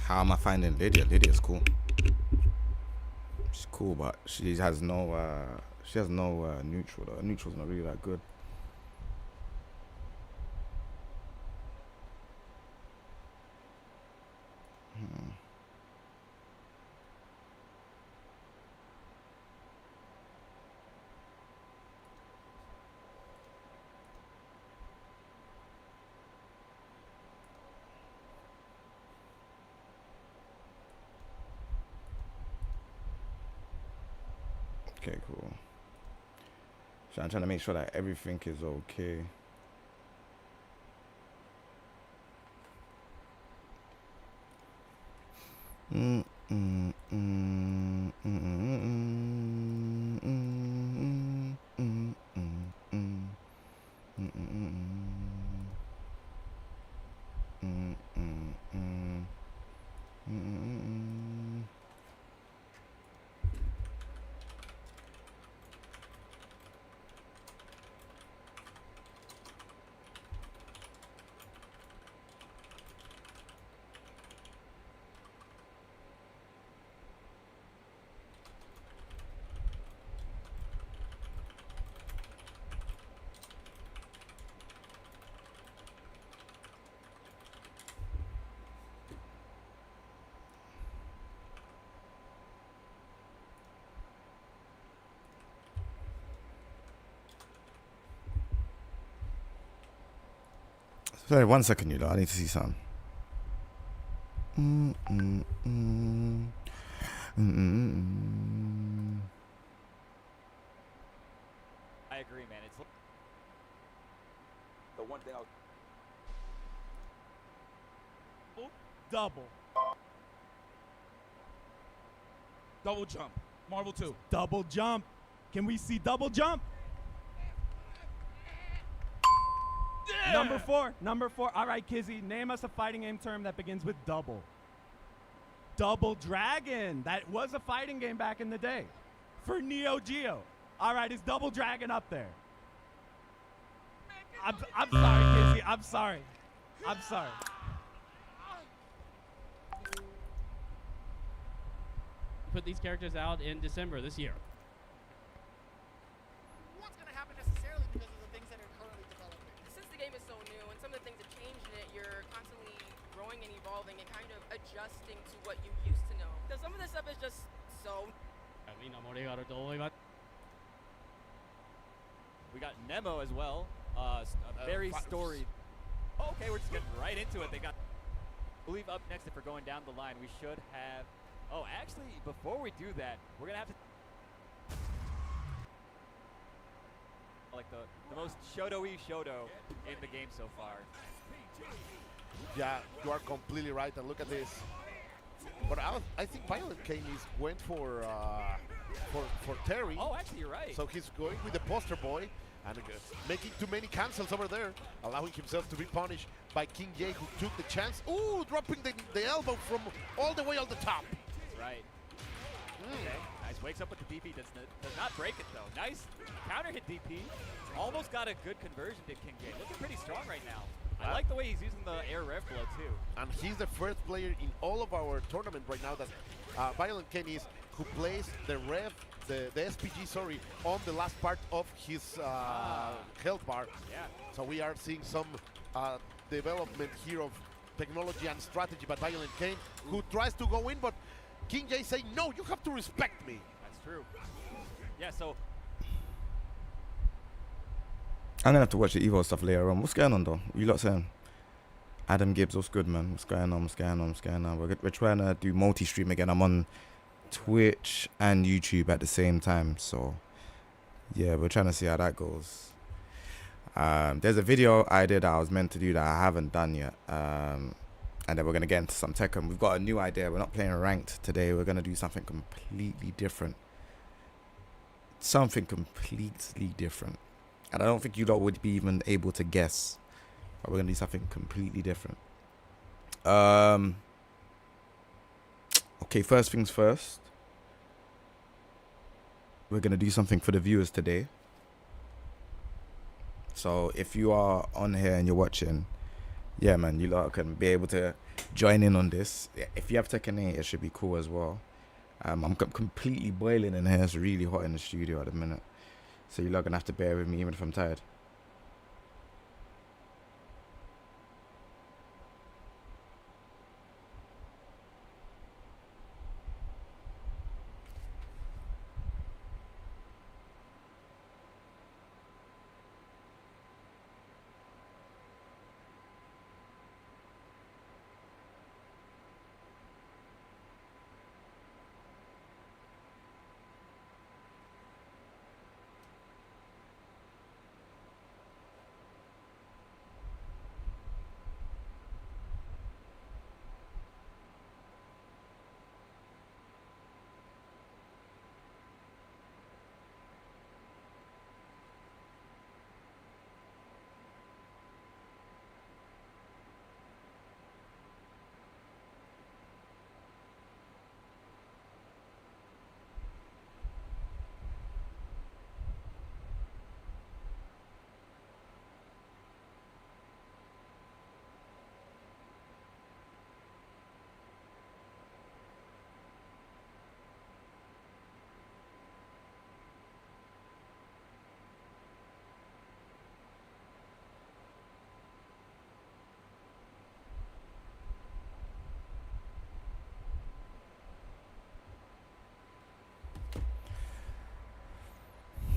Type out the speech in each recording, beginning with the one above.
How am I finding Lydia? Lydia's cool. She's cool, but she has no neutral. Her neutral's not really that good. Okay, cool. So I'm trying to make sure that everything is okay. Sorry, 1 second, you know. I need to see something. I agree, man. It's the one thing I'll double jump. Marvel 2. Double jump. Can we see double jump? Yeah. Number four. All right, Kizzy, name us a fighting game term that begins with double. Double Dragon. That was a fighting game back in the day for Neo Geo. All right, is Double Dragon up there? I'm sorry, Kizzy. I'm sorry. Put these characters out in December this year. What's going to happen necessarily because of the things that are currently developing? Since the game is so new and some of the things have changed in it, you're constantly growing and evolving and kind of adjusting to what you used to know. Because some of this stuff is just so... We got Nemo as well. A very storied. Oh, okay, we're just getting right into it. They got. I believe up next, if we're going down the line, we should have. Oh, actually, before we do that, we're gonna have to. Like the most Shoto-y Shoto in the game so far. Yeah, you are completely right. And look at this. But I think Violent Kane went for Terry. Oh, actually, you're right. So he's going with the poster boy and making too many cancels over there, allowing himself to be punished by King J, who took the chance. Ooh, dropping the elbow from all the way on the top. Right. Okay. Nice. Wakes up with the DP. Does not break it, though. Nice counter hit DP. Almost got a good conversion to King J. Looking pretty strong right now. I like the way he's using the air rev blow, too. And he's the first player in all of our tournament right now that Violent Ken is, who plays the rev, the SPG, sorry, on the last part of his health bar. Yeah. So we are seeing some development here of technology and strategy by Violent Kane, who tries to go in, but King J say, no, you have to respect me. That's true. Yeah, so I'm gonna have to watch the Evo stuff later on. What's going on though? You lot saying? Adam Gibbs, what's good, man? What's going on? We're trying to do multi-stream again. I'm on Twitch and YouTube at the same time, so yeah, we're trying to see how that goes. There's a video I did I was meant to do that I haven't done yet, and then we're gonna get into some Tekken. We've got a new idea. We're not playing ranked today. We're gonna do something completely different. And I don't think you lot would be even able to guess. But we're gonna do something completely different. Okay, first things first. We're gonna do something for the viewers today. So if you are on here and you're watching, yeah, man, you lot can be able to join in on this. If you have Tekken 8, it should be cool as well. I'm completely boiling in here. It's really hot in the studio at the minute. So you're not going to have to bear with me even if I'm tired.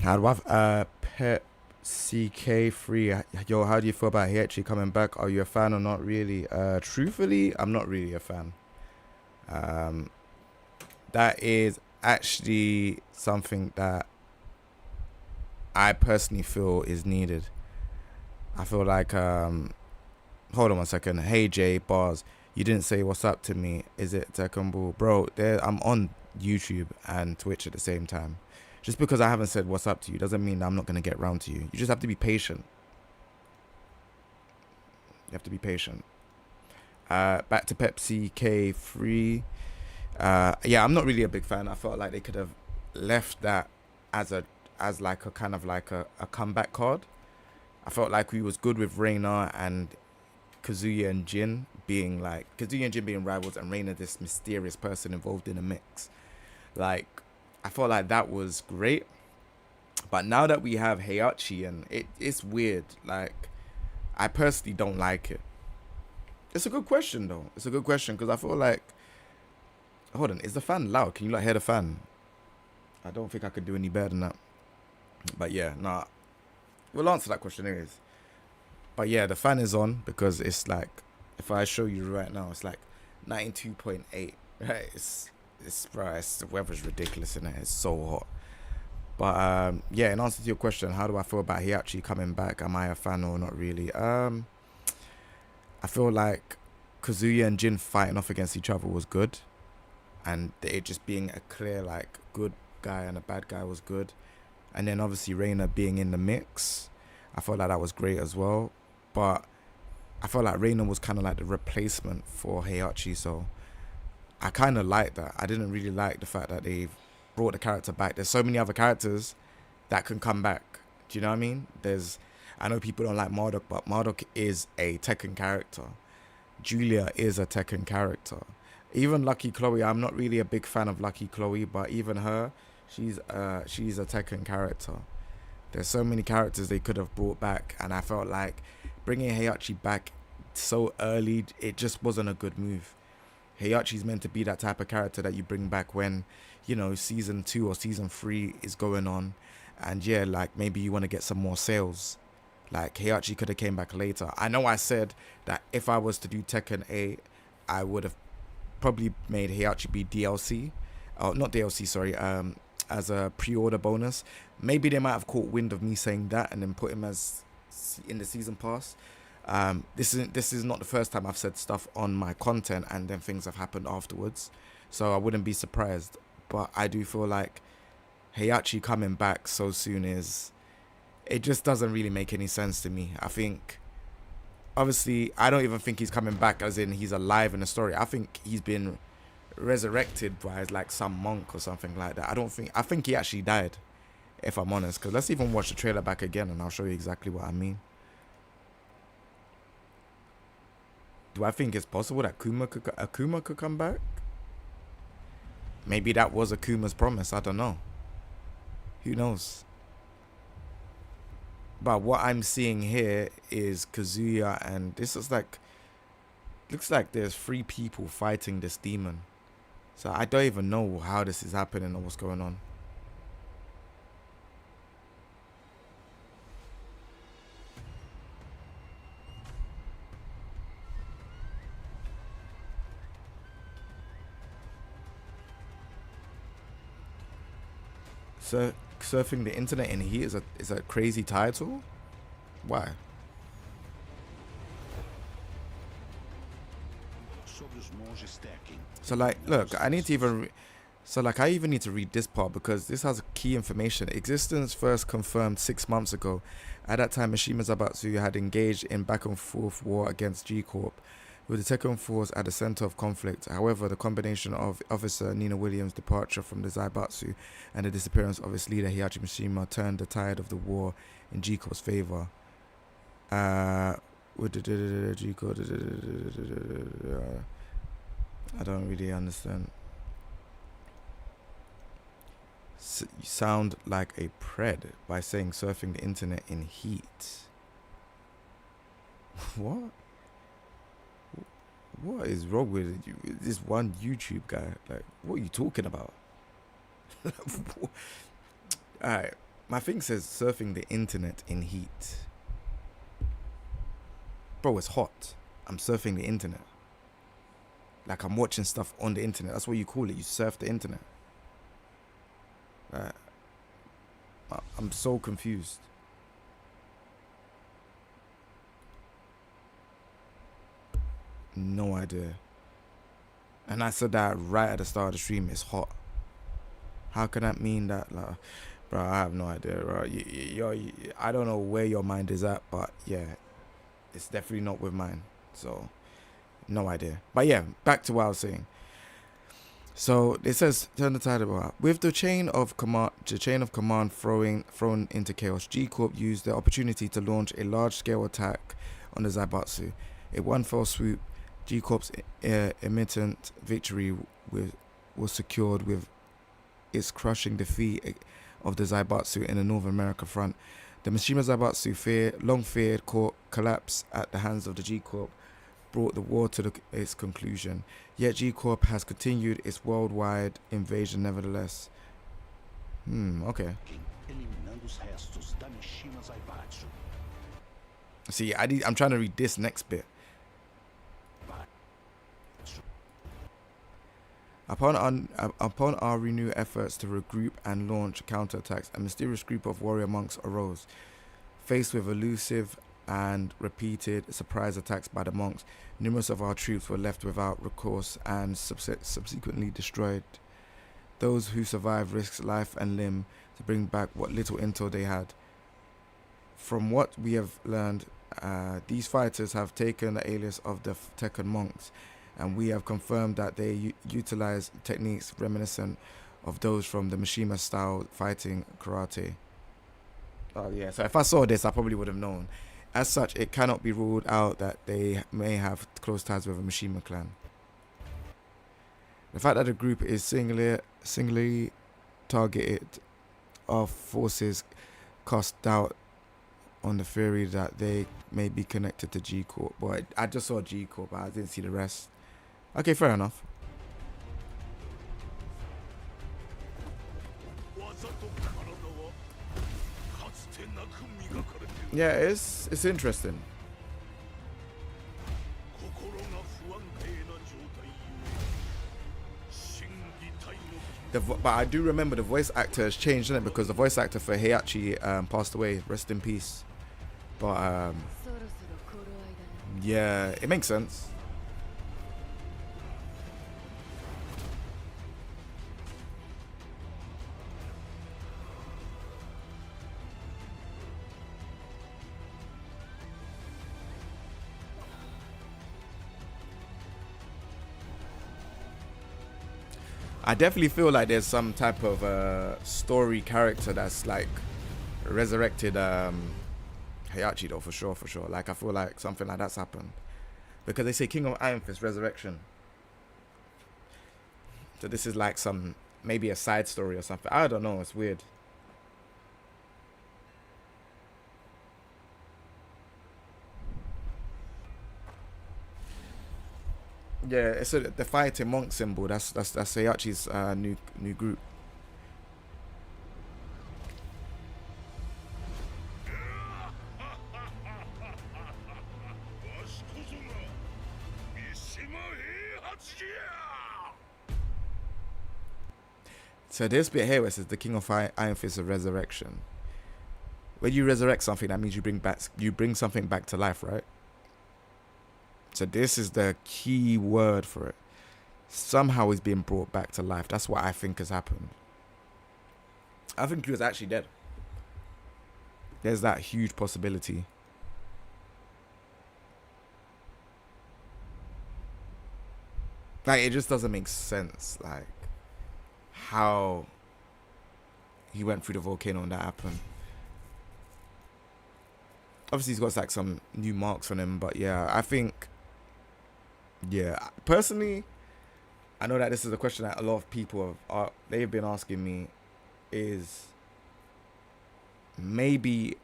How do I Pep CK3? Yo, how do you feel about Heihachi coming back? Are you a fan or not really? Truthfully, I'm not really a fan. That is actually something that I personally feel is needed. I feel like hold on 1 second. Hey Jay Bars, you didn't say what's up to me. Is it Tekken Ball? Bro, I'm on YouTube and Twitch at the same time. Just because I haven't said what's up to you doesn't mean that I'm not going to get round to you. You just have to be patient. You have to be patient. Back to Pepsi K3. Yeah, I'm not really a big fan. I felt like they could have left that as like a kind of like a comeback card. I felt like we was good with Reina and Kazuya and Jin being like rivals, and Reina this mysterious person involved in a mix. Like, I felt like that was great. But now that we have Heihachi, and it's weird. Like, I personally don't like it. It's a good question though. It's a good question because I feel like, hold on, is the fan loud? Can you like hear the fan? I don't think I could do any better than that. But yeah, nah. We'll answer that question anyways. But yeah, the fan is on because it's like, if I show you right now, it's like 92.8. Right? The weather's ridiculous in it. It's so hot. But yeah, in answer to your question, how do I feel about Heihachi coming back? Am I a fan or not really? I feel like Kazuya and Jin fighting off against each other was good, and it just being a clear like good guy and a bad guy was good. And then obviously Reina being in the mix, I felt like that was great as well. But I felt like Reina was kind of like the replacement for Heihachi, so I kind of like that. I didn't really like the fact that they've brought the character back. There's so many other characters that can come back. Do you know what I mean? I know people don't like Marduk, but Marduk is a Tekken character. Julia is a Tekken character. Even Lucky Chloe, I'm not really a big fan of Lucky Chloe, but even her, she's a Tekken character. There's so many characters they could have brought back, and I felt like bringing Heihachi back so early, it just wasn't a good move. Heihachi's meant to be that type of character that you bring back when, you know, season 2 or season 3 is going on, and yeah, like maybe you want to get some more sales. Like Heihachi could have came back later. I know I said that if I was to do Tekken 8, I would have probably made Heihachi be DLC, not DLC, sorry, as a pre-order bonus. Maybe they might have caught wind of me saying that and then put him as in the season pass. This is not the first time I've said stuff on my content and then things have happened afterwards, so I wouldn't be surprised. But I do feel like Heihachi coming back so soon it just doesn't really make any sense to me. I think, obviously, I don't even think he's coming back as in he's alive in the story. I think he's been resurrected by like some monk or something like that. I think he actually died, if I'm honest. Because let's even watch the trailer back again and I'll show you exactly what I mean. do I think it's possible that Akuma could come back? Maybe that was Akuma's promise. I don't know. Who knows? But what I'm seeing here is Kazuya, and this is like, looks like there's 3 people fighting this demon. So I don't even know how this is happening or what's going on. So surfing the internet in heat is a crazy title. Why? So like, look, I need to even. So like, I even need to read this part because this has key information. Existence first confirmed 6 months ago. At that time, Mishima Zaibatsu had engaged in back and forth war against G-Corp, with the Tekken force at the center of conflict. However, the combination of Officer Nina Williams' departure from the Zaibatsu and the disappearance of its leader Heihachi Mishima turned the tide of the war in G-Corp's favor. I don't really understand. You sound like a pred by saying surfing the internet in heat. What? What is wrong with you? This one YouTube guy? Like, what are you talking about? Alright, my thing says surfing the internet in heat. Bro, it's hot. I'm surfing the internet. Like, I'm watching stuff on the internet. That's what you call it. You surf the internet. I'm so confused. No idea. And I said that right at the start of the stream. It's hot. How can that mean that? Like, bro, I have no idea. Bro. I don't know where your mind is at, but yeah, it's definitely not with mine. So, no idea. But yeah, back to what I was saying. So it says, turn the tide about. With the chain of command thrown into chaos, G-Corp used the opportunity to launch a large-scale attack on the Zaibatsu. In one fell swoop, G-Corp's imminent victory was secured with its crushing defeat of the Zaibatsu in the North America front. The Mishima Zaibatsu long-feared collapse at the hands of the G-Corp brought the war to its conclusion. Yet G-Corp has continued its worldwide invasion nevertheless. Okay. See, I'm trying to read this next bit. Upon our renewed efforts to regroup and launch counterattacks, a mysterious group of warrior monks arose. Faced with elusive and repeated surprise attacks by the monks, numerous of our troops were left without recourse and subsequently destroyed. Those who survived risked life and limb to bring back what little intel they had. From what we have learned, these fighters have taken the alias of the Tekken monks, and we have confirmed that they utilize techniques reminiscent of those from the Mishima style fighting karate. Oh yeah, so if I saw this, I probably would have known. As such, it cannot be ruled out that they may have close ties with a Mishima clan. The fact that the group is singly targeted of forces cast doubt on the theory that they may be connected to G-Corp. But I just saw G-Corp, but I didn't see the rest. Okay, fair enough. Yeah, it's interesting. But I do remember the voice actor has changed, isn't it? Because the voice actor for Heihachi passed away. Rest in peace. But yeah, it makes sense. I definitely feel like there's some type of story character that's like resurrected Heihachi though, for sure. Like I feel like something like that's happened. Because they say King of Iron Fist Resurrection. So this is like some, maybe a side story or something. I don't know. It's weird. Yeah, it's the fighting monk symbol. That's Heihachi's new group. So this bit here where it says the King of Iron Fist of Resurrection. When you resurrect something, that means you bring something back to life, right? So this is the key word for it. Somehow he's being brought back to life. That's what I think has happened. I think he was actually dead. There's that huge possibility. Like, it just doesn't make sense. Like, how he went through the volcano and that happened. Obviously, he's got like some new marks on him, but yeah, I think, yeah, personally, I know that this is a question that a lot of people they've been asking me, is maybe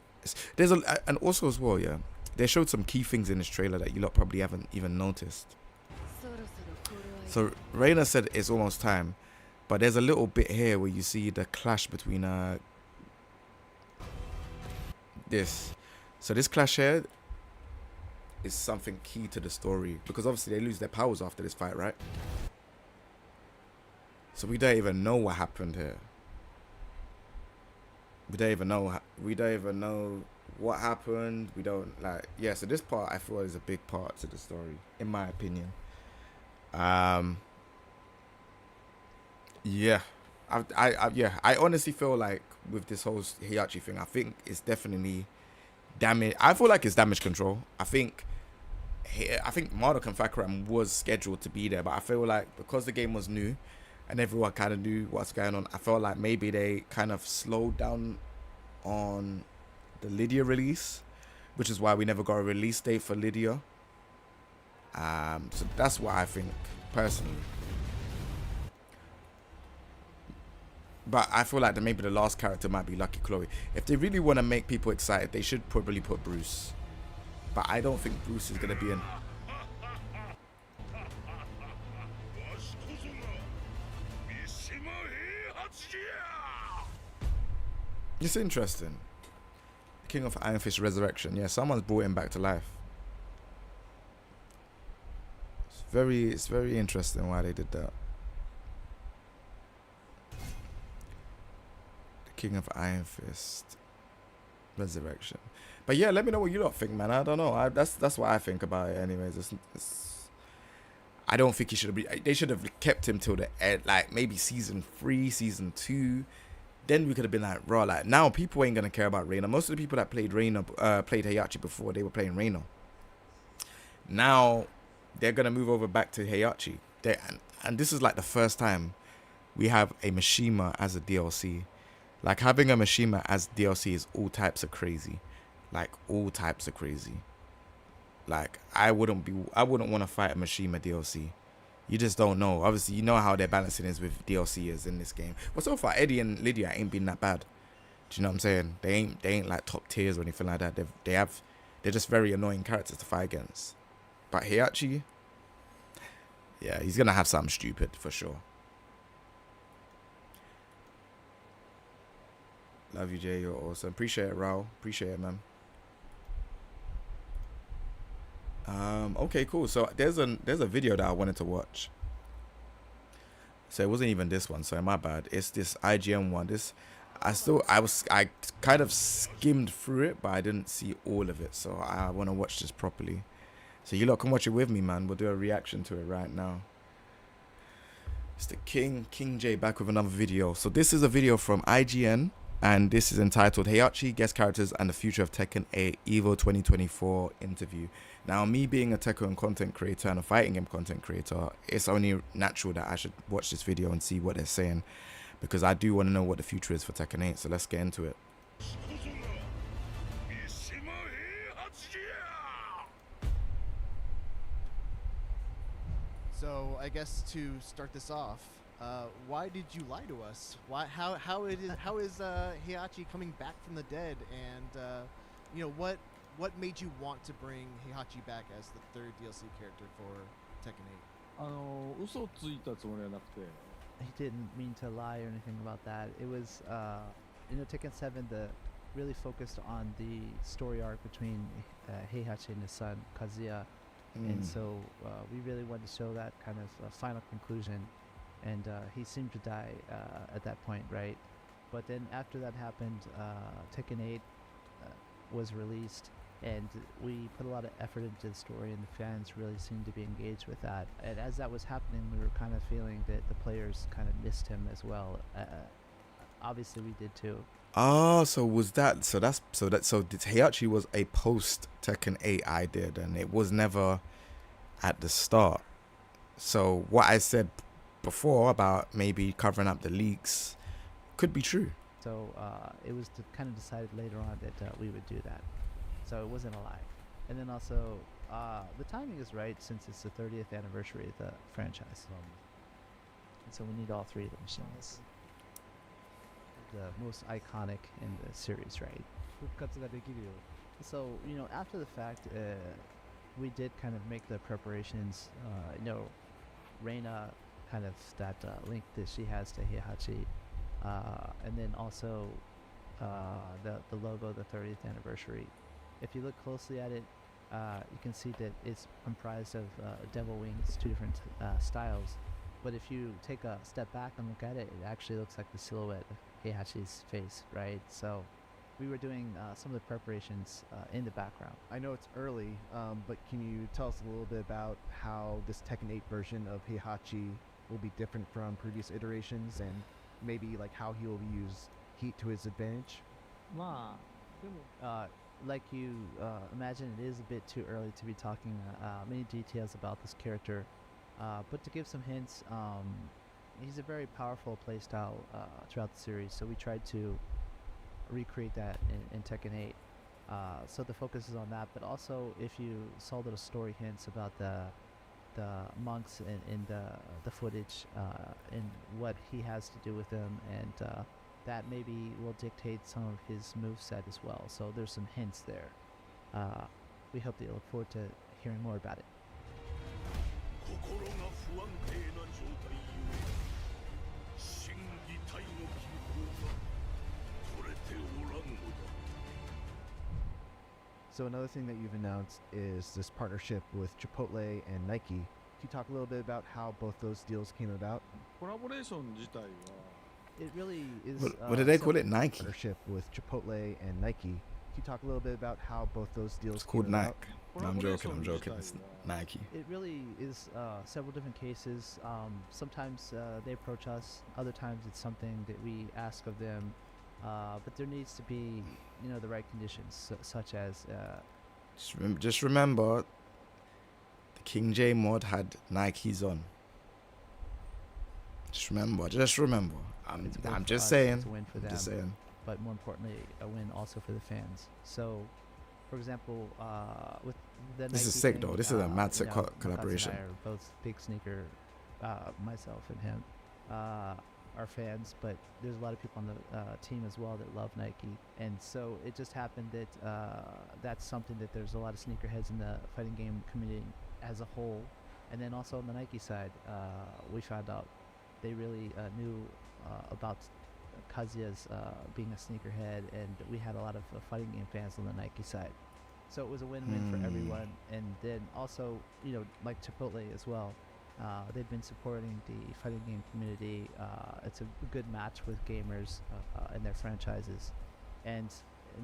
there's and also as well, yeah, they showed some key things in this trailer that you lot probably haven't even noticed. So Reina said it's almost time, but there's a little bit here where you see the clash between this. So this clash here is something key to the story, because obviously they lose their powers after this fight, right? So we don't even know what happened here. We don't even know what happened. We don't, like, yeah. So this part I feel is a big part to the story, in my opinion. Yeah, I honestly feel like with this whole Heihachi thing, I think it's definitely damage. I feel like it's damage control. I think Marduk and Fakaram was scheduled to be there, but I feel like because the game was new and everyone kind of knew what's going on, I felt like maybe they kind of slowed down on the Lydia release, which is why we never got a release date for Lydia. So that's what I think personally. But I feel like maybe the last character might be Lucky Chloe. If they really want to make people excited, they should probably put Bruce. But I don't think Bruce is going to be in. It's interesting. King of Iron Fist Resurrection. Yeah, someone's brought him back to life. It's very interesting why they did that. The King of Iron Fist Resurrection. But yeah, let me know what you lot think, man. I don't know. That's what I think about it. Anyways, I don't think he should have. They should have kept him till the end, like maybe season 3, season 2. Then we could have been like, raw. Like now, people ain't gonna care about Reina. Most of the people that played Heihachi before, they were playing Reina. Now they're gonna move over back to Heihachi. And this is like the first time we have a Mishima as a DLC. Like having a Mishima as DLC is all types of crazy. Like all types of crazy. Like I wouldn't want to fight a Mishima DLC. You just don't know. Obviously, you know how their balancing is with DLC is in this game. But so far, Eddie and Lydia ain't been that bad. Do you know what I'm saying? They ain't like top tiers or anything like that. They're just very annoying characters to fight against. But Heihachi, yeah, he's gonna have something stupid for sure. Love you, Jay. You're awesome. Appreciate it, Raul. Appreciate it, man. Okay, cool. So there's a video that I wanted to watch. So it wasn't even this one. So my bad. It's this IGN one. I kind of skimmed through it, but I didn't see all of it. So I want to watch this properly. So you lot can watch it with me, man. We'll do a reaction to it right now. It's the King J back with another video. So this is a video from IGN. And this is entitled Heihachi, Guest Characters and the Future of Tekken 8 EVO 2024 Interview. Now, me being a Tekken content creator and a fighting game content creator, it's only natural that I should watch this video and see what they're saying, because I do want to know what the future is for Tekken 8, so let's get into it. So I guess to start this off, why did you lie to us? How is Heihachi coming back from the dead? And what made you want to bring Heihachi back as the third DLC character for Tekken 8? 嘘をついたつもりはなくて He didn't mean to lie or anything about that. It was, Tekken 7, really focused on the story arc between Heihachi and his son Kazuya, and so we really wanted to show that kind of final conclusion. And he seemed to die at that point, right? But then after that happened, Tekken 8 was released, and we put a lot of effort into the story, and the fans really seemed to be engaged with that. And as that was happening, we were kind of feeling that the players kind of missed him as well. Obviously, we did too. Oh, so Heihachi was a post Tekken 8 idea, and it was never at the start. So what I said before about maybe covering up the leaks could be true. So it was kind of decided later on that we would do that. So it wasn't a lie. And then also, the timing is right since it's the 30th anniversary of the franchise. And so we need all three of the machines. The most iconic in the series, right? So, after the fact, we did kind of make the preparations. Reina kind of that link that she has to Heihachi. And then also the logo, the 30th anniversary. If you look closely at it, you can see that it's comprised of devil wings, two different styles. But if you take a step back and look at it, it actually looks like the silhouette of Heihachi's face, right? So we were doing some of the preparations in the background. I know it's early, but can you tell us a little bit about how this Tekken 8 version of Heihachi will be different from previous iterations, and maybe like how he will use heat to his advantage? Like you imagine, it is a bit too early to be talking many details about this character. But to give some hints, he's a very powerful playstyle throughout the series, so we tried to recreate that in Tekken 8. So the focus is on that, but also if you saw little story hints about the monks in the footage and what he has to do with them, and that maybe will dictate some of his moveset as well. So there's some hints there. We hope that you look forward to hearing more about it. So another thing that you've announced is this partnership with Chipotle and Nike. Can you talk a little bit about how both those deals came about? コラボレーション自体は It really is. What did they call it? Nike. Partnership with Chipotle and Nike. Can you talk a little bit about how both those deals It's called came Nike. about? No, I'm joking. It's Nike. It really is several different cases. Sometimes they approach us. Other times it's something that we ask of them. But there needs to be, the right conditions, such as. Just remember, the King J mod had Nikes on. Just remember. I'm just saying. It's a win for them, Just saying. but more importantly, a win also for the fans. So, for example, with the This is Nike sick, thing, though. This is a mad sick Mukatsu collaboration. and I are both big sneaker, myself and him, are fans, but there's a lot of people on the team as well that love Nike, and so it just happened that that's something that there's a lot of sneakerheads in the fighting game community as a whole, and then also on the Nike side, we found out they really knew about Kazuya's being a sneakerhead, and we had a lot of fighting game fans on the Nike side. So it was a win-win for everyone. And then also, like Chipotle as well, they've been supporting the fighting game community. It's a good match with gamers and their franchises. And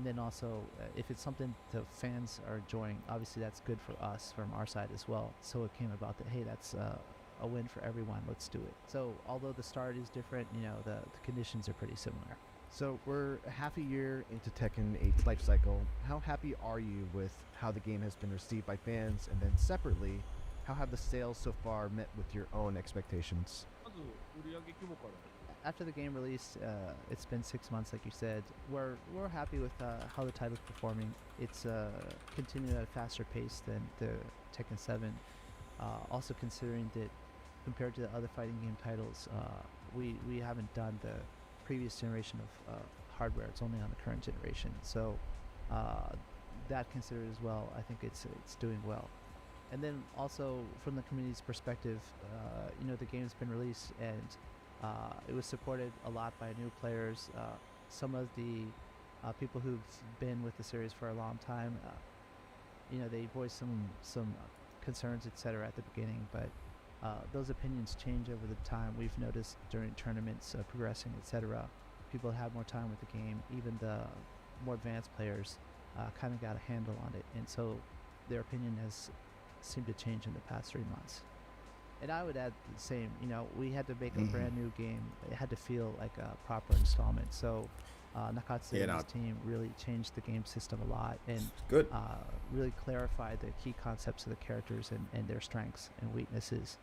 then also, if it's something the fans are enjoying, obviously that's good for us from our side as well. So it came about that, hey, that's a win for everyone, let's do it. So although the start is different, the conditions are pretty similar. So we're half a year into Tekken 8's life cycle. How happy are you with how the game has been received by fans? And then separately, how have the sales so far met with your own expectations? まず売上規模から After the game release, it's been 6 months, like you said. We're happy with how the title's performing. It's continuing at a faster pace than the Tekken 7. Also considering that compared to the other fighting game titles, we haven't done the previous generation of hardware. It's only on the current generation. So that considered as well, I think it's doing well. And then also from the community's perspective, the game's been released and it was supported a lot by new players. Some of the people who've been with the series for a long time, they voiced some concerns, etc. at the beginning, but those opinions change over the time. We've noticed during tournaments progressing, etc. People have more time with the game. Even the more advanced players kind of got a handle on it, and so their opinion has seemed to change in the past 3 months. And I would add the same. We had to make a brand new game. It had to feel like a proper installment. So Nakatsu and his team really changed the game system a lot and good. Really clarified the key concepts of the characters and their strengths and weaknesses.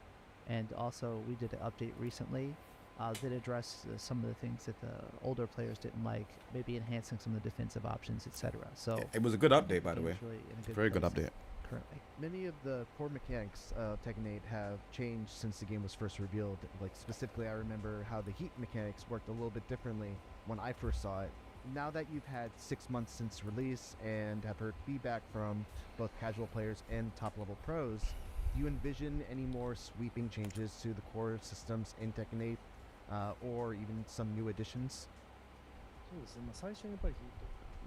And also, we did an update recently that addressed some of the things that the older players didn't like, maybe enhancing some of the defensive options, etc. So it was a good update, by the way. Really Very good update. Currently, many of the core mechanics of Tekken 8 have changed since the game was first revealed. Like specifically, I remember how the heat mechanics worked a little bit differently when I first saw it. Now that you've had 6 months since release and have heard feedback from both casual players and top-level pros, do you envision any more sweeping changes to the core systems in Tekken 8, or even some new additions?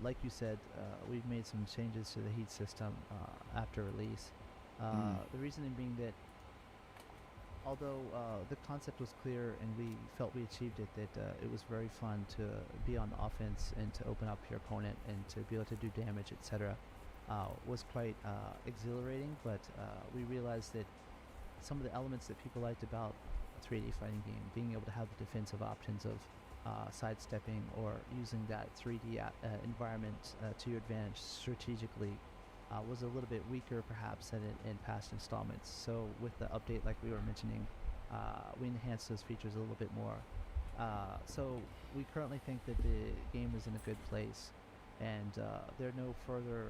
Like you said, we've made some changes to the heat system after release. The reasoning being that although the concept was clear and we felt we achieved it, that it was very fun to be on the offense and to open up your opponent and to be able to do damage, etc. Was quite exhilarating, but we realized that some of the elements that people liked about a 3D fighting game, being able to have the defensive options of sidestepping or using that 3D environment to your advantage strategically, was a little bit weaker perhaps than in past installments. So with the update, like we were mentioning, we enhanced those features a little bit more. So we currently think that the game is in a good place, and there are no further,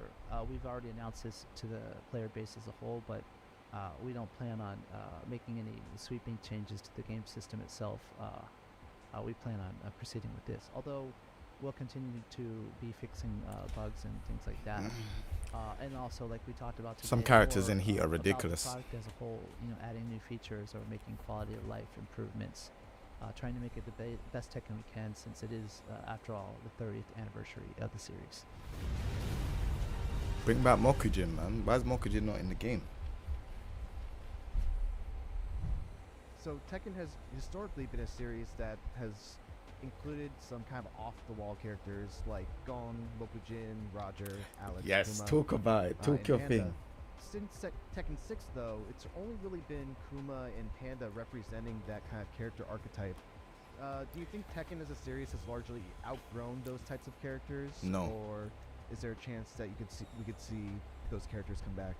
we've already announced this to the player base as a whole, but we don't plan on making any sweeping changes to the game system itself. We plan on proceeding with this, although we'll continue to be fixing bugs and things like that. And also, like we talked about today, some characters in Heat are ridiculous. About the product as a whole, adding new features or making quality of life improvements, trying to make it the best Tekken we can, since it is, after all, the 30th anniversary of the series. Bring back Mokujin, man. Why is Mokujin not in the game? So Tekken has historically been a series that has included some kind of off-the-wall characters like Gon, Mokujin, Roger, Alex. Yes, Kuma, talk about it. Talk and your Panda. thing. Since Tekken 6, though, it's only really been Kuma and Panda representing that kind of character archetype. Do you think Tekken as a series has largely outgrown those types of characters? No. Or is there a chance that we could see those characters come back?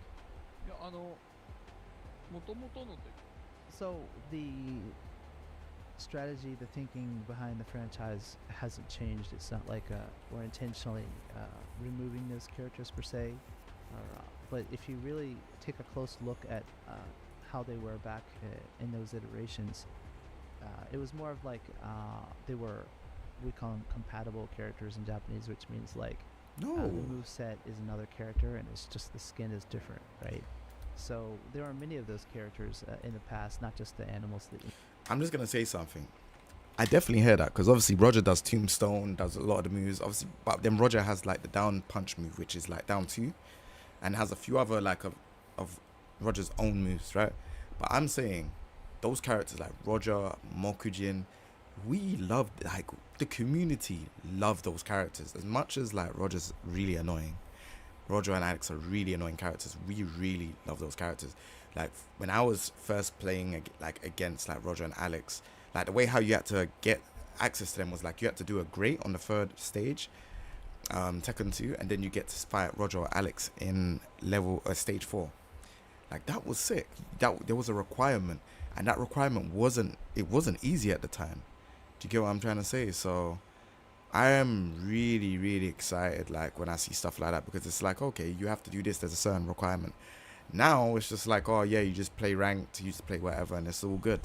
So the strategy, the thinking behind the franchise hasn't changed. It's not like we're intentionally removing those characters per se. But if you really take a close look at how they were back in those iterations, it was more of like they were, we call them compatible characters in Japanese, which means like the moveset is another character and it's just the skin is different, right? So there are many of those characters in the past, not just the animals that I'm just going to say something. I definitely hear that, because obviously Roger does Tombstone, does a lot of the moves, obviously, but then Roger has like the down punch move, which is like down 2, and has a few other like of Roger's own moves, right? But I'm saying those characters like Roger, Mokujin, we love, like, the community love those characters as much as like Roger's really annoying. Roger and Alex are really annoying characters. We really love those characters. Like when I was first playing against like Roger and Alex, like the way how you had to get access to them was like you had to do a great on the 3rd stage, Tekken 2, and then you get to fight Roger or Alex in stage 4. Like that was sick. There was a requirement, and that requirement wasn't easy at the time. Do you get what I'm trying to say? So I am really, really excited like when I see stuff like that, because it's like, okay, you have to do this, there's a certain requirement. Now it's just like, oh yeah, you just play ranked, you just play whatever, and it's all good.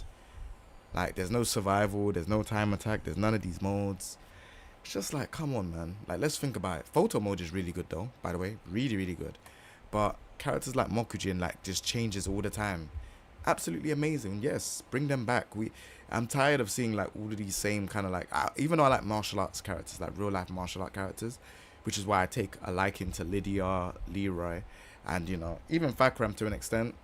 Like, there's no survival, there's no time attack, there's none of these modes. It's just like, come on, man. Like, let's think about it. Photo mode is really good though, by the way, really, really good. But characters like Mokujin, like, just changes all the time. Absolutely amazing. Yes, bring them back. I'm tired of seeing like all of these same kind of like, even though I like martial arts characters, like real life martial art characters, which is why I take a liking to Lydia, Leroy, and, you know, even Fakram to an extent.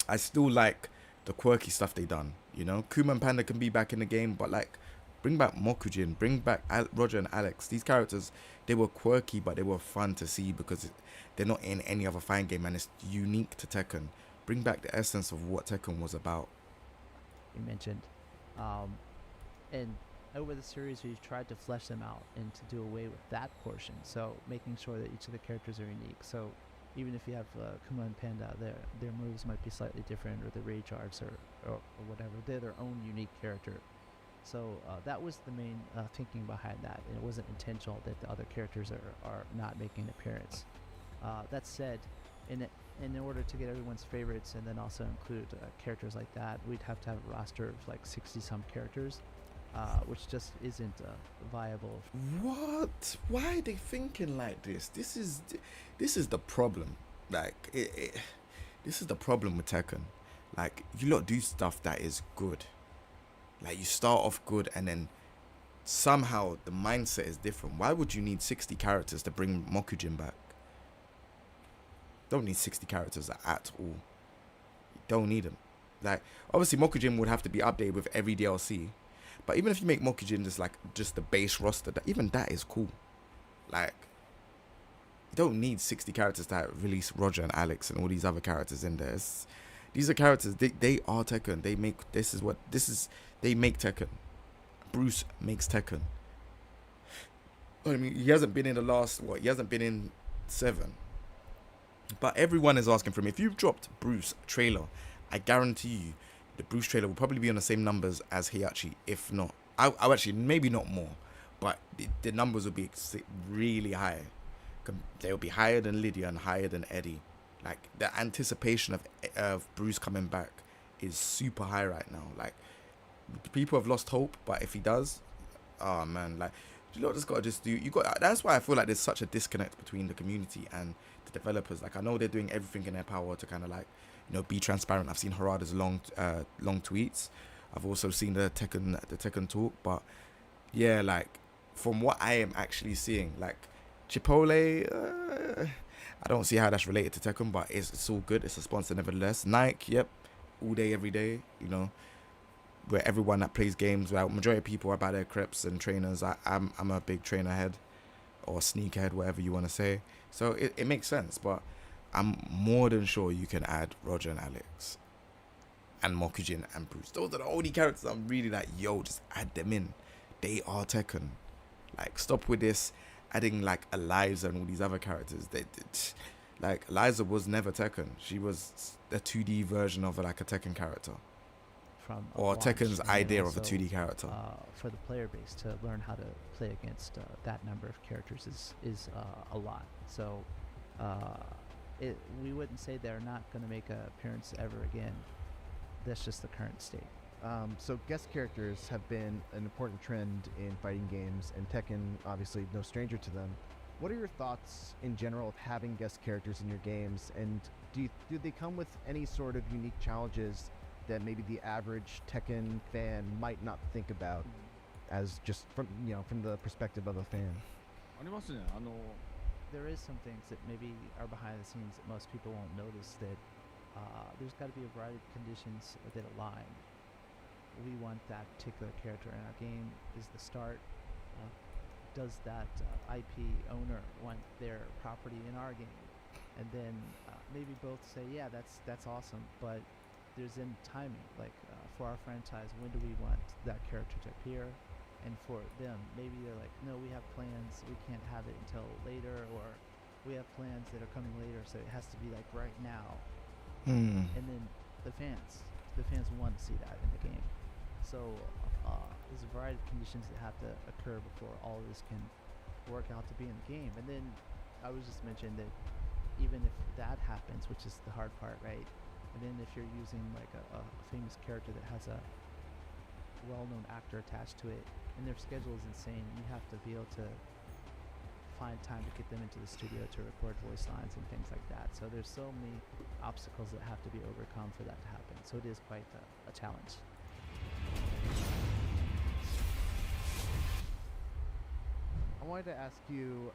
I still like the quirky stuff they done. You know, Kuma and Panda can be back in the game, but like, bring back Mokujin, bring back Roger and Alex. These characters, they were quirky, but they were fun to see because they're not in any other fighting game, and it's unique to Tekken. Bring back the essence of what Tekken was about. You mentioned, and over the series we've tried to flesh them out and to do away with that portion, so making sure that each of the characters are unique. So even if you have Kuma and Panda, their moves might be slightly different, or the rage arts or whatever, they're their own unique character. So that was the main thinking behind that, and it wasn't intentional that the other characters are not making an appearance. That said, in order to get everyone's favorites and then also include characters like that, we'd have to have a roster of like 60-some characters, which just isn't viable. What? Why are they thinking like this? This is the problem. Like, this is the problem with Tekken. Like, you lot do stuff that is good. Like, you start off good and then somehow the mindset is different. Why would you need 60 characters to bring Mokujin back? Don't need 60 characters at all. You don't need them. Like, obviously Mokujin would have to be updated with every DLC, but even if you make Mokujin just the base roster, even that is cool. Like, you don't need 60 characters to release Roger and Alex and all these other characters in there. These are characters, they are Tekken. They make Tekken. Bruce makes Tekken. I mean, he hasn't been in the last, he hasn't been in 7. But everyone is asking for him. If you've dropped Bruce trailer, I guarantee you the Bruce trailer will probably be on the same numbers as Heihachi, if not. I actually, maybe not more, but the numbers will be really high. They'll be higher than Lydia and higher than Eddie. Like, the anticipation of Bruce coming back is super high right now. Like, people have lost hope, but if he does, oh man, like, you lot just gotta that's why I feel like there's such a disconnect between the community and the developers. Like, I know they're doing everything in their power to kind of like, you know, be transparent. I've seen Harada's long tweets. I've also seen the Tekken talk, but yeah, like, from what I am actually seeing, like, Chipotle, I don't see how that's related to Tekken, but it's all good. It's a sponsor nevertheless. Nike, yep, all day, every day, you know, where everyone that plays games, well, majority of people are about their crepes and trainers. I'm a big trainer head, or sneakerhead, whatever you want to say. So it makes sense, but I'm more than sure you can add Roger and Alex and Mokujin and Bruce. Those are the only characters I'm really like, yo, just add them in. They are Tekken. Like, stop with this adding like Eliza and all these other characters. Like, Eliza was never Tekken. She was a 2D version of like a Tekken character. Or Tekken's idea of a 2D character. For the player base to learn how to play against that number of characters is a lot. So we wouldn't say they're not going to make an appearance ever again. That's just the current state. So guest characters have been an important trend in fighting games, and Tekken obviously no stranger to them. What are your thoughts in general of having guest characters in your games, and do they come with any sort of unique challenges that maybe the average Tekken fan might not think about, as just from the perspective of a fan? There is some things that maybe are behind the scenes that most people won't notice, that there's got to be a variety of conditions that align. We want that particular character in our game is the start. Does that IP owner want their property in our game? And then maybe both say, yeah, that's awesome, but there's in timing, like for our franchise, when do we want that character to appear? And for them, maybe they're like, no, we have plans, we can't have it until later, or we have plans that are coming later, so it has to be like right now. And then the fans want to see that in the game. So there's a variety of conditions that have to occur before all of this can work out to be in the game. And then I was just mentioning that even if that happens, which is the hard part, right? And then if you're using like a famous character that has a well-known actor attached to it, and their schedule is insane, you have to be able to find time to get them into the studio to record voice lines and things like that. So there's so many obstacles that have to be overcome for that to happen. So it is quite a challenge. I wanted to ask you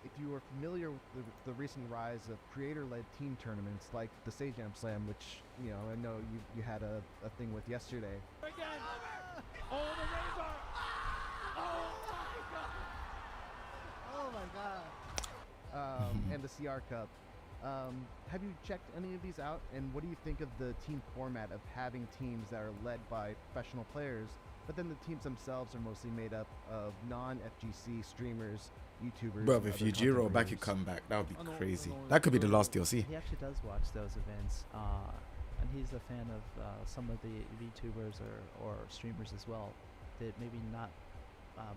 if you were familiar with the recent rise of creator-led team tournaments like the Sage Jam Slam, which I know you had a thing with yesterday. Again. Oh, the razor. Oh my god. And the CR Cup. Have you checked any of these out? And what do you think of the team format of having teams that are led by professional players, but then the teams themselves are mostly made up of non-FGC streamers, YouTubers? Bro, and if other Yujiro content back could creators? come back, that would be crazy. That could be the last DLC. He actually does watch those events, and he's a fan of some of the VTubers or streamers as well that maybe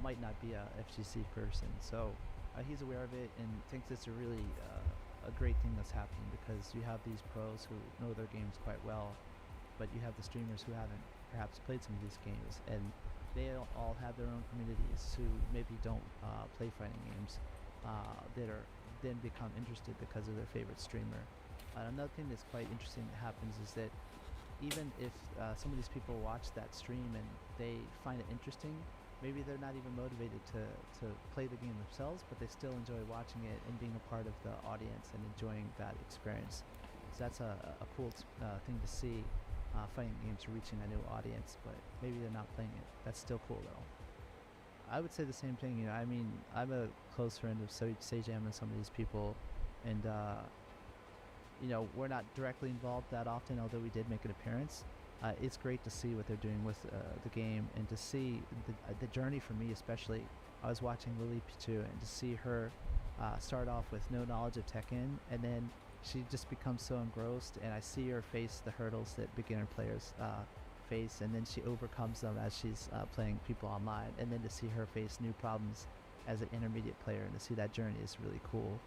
might not be a FGC person. So he's aware of it and thinks it's a really a great thing that's happening, because you have these pros who know their games quite well, but you have the streamers who haven't perhaps played some of these games, and they all have their own communities who maybe don't play fighting games that are then become interested because of their favorite streamer. Another thing that's quite interesting that happens is that even if some of these people watch that stream and they find it interesting, maybe they're not even motivated to play the game themselves, but they still enjoy watching it and being a part of the audience and enjoying that experience. So that's a cool thing to see, fighting games reaching a new audience, but maybe they're not playing it. That's still cool though. I would say the same thing. I mean, I'm a close friend of Sejam and some of these people, and we're not directly involved that often, although we did make an appearance. It's great to see what they're doing with the game, and to see the journey for me especially. I was watching Lily Pichu, and to see her start off with no knowledge of Tekken, and then she just becomes so engrossed, and I see her face the hurdles that beginner players face, and then she overcomes them as she's playing people online, and then to see her face new problems as an intermediate player, and to see that journey is really cool,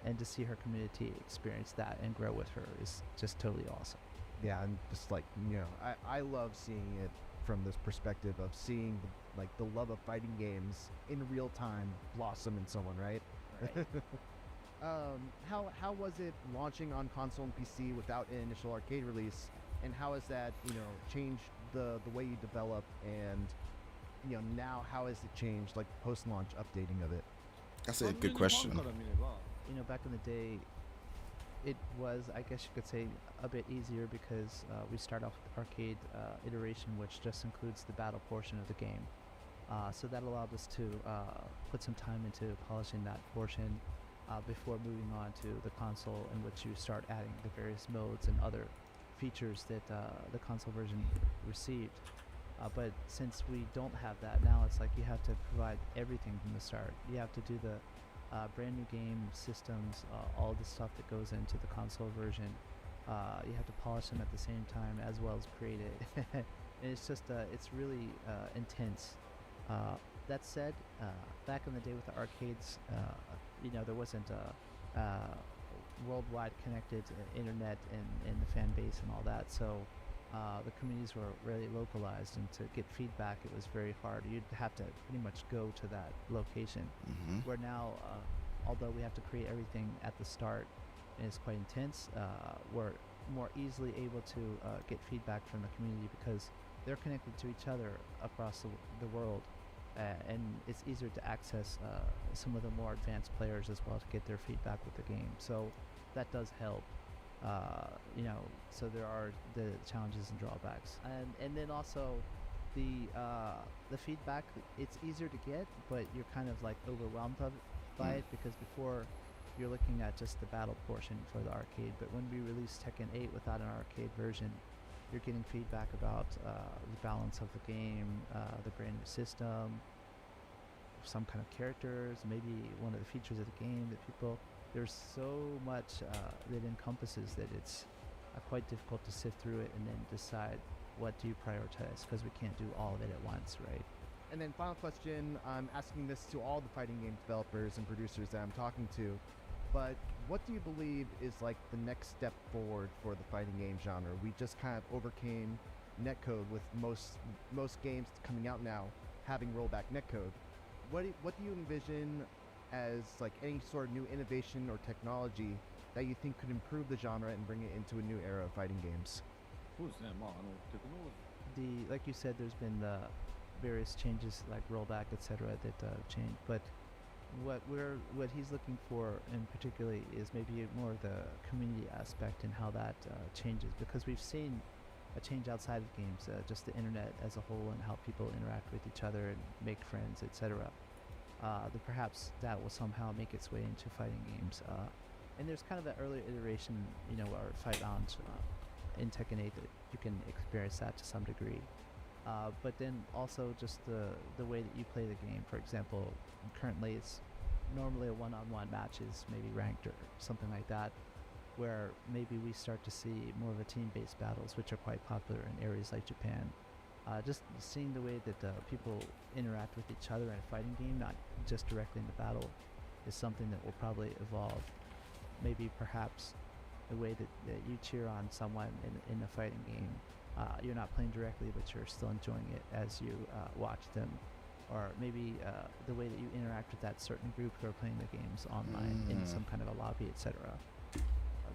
and to see her community experience that and grow with her is just totally awesome. Yeah, and just I love seeing it from this perspective of seeing the love of fighting games in real time blossom in someone, right? How was it launching on console and PC without an initial arcade release, and how has that changed the way you develop, and now how has it changed post-launch updating of it? That's a good question. Back in the day, it was, I guess you could say, a bit easier because we start off with the arcade iteration, which just includes the battle portion of the game. So that allowed us to put some time into polishing that portion before moving on to the console, in which you start adding the various modes and other features that the console version received. But since we don't have that now, it's like you have to provide everything from the start. You have to do the brand new game systems, all the stuff that goes into the console version. You have to polish them at the same time as well as create it. And it's just it's really intense. That said, back in the day with the arcades, there wasn't a worldwide connected internet and the fan base and all that, so the communities were really localized, and to get feedback it was very hard. You'd have to pretty much go to that location. Where now, although we have to create everything at the start and it's quite intense, we're more easily able to get feedback from the community because they're connected to each other across the world, and it's easier to access some of the more advanced players as well to get their feedback with the game. So that does help. So there are the challenges and drawbacks, and then also the feedback. It's easier to get, but you're kind of overwhelmed by it, because before you're looking at just the battle portion for the arcade, but when we released Tekken 8 without an arcade version, you're getting feedback about the balance of the game, the brand new system, some kind of characters, maybe one of the features of the game that people. There's so much that encompasses that it's quite difficult to sift through it and then decide what do you prioritize, because we can't do all of it at once, right? And then final question, I'm asking this to all the fighting game developers and producers that I'm talking to. But what do you believe is like the next step forward for the fighting game genre? We just kind of overcame netcode with most games coming out now having rollback netcode. What do you envision as like any sort of new innovation or technology that you think could improve the genre and bring it into a new era of fighting games? そうですね。まあテクノロジー Like you said, there's been various changes like rollback, etc. that change. But what he's looking for in particularly is maybe more of the community aspect and how that changes, because we've seen a change outside of games, just the internet as a whole and how people interact with each other and make friends, etc. That perhaps that will somehow make its way into fighting games. And there's kind of that earlier iteration, our fight rounds in Tekken 8 that you can experience that to some degree. But then also just the way that you play the game. For example, currently it's normally a one-on-one matches, maybe ranked or something like that, where maybe we start to see more of a team-based battles, which are quite popular in areas like Japan. Just seeing the way that people interact with each other in a fighting game, not just directly in the battle, is something that will probably evolve. Maybe perhaps the way that you cheer on someone in a fighting game, you're not playing directly, but you're still enjoying it as you watch them. Or maybe the way that you interact with that certain group who are playing the games online in some kind of a lobby, etc.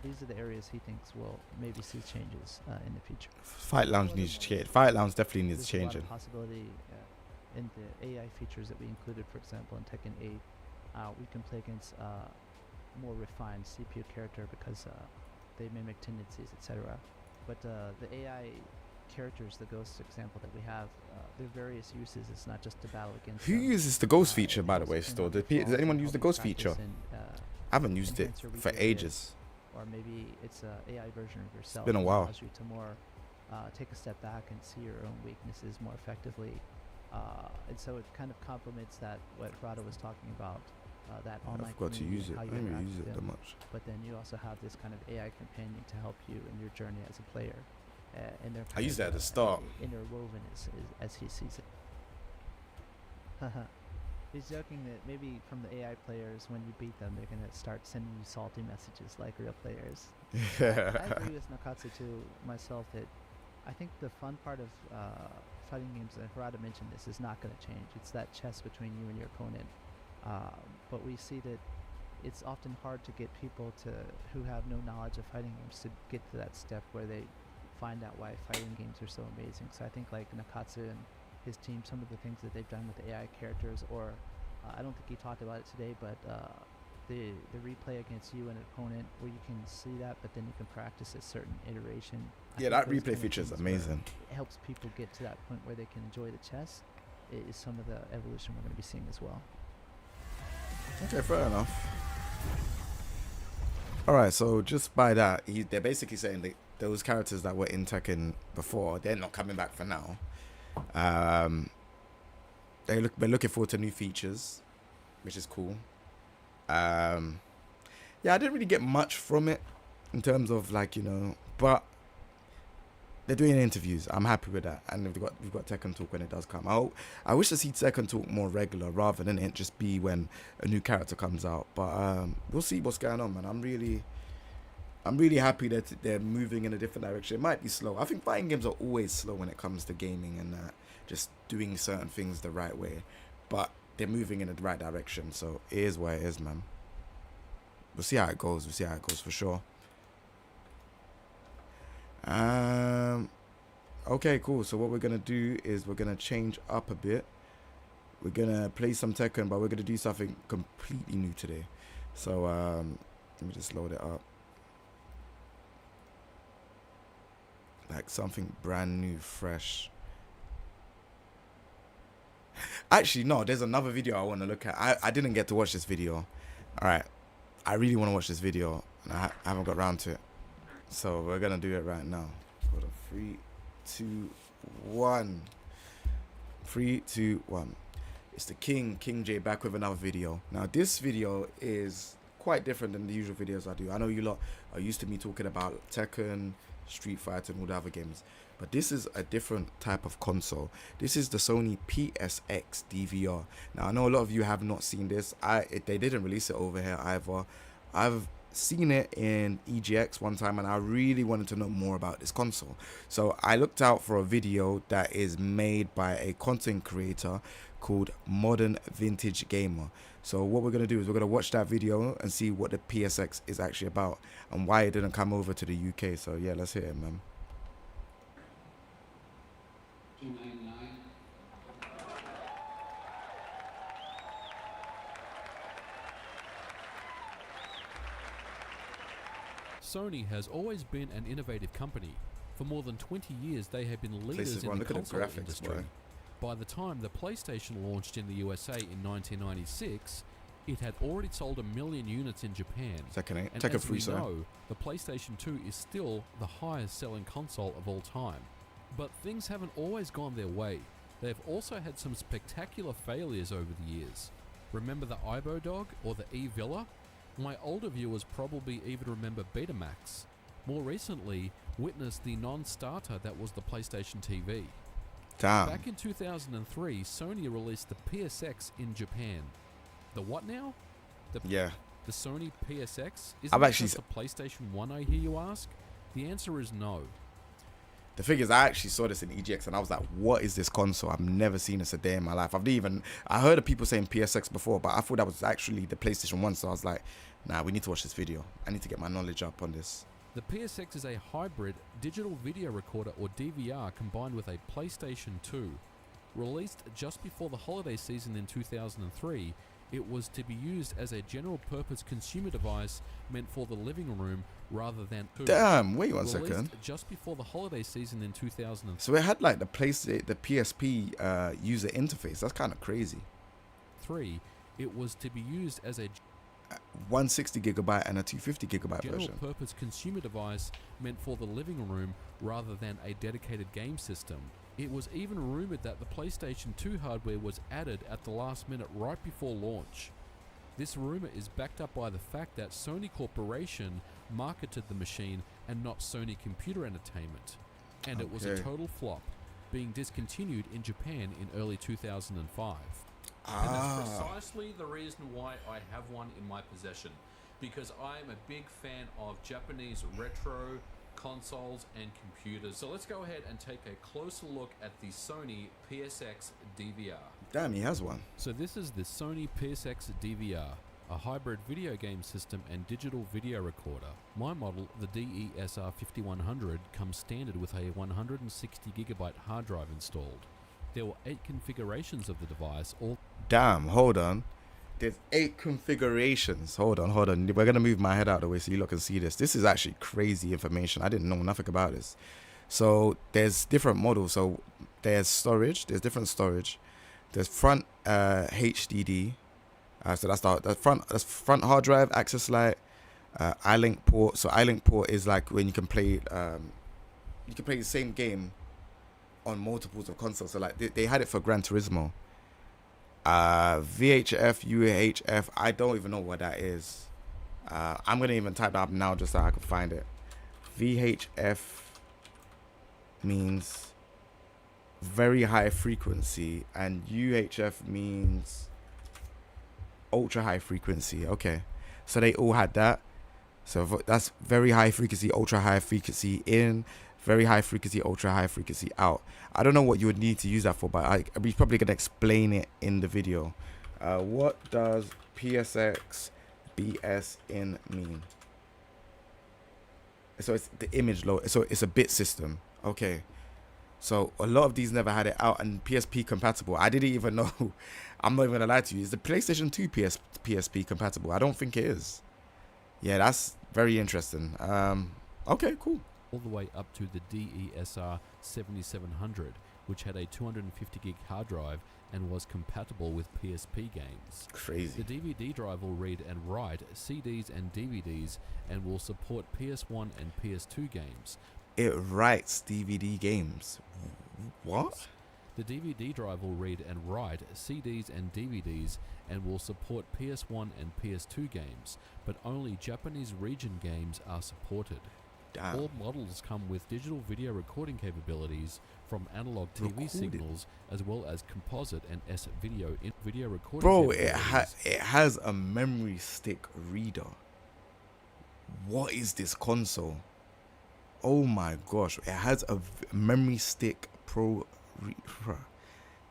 These are the areas he thinks will maybe see changes in the future. Fight Lounge needs to change. Fight Lounge definitely needs There's changing. a lot of possibility in the AI features that we included, for example, in Tekken 8. We can play against more refined CPU character because they mimic tendencies, etc. But the AI characters, the ghost example that we have, there are various uses. It's not just to battle against Who them. uses the ghost feature, by the way, still? Does anyone use the ghost feature? I haven't used it for ages. Or maybe it's an AI version of yourself. Been a while. That allows you to more take a step back and see your own weaknesses more effectively. And so it kind of complements that what Rada was talking about, that online I forgot to community use it. and how I you didn't interact use with it that them. much. But then you also have this kind of AI companion to help you in your journey as a player. And they're I kind used of, that at the start. interwoven as he sees it. He's joking that maybe from the AI players, when you beat them, they're going to start sending you salty messages like real players. I agree with Nakatsu too, myself, that I think the fun part of fighting games, and Harada mentioned this, is not going to change. It's that chess between you and your opponent. But we see that it's often hard to get people who have no knowledge of fighting games to get to that step where they find out why fighting games are so amazing. So I think like Nakatsu and his team, some of the things that they've done with the AI characters, or I don't think he talked about it today, but the replay against you and an opponent where you can see that, but then you can practice a certain iteration. Yeah, that replay feature is amazing. It helps people get to that point where they can enjoy the chess. It is some of the evolution we're going to be seeing as well. Okay, fair enough. Alright, so just by that, they're basically saying that those characters that were in Tekken before, they're not coming back for now. They're looking forward to new features, which is cool. Yeah, I didn't really get much from it in terms of but they're doing interviews. I'm happy with that, and we've got Tekken Talk when it does come. I wish to see Tekken Talk more regular rather than it just be when a new character comes out. But we'll see what's going on, man. I'm really happy that they're moving in a different direction. It might be slow. I think fighting games are always slow when it comes to gaming and just doing certain things the right way. But they're moving in the right direction, so it is what it is, man. We'll see how it goes. We'll see how it goes for sure. Okay, cool. So what we're gonna do is we're gonna change up a bit. We're gonna play some Tekken, but we're gonna do something completely new today. So let me just load it up. Like something brand new, fresh. Actually, no, there's another video I want to look at. I didn't get to watch this video. Alright. I really want to watch this video, and I haven't got around to it. So we're going to do it right now. Hold on. 3, 2, 1. 3, 2, 1. It's the King J, back with another video. Now, this video is quite different than the usual videos I do. I know you lot are used to me talking about Tekken, Street Fighter, and all the other games. But this is a different type of console. This is the Sony PSX DVR. Now, I know a lot of you have not seen this. They didn't release it over here either. I've seen it in EGX one time, and I really wanted to know more about this console. So I looked out for a video that is made by a content creator called Modern Vintage Gamer. So what we're going to do is we're going to watch that video and see what the PSX is actually about and why it didn't come over to the UK. So yeah, let's hear it, man. Sony has always been an innovative company. For more than 20 years, they have been leaders in the console industry. By the time the PlayStation launched in the USA in 1996, it had already sold 1 million units in Japan. And as we know, the PlayStation 2 is still the highest selling console of all time. But things haven't always gone their way. They've also had some spectacular failures over the years. Remember the Ibo Dog or the E-Villa? My older viewers probably even remember Betamax. More recently, witnessed the non-starter that was the PlayStation TV. Damn. Back in 2003, Sony released the PSX in Japan. The what now? The Sony PSX? Isn't that just the PlayStation 1, I hear you ask? The answer is no. The thing is, I actually saw this in EGX and I was like, what is this console? I've never seen this a day in my life. I heard of people saying PSX before, but I thought that was actually the PlayStation 1. So I was like, nah, we need to watch this video. I need to get my knowledge up on this. The PSX is a hybrid digital video recorder or DVR combined with a PlayStation 2. Released just before the holiday season in 2003, it was to be used as a general-purpose consumer device meant for the living room rather than... Damn, wait one second. Released just before the holiday season in 2003. So it had like the PSP user interface. That's kind of crazy. It was to be used as a 160 gigabyte and a 250 gigabyte version. General-purpose consumer device meant for the living room rather than a dedicated game system. It was even rumored that the PlayStation 2 hardware was added at the last minute right before launch. This rumor is backed up by the fact that Sony Corporation marketed the machine and not Sony Computer Entertainment. And it was a total flop, being discontinued in Japan in early 2005. And that's precisely the reason why I have one in my possession, because I'm a big fan of Japanese retro consoles and computers. So let's go ahead and take a closer look at the Sony PSX DVR. Damn, he has one. So this is the Sony PSX DVR, a hybrid video game system and digital video recorder. My model, the DESR 5100, comes standard with a 160 gigabyte hard drive installed. There were 8 configurations of the device, all... Damn, hold on. There's 8 configurations. Hold on. We're going to move my head out of the way so you lot can see this. This is actually crazy information. I didn't know nothing about this. So there's different models. So there's storage. There's different storage. There's front HDD. So that's front hard drive, access light, iLink port. So iLink port is like when you can play the same game on multiples of consoles. So like they had it for Gran Turismo. VHF, UHF, I don't even know what that is. I'm gonna even type that up now just so I can find it. VHF means very high frequency and UHF means ultra high frequency. Okay, so they all had that. So that's very high frequency, ultra high frequency in, very high frequency, ultra high frequency out. I don't know what you would need to use that for, but we're probably going to explain it in the video. What does PSX BS in mean? So it's the image load. So it's a bit system. Okay. So a lot of these never had it out and PSP compatible. I didn't even know. I'm not even going to lie to you. Is the PlayStation 2 PSP compatible? I don't think it is. Yeah, that's very interesting. Okay, cool. All the way up to the DESR 7700, which had a 250 gig hard drive and was compatible with PSP games. Crazy. The DVD drive will read and write CDs and DVDs and will support PS1 and PS2 games. It writes DVD games. What? The DVD drive will read and write CDs and DVDs and will support PS1 and PS2 games, but only Japanese region games are supported. Damn. All models come with digital video recording capabilities from analog TV signals as well as composite and S-video in video recording. Bro, it has a memory stick reader. What is this console? Oh my gosh. It has a memory stick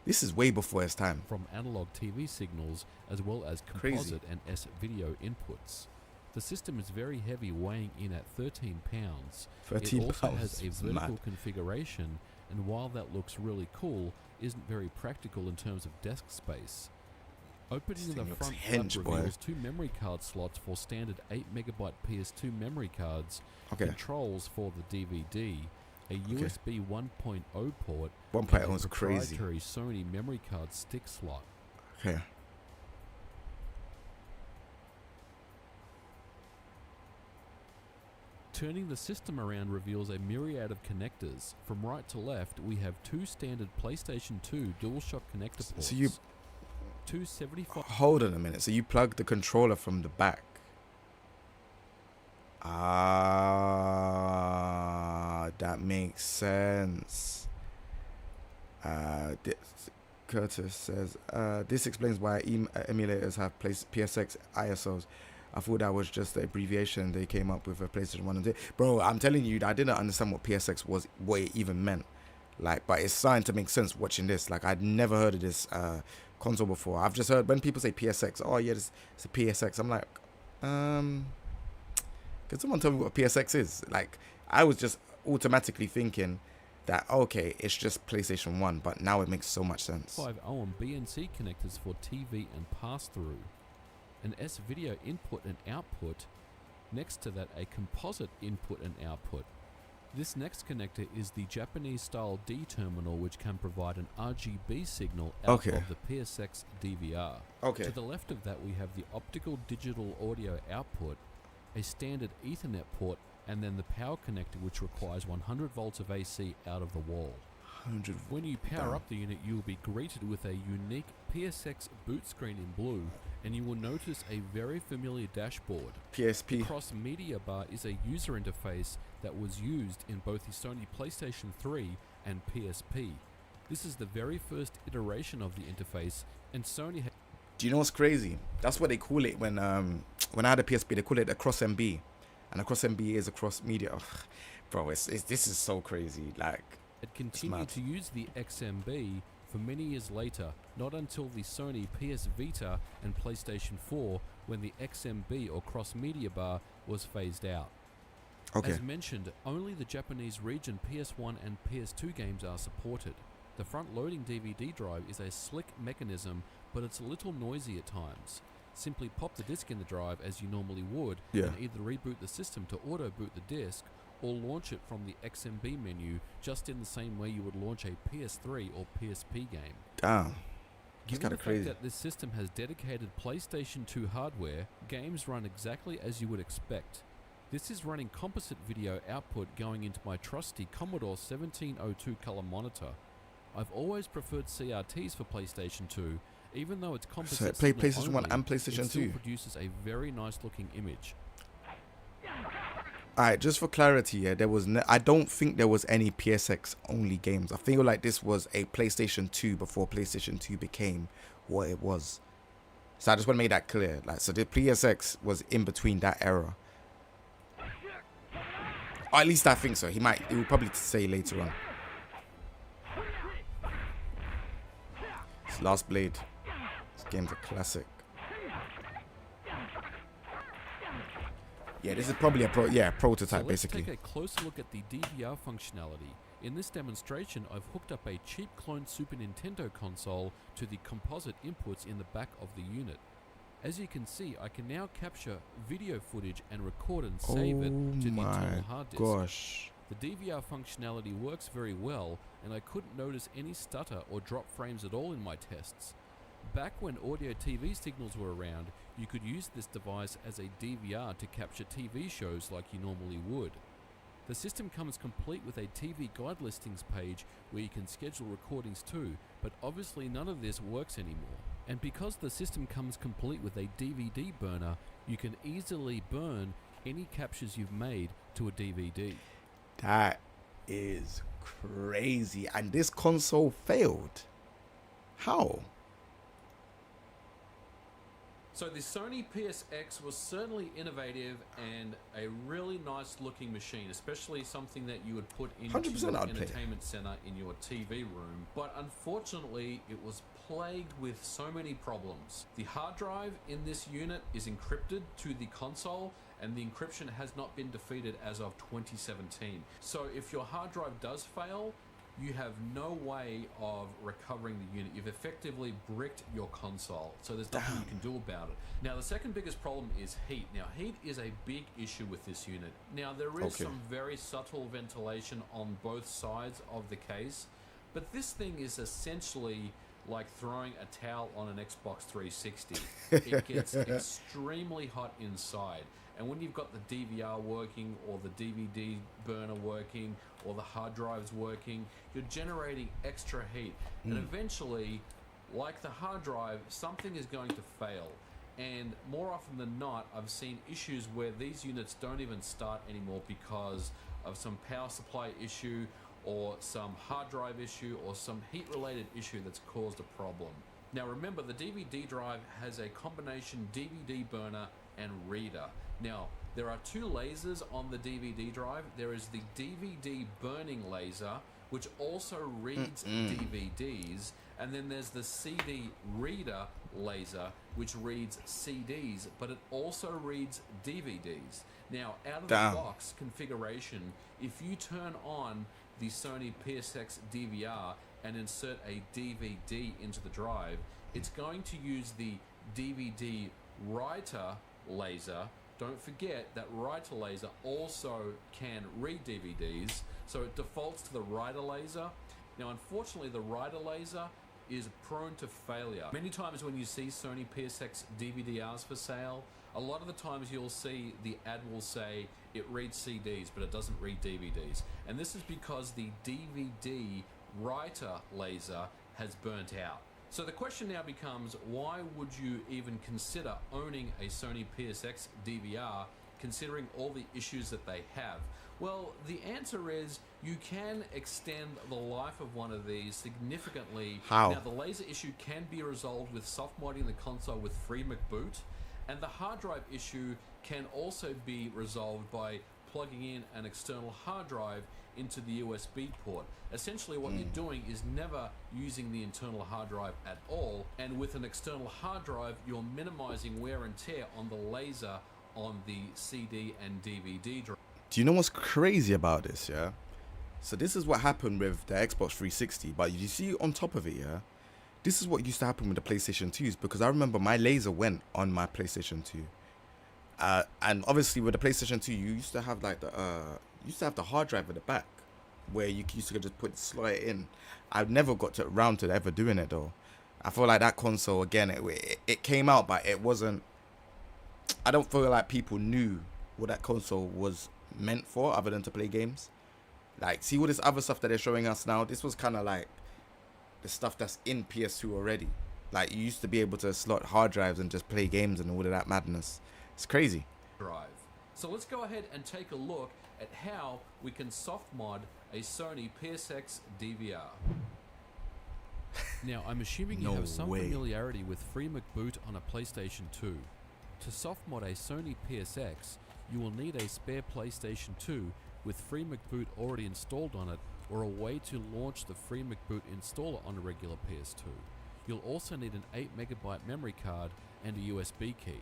This is way before its time. From analog TV signals as well as composite and S-video inputs. The system is very heavy, weighing in at 13 pounds. 13 it also pounds. has a It's vertical mad. configuration, and while that looks really cool, isn't very practical in terms of desk space. Opening the front flap reveals 2 memory card slots for standard 8MB PS2 memory cards, controls for the DVD, a USB 1.0 port, 1.0 and is a crazy. proprietary Sony memory card stick slot. Okay. Turning the system around reveals a myriad of connectors. From right to left, we have 2 standard PlayStation 2 DualShock connector ports. So you 275. Hold on a minute. So you plug the controller from the back. Ah, that makes sense. Curtis says, this explains why emulators have PSX ISOs. I thought that was just the abbreviation they came up with a PlayStation 1 and 2. Bro, I'm telling you, I didn't understand what PSX was, what it even meant. Like, but it's starting to make sense watching this. Like, I'd never heard of this console before. I've just heard when people say PSX, oh yeah, it's a PSX. I'm like, can someone tell me what PSX is? Like, I was just automatically thinking that, okay, it's just PlayStation 1, but now it makes so much sense. 5 OM BNC connectors for TV and pass-through. An S-video input and output. Next to that, a composite input and output. This next connector is the Japanese-style D terminal, which can provide an RGB signal out of the PSX DVR. To the left of that, we have the optical digital audio output, a standard Ethernet port, and then the power connector, which requires 100 volts of AC out of the wall. When you power up the unit, you will be greeted with a unique PSX boot screen in blue, and you will notice a very familiar dashboard. PSP. The cross media bar is a user interface that was used in both the Sony PlayStation 3 and PSP. This is the very first iteration of the interface, and Sony had... Do you know what's crazy? That's what they call it when I had a PSP. They call it a cross MB, and a cross MB is a cross media. Ugh, bro, this is so crazy. Like, it continued to use the XMB for many years later, not until the Sony PS Vita and PlayStation 4, when the XMB or cross media bar was phased out. As mentioned, only the Japanese region PS1 and PS2 games are supported. The front-loading DVD drive is a slick mechanism, but it's a little noisy at times. Simply pop the disc in the drive as you normally would, and either reboot the system to auto-boot the disc, or launch it from the XMB menu, just in the same way you would launch a PS3 or PSP game. Damn. Given the fact that this system has dedicated PlayStation 2 hardware, games run exactly as you would expect. This is running composite video output going into my trusty Commodore 1702 color monitor. I've always preferred CRTs for PlayStation 2, even though it's composite. So it played PlayStation 1 and PlayStation 2. It still produces a very nice looking image. Alright, just for clarity, there was I don't think there was any PSX only games. I feel like this was a PlayStation 2 before PlayStation 2 became what it was. So I just want to make that clear. Like, so the PSX was in between that era. Or at least I think so. He will probably say later on. It's Last Blade. This game's a classic. Yeah, this is probably a prototype, so let's basically. Take a closer look at the DVR functionality. In this demonstration, I've hooked up a cheap clone Super Nintendo console to the composite inputs in the back of the unit. As you can see, I can now capture video footage and record and save it to the internal hard disk. Gosh. The DVR functionality works very well, and I couldn't notice any stutter or drop frames at all in my tests. Back when audio TV signals were around, you could use this device as a DVR to capture TV shows like you normally would. The system comes complete with a TV guide listings page where you can schedule recordings too, but obviously none of this works anymore. And because the system comes complete with a DVD burner, you can easily burn any captures you've made to a DVD. That is crazy. And this console failed. How? So the Sony PSX was certainly innovative and a really nice looking machine, especially something that you would put into your entertainment center in your TV room. But unfortunately, it was plagued with so many problems. The hard drive in this unit is encrypted to the console, and the encryption has not been defeated as of 2017. So if your hard drive does fail, you have no way of recovering the unit. You've effectively bricked your console, so there's nothing you can do about it. Now, the second biggest problem is heat. Now, heat is a big issue with this unit. Now, there is some very subtle ventilation on both sides of the case, but this thing is essentially like throwing a towel on an Xbox 360. It gets extremely hot inside. And when you've got the DVR working, or the DVD burner working, or the hard drives working, you're generating extra heat. And eventually, like the hard drive, something is going to fail. And more often than not, I've seen issues where these units don't even start anymore because of some power supply issue, or some hard drive issue, or some heat-related issue that's caused a problem. Now remember, the DVD drive has a combination DVD burner and reader. Now, there are two lasers on the DVD drive. There is the DVD burning laser, which also reads DVDs, and then there's the CD reader laser, which reads CDs, but it also reads DVDs. Now, out of the box configuration, if you turn on the Sony PSX DVR and insert a DVD into the drive, it's going to use the DVD writer laser. Don't forget that writer laser also can read DVDs, so it defaults to the writer laser. Now, unfortunately, the writer laser is prone to failure. Many times when you see Sony PSX DVRs for sale, a lot of the times you'll see the ad will say it reads CDs, but it doesn't read DVDs. And this is because the DVD writer laser has burnt out. So the question now becomes, why would you even consider owning a Sony PSX DVR, considering all the issues that they have? Well, the answer is you can extend the life of one of these significantly. How? Now, the laser issue can be resolved with soft modding the console with FreeMcBoot, and the hard drive issue can also be resolved by plugging in an external hard drive into the USB port. Essentially what you're doing is never using the internal hard drive at all, and with an external hard drive you're minimizing wear and tear on the laser on the CD and DVD drive. Do you know what's crazy about this, yeah? So this is what happened with the Xbox 360, but you see on top of it, yeah? This is what used to happen with the PlayStation 2s, because I remember my laser went on my PlayStation 2. And obviously with the PlayStation 2, you used to have like the hard drive at the back, where you used to just slot it in. I've never got around to ever doing it though. I feel like that console, again, it came out, but it wasn't. I don't feel like people knew what that console was meant for, other than to play games. Like, see all this other stuff that they're showing us now. This was kind of like the stuff that's in PS2 already. Like, you used to be able to slot hard drives and just play games and all of that madness. It's crazy. Drive. So let's go ahead and take a look at how we can soft mod a Sony PSX DVR. Now, I'm assuming you have some familiarity with FreeMcBoot on a PlayStation 2. To soft mod a Sony PSX, you will need a spare PlayStation 2 with FreeMcBoot already installed on it, or a way to launch the FreeMcBoot installer on a regular PS2. You'll also need an 8MB memory card and a USB key.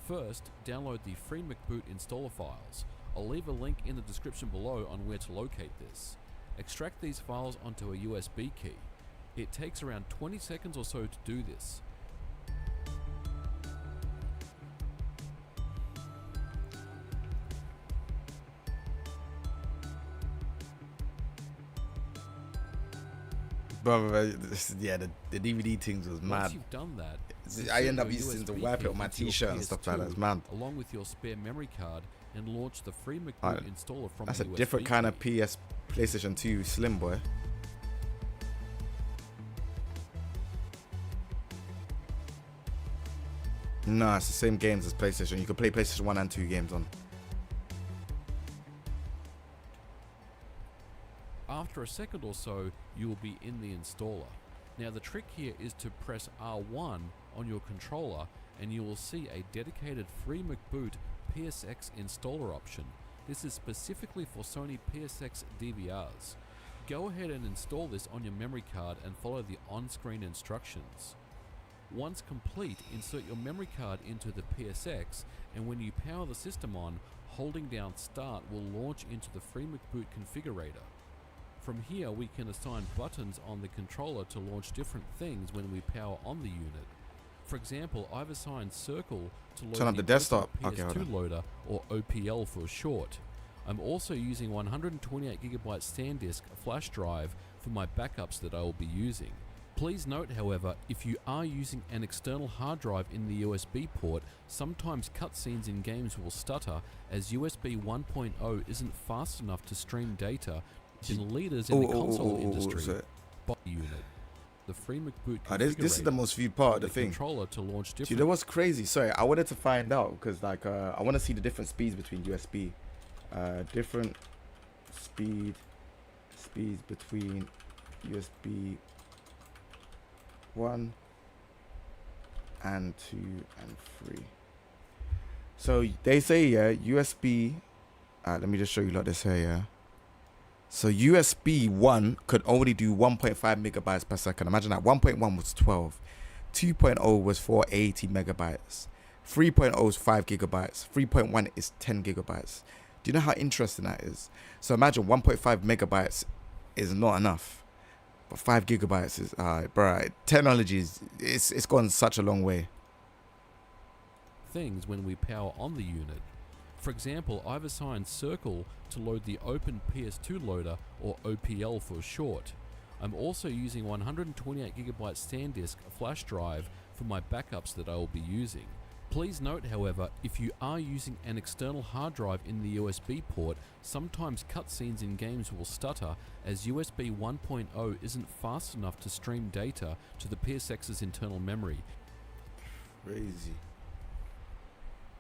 First, download the FreeMcBoot installer files. I'll leave a link in the description below on where to locate this. Extract these files onto a USB key. It takes around 20 seconds or so to do this. Brother, yeah, the DVD things was mad. Once you've done that, I end up using to wipe it on my t-shirt and stuff like that. It's mad. Along with your spare memory card, and launch the FreeMcBoot installer from that's the a USB different kind of PlayStation 2 Slim, boy. No, it's the same games as PlayStation. You can play PlayStation 1 and 2 games on. After a second or so, you will be in the installer. Now the trick here is to press R1 on your controller and you will see a dedicated free McBoot PSX installer option. This is specifically for Sony PSX DVRs. Go ahead and install this on your memory card and follow the on-screen instructions. Once complete, insert your memory card into the PSX, and when you power the system on, holding down Start will launch into the free McBoot configurator. From here, we can assign buttons on the controller to launch different things when we power on the unit. For example, I've assigned Circle to load Turn up the desktop. Okay, hold PS2 on. loader, or OPL for short. I'm also using 128GB SanDisk flash drive for my backups that I will be using. Please note, however, if you are using an external hard drive in the USB port, sometimes cutscenes in games will stutter as USB 1.0 isn't fast enough to stream data to leaders in the console industry. Unit. The free McBoot this is the most viewed part of the thing. Controller to launch different. Do you know what's crazy? Sorry, I wanted to find out because like I want to see the different speeds between USB. Different speeds between USB 1 and 2 and 3. So they say USB. Let me just show you like this here. So USB 1 could only do 1.5 megabytes per second. Imagine that. 1.1 was 12. 2.0 was 480 megabytes. 3.0 is 5 gigabytes. 3.1 is 10 gigabytes. Do you know how interesting that is? So imagine 1.5 megabytes is not enough. But 5 gigabytes is, bruh, technology it's gone such a long way. Things when we power on the unit. For example, I've assigned Circle to load the Open PS2 loader, or OPL for short. I'm also using 128GB SanDisk flash drive for my backups that I will be using. Please note, however, if you are using an external hard drive in the USB port, sometimes cutscenes in games will stutter as USB 1.0 isn't fast enough to stream data to the PSX's internal memory. Crazy.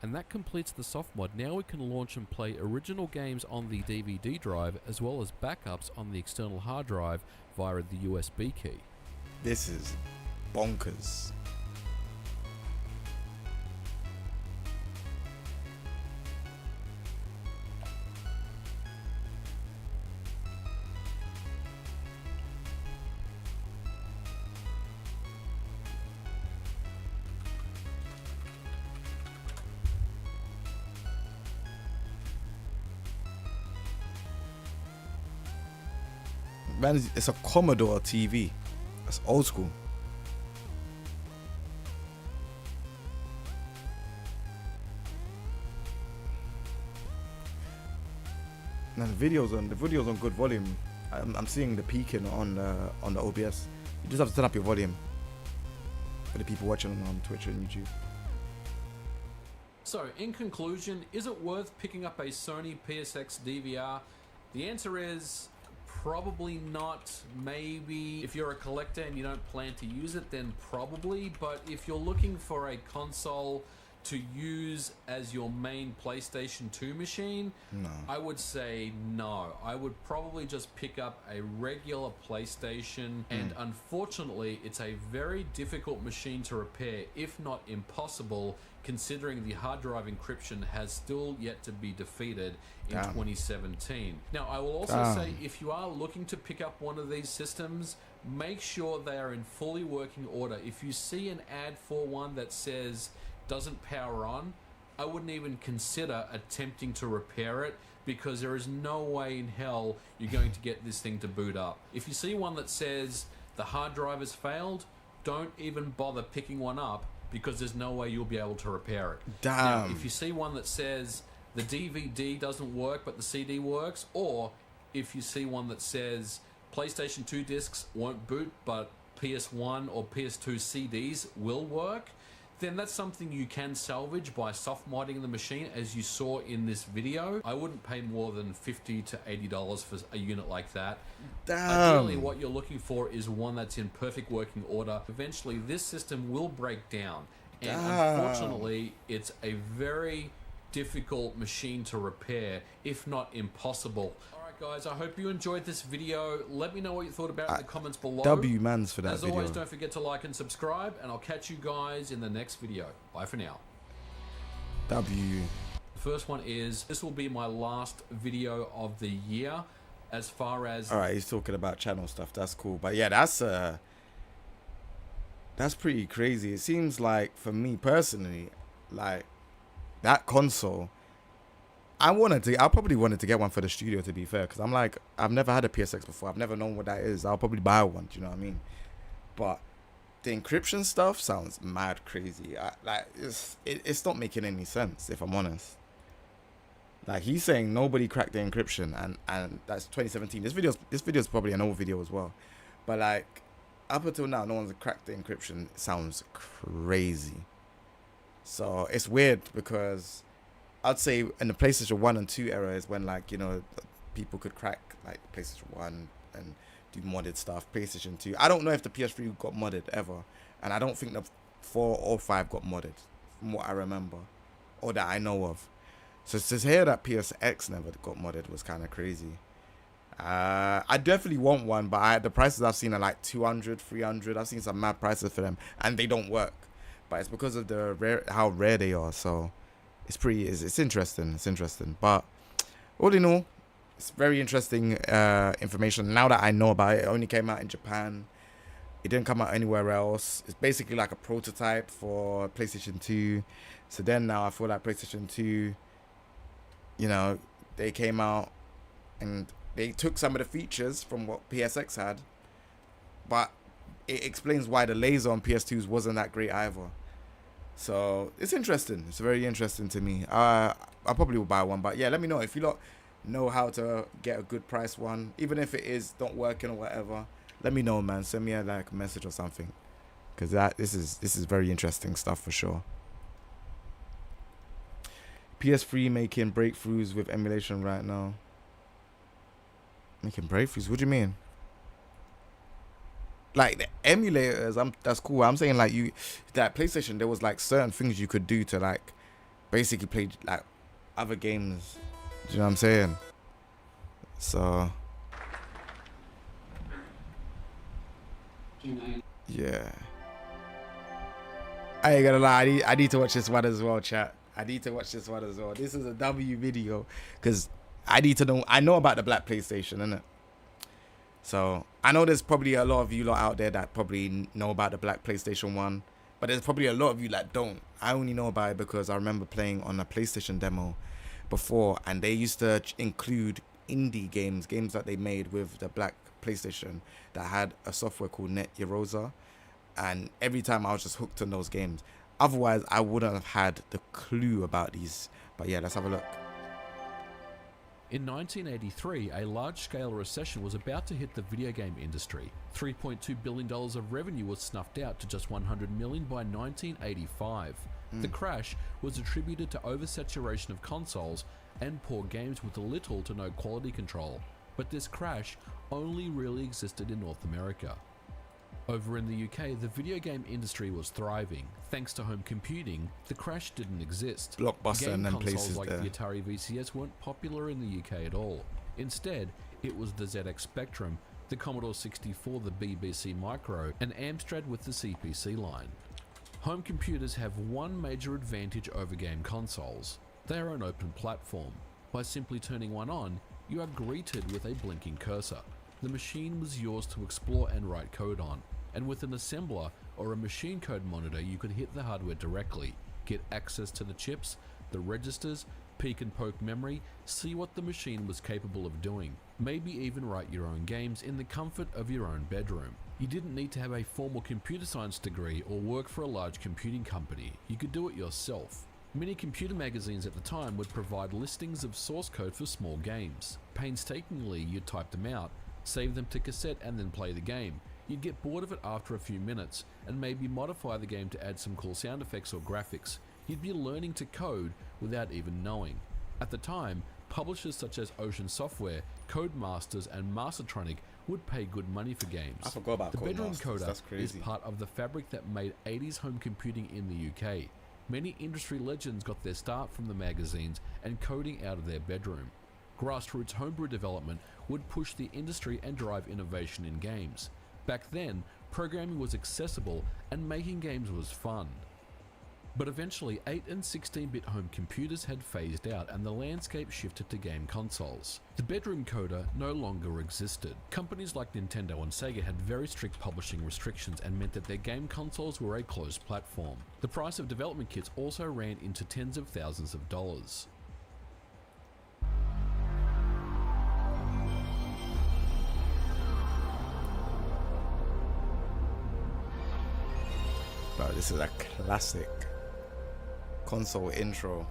And that completes the soft mod. Now we can launch and play original games on the DVD drive as well as backups on the external hard drive via the USB key. This is bonkers. Man, it's a Commodore TV. That's old school. Now the video's on good volume. I'm seeing the peaking on the OBS. You just have to turn up your volume for the people watching on Twitch and YouTube. So, in conclusion, is it worth picking up a Sony PSX DVR? The answer is probably not. Maybe if you're a collector and you don't plan to use it, then probably. But if you're looking for a console to use as your main PlayStation 2 machine, No. I would say no. I would probably just pick up a regular PlayStation, and unfortunately it's a very difficult machine to repair, if not impossible, considering the hard drive encryption has still yet to be defeated in 2017. Now, I will also say, if you are looking to pick up one of these systems, make sure they are in fully working order. If you see an ad for one that says doesn't power on, I wouldn't even consider attempting to repair it, because there is no way in hell you're going to get this thing to boot up. If you see one that says the hard drive has failed, don't even bother picking one up, because there's no way you'll be able to repair it. Now, if you see one that says the DVD doesn't work but the CD works, or if you see one that says PlayStation 2 discs won't boot but PS1 or PS2 CDs will work, then that's something you can salvage by soft modding the machine, as you saw in this video. I wouldn't pay more than $50 to $80 for a unit like that. Ideally, what you're looking for is one that's in perfect working order. Eventually, this system will break down, and unfortunately, it's a very difficult machine to repair, if not impossible. Alright Guys, I hope you enjoyed this video. Let me know what you thought about it in the comments below. W mans for that As video. always, don't forget to like and subscribe, and I'll catch you guys in the next video. Bye for now. W. The first one is, this will be my last video of the year as far as... Alright, he's talking about channel stuff. That's cool. But yeah, that's pretty crazy. It seems like, for me personally, like, that console... I probably wanted to get one for the studio, to be fair, because I'm like, I've never had a PSX before. I've never known what that is. I'll probably buy one, do you know what I mean? But the encryption stuff sounds mad crazy. It's not making any sense, if I'm honest. Like, he's saying nobody cracked the encryption, and that's 2017. This video's probably an old video as well. But like, up until now, no one's cracked the encryption. It sounds crazy. So it's weird because I'd say in the PlayStation 1 and 2 era is when, like, you know, people could crack like PlayStation 1 and do modded stuff. PlayStation 2, I don't know if the PS3 got modded ever, and I don't think the 4 or 5 got modded from what I remember or that I know of. So to hear that PSX never got modded was kind of crazy. I definitely want one, but the prices I've seen are like 200, 300. I've seen some mad prices for them, and they don't work. But it's because of how rare they are. So it's interesting. It's interesting. But all in all, it's very interesting information. Now that I know about it, it only came out in Japan. It didn't come out anywhere else. It's basically like a prototype for PlayStation 2. So then now I feel like PlayStation 2, you know, they came out and they took some of the features from what PSX had, but it explains why the laser on PS2s wasn't that great either. So it's interesting. It's very interesting to me. I probably will buy one, but yeah, let me know if you lot know how to get a good price one, even if it is not working or whatever. Let me know, man. Send me a message or something, because this is very interesting stuff for sure. PS3 making breakthroughs with emulation right now. Making breakthroughs? What do you mean? Like the emulators, that's cool. I'm saying like that PlayStation, there was like certain things you could do to like basically play like other games. Do you know what I'm saying? So yeah. I ain't gonna lie, I need to watch this one as well, chat. I need to watch this one as well. This is a W video because I need to know. I know about the black PlayStation, innit? So I know there's probably a lot of you lot out there that probably know about the black PlayStation 1, but there's probably a lot of you that don't. I only know about it because I remember playing on a PlayStation demo before, and they used to include indie games that they made with the black PlayStation that had a software called Net Yaroze, and every time I was just hooked on those games. Otherwise, I wouldn't have had the clue about these. But yeah, let's have a look. In 1983, a large-scale recession was about to hit the video game industry. $3.2 billion of revenue was snuffed out to just $100 million by 1985. The crash was attributed to oversaturation of consoles and poor games with little to no quality control. But this crash only really existed in North America. Over in the UK, the video game industry was thriving. Thanks to home computing, the crash didn't exist. Blockbuster Game and then consoles places like there. the Atari VCS weren't popular in the UK at all. Instead, it was the ZX Spectrum, the Commodore 64, the BBC Micro, and Amstrad with the CPC line. Home computers have one major advantage over game consoles. They are an open platform. By simply turning one on, you are greeted with a blinking cursor. The machine was yours to explore and write code on. And with an assembler or a machine code monitor, you could hit the hardware directly, get access to the chips, the registers, peek and poke memory, see what the machine was capable of doing, maybe even write your own games in the comfort of your own bedroom. You didn't need to have a formal computer science degree or work for a large computing company. You could do it yourself. Many computer magazines at the time would provide listings of source code for small games. Painstakingly, you'd type them out, save them to cassette and then play the game. You'd get bored of it after a few minutes and maybe modify the game to add some cool sound effects or graphics. You'd be learning to code without even knowing. At the time, publishers such as Ocean Software, Codemasters and Mastertronic would pay good money for games. I forgot about the bedroom Codemasters. coder That's crazy. is part of the fabric that made 80s home computing in the UK. Many industry legends got their start from the magazines and coding out of their bedroom. Grassroots homebrew development would push the industry and drive innovation in games. Back then, programming was accessible and making games was fun. But eventually 8 and 16-bit home computers had phased out and the landscape shifted to game consoles. The bedroom coder no longer existed. Companies like Nintendo and Sega had very strict publishing restrictions and meant that their game consoles were a closed platform. The price of development kits also ran into tens of thousands of dollars. Bro, this is a classic console intro.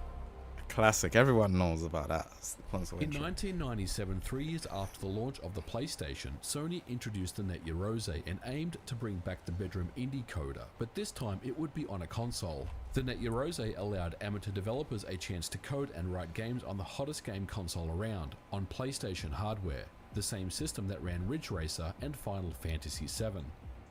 Classic. Everyone knows about that console In intro. 1997, 3 years after the launch of the PlayStation, Sony introduced the Net Yaroze and aimed to bring back the bedroom indie coder, but this time it would be on a console. The Net Yaroze allowed amateur developers a chance to code and write games on the hottest game console around, on PlayStation hardware, the same system that ran Ridge Racer and Final Fantasy VII.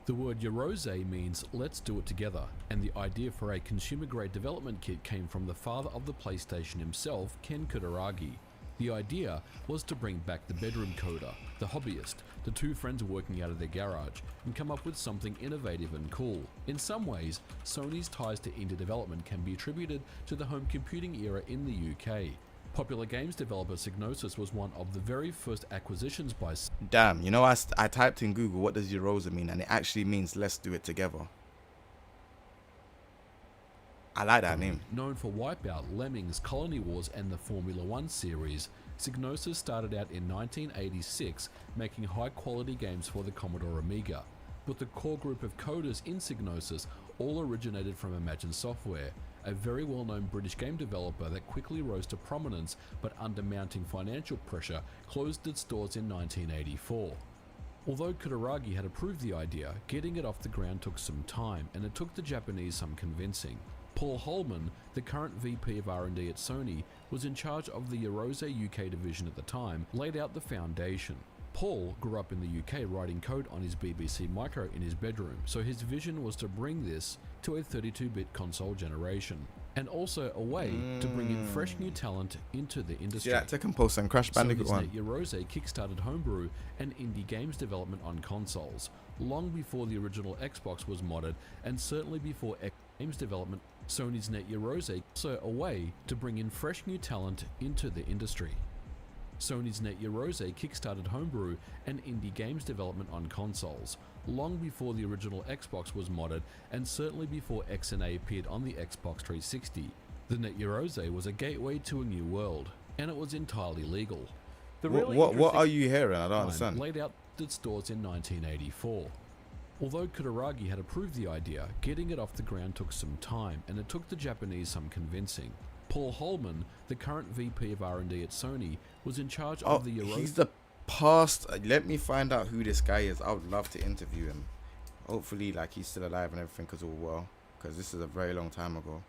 The word Yaroze means let's do it together, and the idea for a consumer-grade development kit came from the father of the PlayStation himself, Ken Kutaragi. The idea was to bring back the bedroom coder, the hobbyist, the two friends working out of their garage, and come up with something innovative and cool. In some ways, Sony's ties to indie development can be attributed to the home computing era in the UK. Popular games developer Psygnosis was one of the very first acquisitions by Damn, you know, I typed in Google, what does Yaroze mean? And it actually means let's do it together. I like that name. Known for Wipeout, Lemmings, Colony Wars and the Formula 1 series, Psygnosis started out in 1986 making high-quality games for the Commodore Amiga. But the core group of coders in Psygnosis all originated from Imagine Software, a very well-known British game developer that quickly rose to prominence but under mounting financial pressure closed its doors in 1984. Although Kutaragi had approved the idea, getting it off the ground took some time and it took the Japanese some convincing. Paul Holman, the current VP of R&D at Sony, was in charge of the Yaroze UK division at the time, laid out the foundation. Paul grew up in the UK writing code on his BBC Micro in his bedroom, so his vision was to bring this to a 32-bit console generation, and also a way to bring in fresh new talent into the industry. Yeah, Tekken Post and Crash Bandicoot Sony's 1. Net Yaroze kickstarted homebrew and indie games development on consoles, long before the original Xbox was modded, and certainly before games development. Sony's Net Yaroze also a way to bring in fresh new talent into the industry. Sony's Net Yaroze kickstarted homebrew and indie games development on consoles, long before the original Xbox was modded and certainly before XNA appeared on the Xbox 360. The Net Yaroze was a gateway to a new world, and it was entirely legal. What are you hearing? I don't understand. Laid out its doors in 1984. Although Kutaragi had approved the idea, getting it off the ground took some time, and it took the Japanese some convincing. Paul Holman, the current VP of R&D at Sony, was in charge of the Yaroze. He's the past. Let me find out who this guy is. I would love to interview him. Hopefully, like, he's still alive and everything is all well, because this is a very long time ago.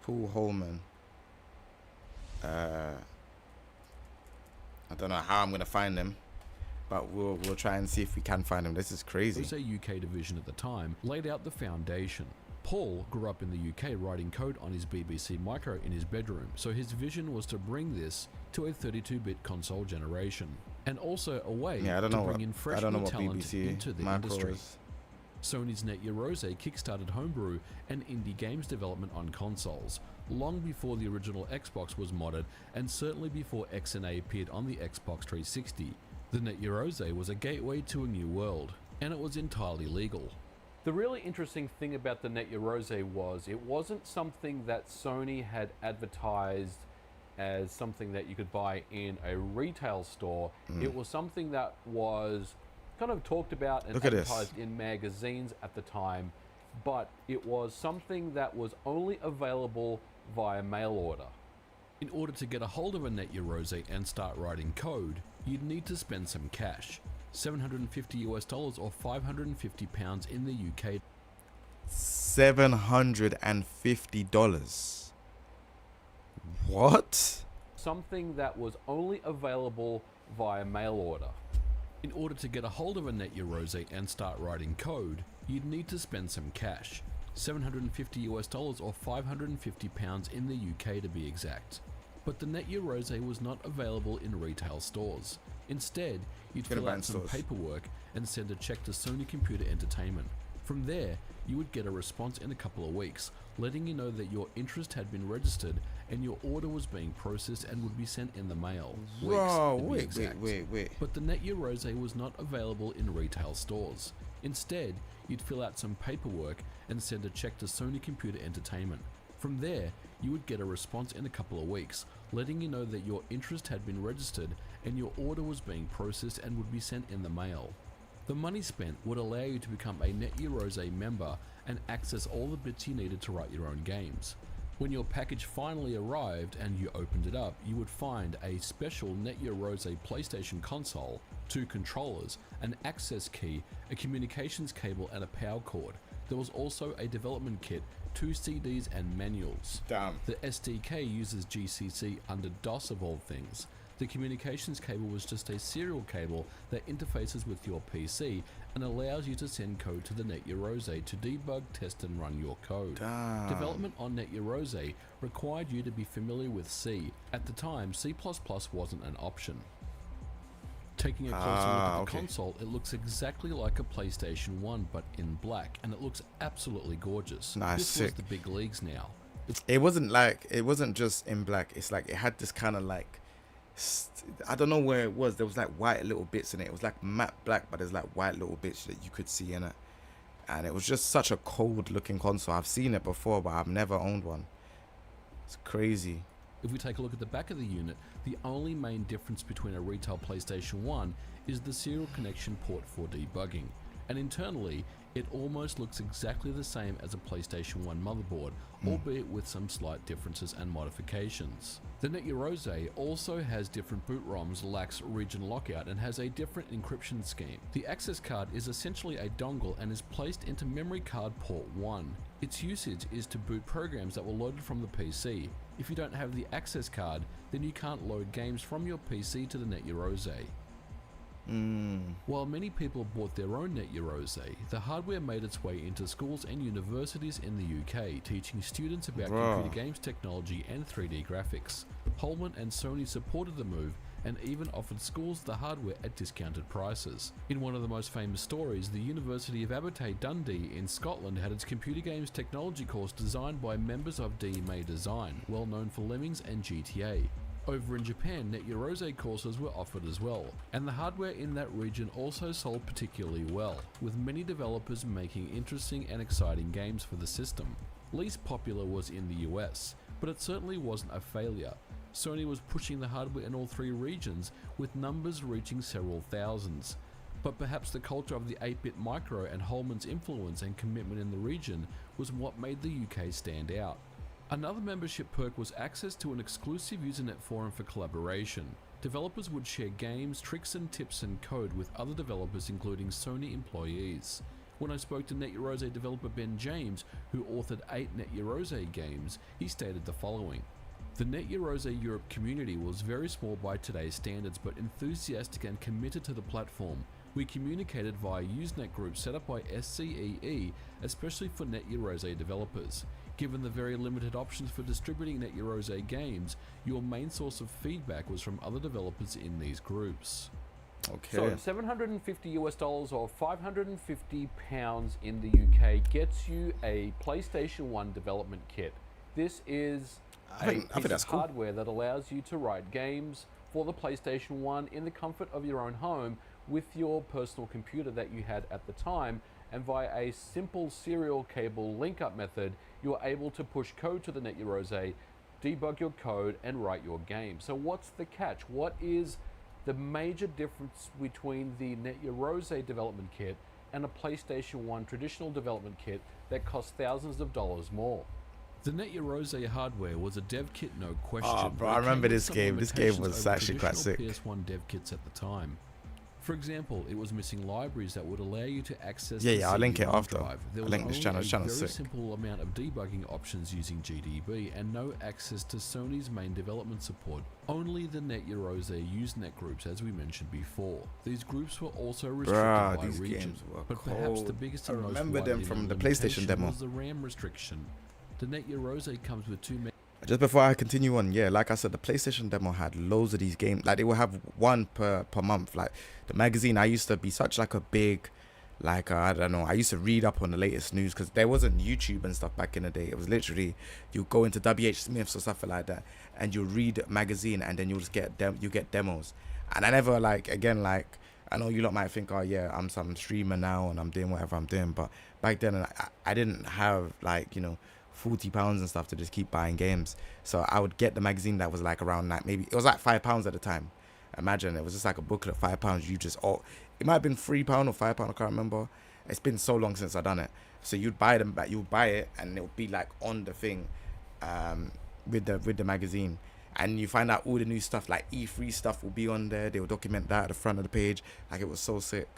Paul Holman. I don't know how I'm gonna find him, but we'll try and see if we can find him. This is crazy. The UK division at the time laid out the foundation. Paul grew up in the UK writing code on his BBC Micro in his bedroom, so his vision was to bring this to a 32-bit console generation, and also a way to bring in fresh new talent into the industry. Sony's Net Yaroze kickstarted homebrew and indie games development on consoles, long before the original Xbox was modded and certainly before XNA appeared on the Xbox 360. The Net Yaroze was a gateway to a new world, and it was entirely legal. The really interesting thing about the Net Yaroze was it wasn't something that Sony had advertised as something that you could buy in a retail store. It was something that was kind of talked about and advertised in magazines at the time, but it was something that was only available via mail order. In order to get a hold of a Net Yaroze and start writing code, you'd need to spend some cash. $750 or £550 in the UK. $750. What? Something that was only available via mail order. In order to get a hold of a Net Yaroze and start writing code, you'd need to spend some cash. $750 or £550 in the UK to be exact. But the Net Yaroze was not available in retail stores. Instead, you'd fill out some paperwork and send a check to Sony Computer Entertainment. From there, you would get a response in a couple of weeks, letting you know that your interest had been registered and your order was being processed and would be sent in the mail. Whoa, wait. But the Net Yaroze was not available in retail stores. Instead, you'd fill out some paperwork and send a check to Sony Computer Entertainment. From there, you would get a response in a couple of weeks, letting you know that your interest had been registered and your order was being processed and would be sent in the mail. The money spent would allow you to become a Net Yaroze member and access all the bits you needed to write your own games. When your package finally arrived and you opened it up, you would find a special Net Yaroze PlayStation console, 2 controllers, an access key, a communications cable and a power cord. There was also a development kit, 2 CDs and manuals. Damn. The SDK uses GCC under DOS of all things. The communications cable was just a serial cable that interfaces with your PC and allows you to send code to the Net Yaroze to debug, test and run your code. Damn. Development on Net Yaroze required you to be familiar with C. At the time, C++ wasn't an option. Taking a closer look at the console, it looks exactly like a PlayStation 1 but in black, and it looks absolutely gorgeous. Nice, this sick. was the big leagues now. It wasn't just in black. It's like it had this kind of like, I don't know where it was. There was like white little bits in it. It was like matte black, but there's like white little bits that you could see in it. And it was just such a cold looking console. I've seen it before, but I've never owned one. It's crazy. If we take a look at the back of the unit, the only main difference between a retail PlayStation 1 is the serial connection port for debugging. And internally, it almost looks exactly the same as a PlayStation 1 motherboard, albeit with some slight differences and modifications. The Net Yaroze also has different boot ROMs, lacks region lockout, and has a different encryption scheme. The access card is essentially a dongle and is placed into memory card port 1. Its usage is to boot programs that were loaded from the PC. If you don't have the access card, then you can't load games from your PC to the Net Yaroze. While many people bought their own Net Yaroze, the hardware made its way into schools and universities in the UK, teaching students about computer games technology and 3D graphics. Holman and Sony supported the move and even offered schools the hardware at discounted prices. In one of the most famous stories, the University of Abertay Dundee in Scotland had its computer games technology course designed by members of DMA Design, well known for Lemmings and GTA. Over in Japan, Net Yaroze courses were offered as well, and the hardware in that region also sold particularly well, with many developers making interesting and exciting games for the system. Least popular was in the US, but it certainly wasn't a failure. Sony was pushing the hardware in all 3 regions, with numbers reaching several thousands. But perhaps the culture of the 8-bit micro and Holman's influence and commitment in the region was what made the UK stand out. Another membership perk was access to an exclusive Usenet forum for collaboration. Developers would share games, tricks and tips and code with other developers including Sony employees. When I spoke to Net Yaroze developer Ben James, who authored 8 Net Yaroze games, he stated the following. The Net Yaroze Europe community was very small by today's standards but enthusiastic and committed to the platform. We communicated via Usenet groups set up by SCEE, especially for Net Yaroze developers. Given the very limited options for distributing Net Yaroze games, your main source of feedback was from other developers in these groups. Okay. So $750 or £550 in the UK gets you a PlayStation 1 development kit. This is I think that's cool. hardware that allows you to write games for the PlayStation 1 in the comfort of your own home with your personal computer that you had at the time, and via a simple serial cable link-up method, you're able to push code to the Net Yaroze, debug your code, and write your game. So what's the catch? What is the major difference between the Net Yaroze development kit and a PlayStation 1 traditional development kit that costs thousands of dollars more? The Net Yaroze hardware was a dev kit, no question. Oh, bro, I remember this game. This game was actually quite sick. PS1 dev kits at the time. For example, it was missing libraries that would allow you to access Yeah, I'll link it after. There I'll link this channel. This channel's very sick. simple amount of debugging options using GDB and no access to Sony's main development support. Only the Net Yaroze Usenet groups, as we mentioned before. These groups were also restricted by these region, games were but perhaps the cold. biggest I and most remember them widely from known the PlayStation limitation demo. was the RAM restriction. The Net Yaroze comes with 2 Just before I continue on, yeah, like I said, the PlayStation demo had loads of these games. Like, they will have one per month. Like, the magazine, I used to be such like a big, like, I don't know, I used to read up on the latest news, because there wasn't YouTube and stuff back in the day. It was literally, you go into WH Smith's or something like that, and you read a magazine, and then you'll just get demos. And I never, like, again, like, I know you lot might think, oh yeah, I'm some streamer now and I'm doing whatever I'm doing, but back then I didn't have, like, you know, £40 and stuff to just keep buying games. So I would get the magazine that was like around, like, maybe it was like £5 at the time. Imagine, it was just like a booklet, £5. You just, it might have been £3 or £5, I can't remember. It's been so long since I've done it. So you'd buy them back, you'd buy it, and it would be like on the thing, with the magazine. And you find out all the new stuff, like E3 stuff will be on there. They will document that at the front of the page. Like, it was so sick.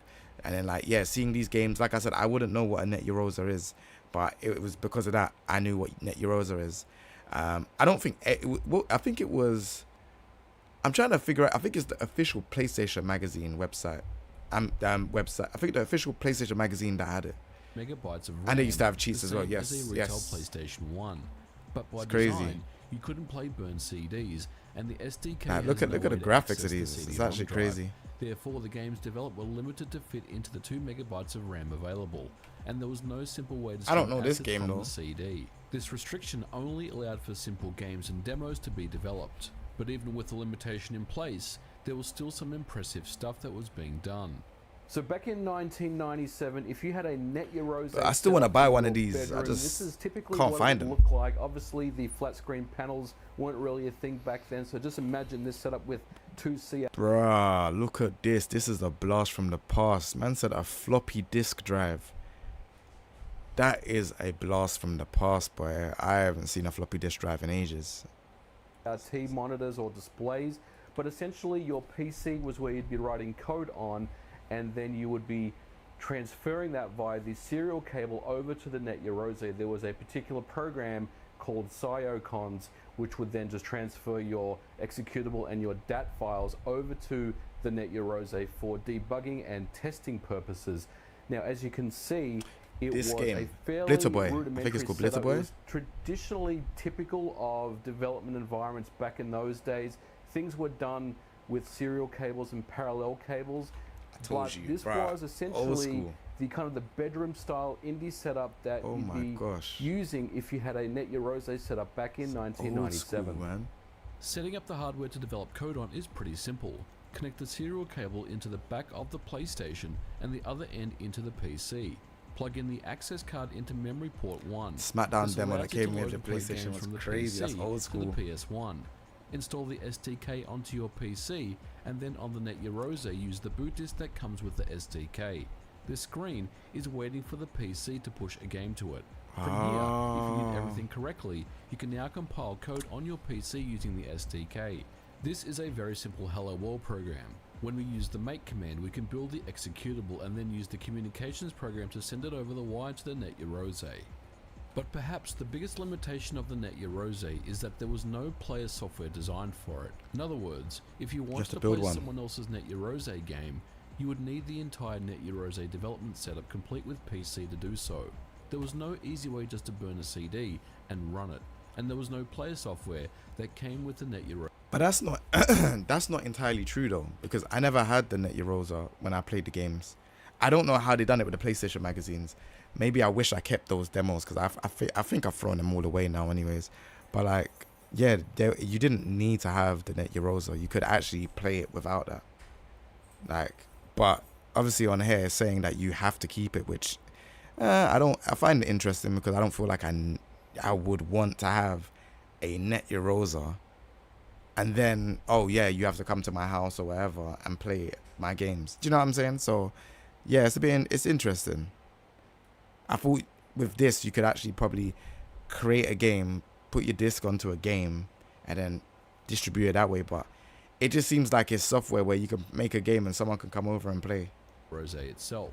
And then, like, yeah, seeing these games, like I said, I wouldn't know what a Net Yaroze is, but it was because of that I knew what Net Yaroze is. I don't think I think it was, I'm trying to figure out, I think it's the official PlayStation magazine website. Website. I think the official PlayStation magazine that had it. Megabytes of RAM. And they used to have cheats as well. Yes, as a retail yes. PlayStation 1. But by It's crazy. design, you couldn't play burned CDs, and the SDK Look at the graphics of these. It's actually crazy. Therefore, the games developed were limited to fit into the 2 megabytes of RAM available, and there was no simple way to I don't know stream this assets game from though. the CD. This restriction only allowed for simple games and demos to be developed, but even with the limitation in place, there was still some impressive stuff that was being done. So back in 1997, if you had a Net Yaroze, I still want to buy one of these. bedroom, I just this is typically can't what find it them. would look like. Obviously, the flat screen panels weren't really a thing back then. So just imagine this setup with 2 CR. Bruh, look at this. This is a blast from the past. Man said a floppy disk drive. That is a blast from the past, boy. I haven't seen a floppy disk drive in ages. T monitors or displays, but essentially your PC was where you'd be writing code on, and then you would be transferring that via the serial cable over to the Net Yaroze. There was a particular program called Cyocons, which would then just transfer your executable and your DAT files over to the Net Yaroze for debugging and testing purposes. Now, as you can see, it This was game, a fairly Blitzer Boy. I rudimentary think it's called setup. Blitzer Boy. It was traditionally typical of development environments back in those days. Things were done with serial cables and parallel cables. Told But you, this bruh. was Old essentially school. the kind of the bedroom style indie setup that Oh you'd my be gosh. using if you had a Net Yaroze setup back in 1997. Old school, man. Setting up the hardware to develop code on is pretty simple. Connect the serial cable into the back of the PlayStation and the other end into the PC. Plug in the access card into memory port 1. Smackdown This demo allows that you to came with load the and play PlayStation games was from the crazy. That's PC old to school. the PS1. Install the SDK onto your PC, and then on the Net Yaroze use the boot disk that comes with the SDK. This screen is waiting for the PC to push a game to it. From here, if you did everything correctly, you can now compile code on your PC using the SDK. This is a very simple Hello World program. When we use the make command, we can build the executable and then use the communications program to send it over the wire to the Net Yaroze. But perhaps the biggest limitation of the Net Yaroze is that there was no player software designed for it. In other words, if you wanted to play someone else's Net Yaroze game, you would need the entire Net Yaroze development setup complete with PC to do so. There was no easy way just to burn a CD and run it, and there was no player software that came with the Net Yaroze. But that's not that's not entirely true though, because I never had the Net Yaroze when I played the games. I don't know how they done it with the PlayStation magazines. Maybe I wish I kept those demos, because I think I've thrown them all away now anyways. But like, yeah, you didn't need to have the Net Yaroze. You could actually play it without that. Like, but obviously on here it's saying that you have to keep it, which I find it interesting, because I don't feel like I would want to have a Net Yaroze and then, oh yeah, you have to come to my house or wherever and play my games. Do you know what I'm saying? So yeah, it's interesting. I thought with this you could actually probably create a game, put your disc onto a game, and then distribute it that way. But it just seems like it's software where you can make a game and someone can come over and play. Yaroze itself.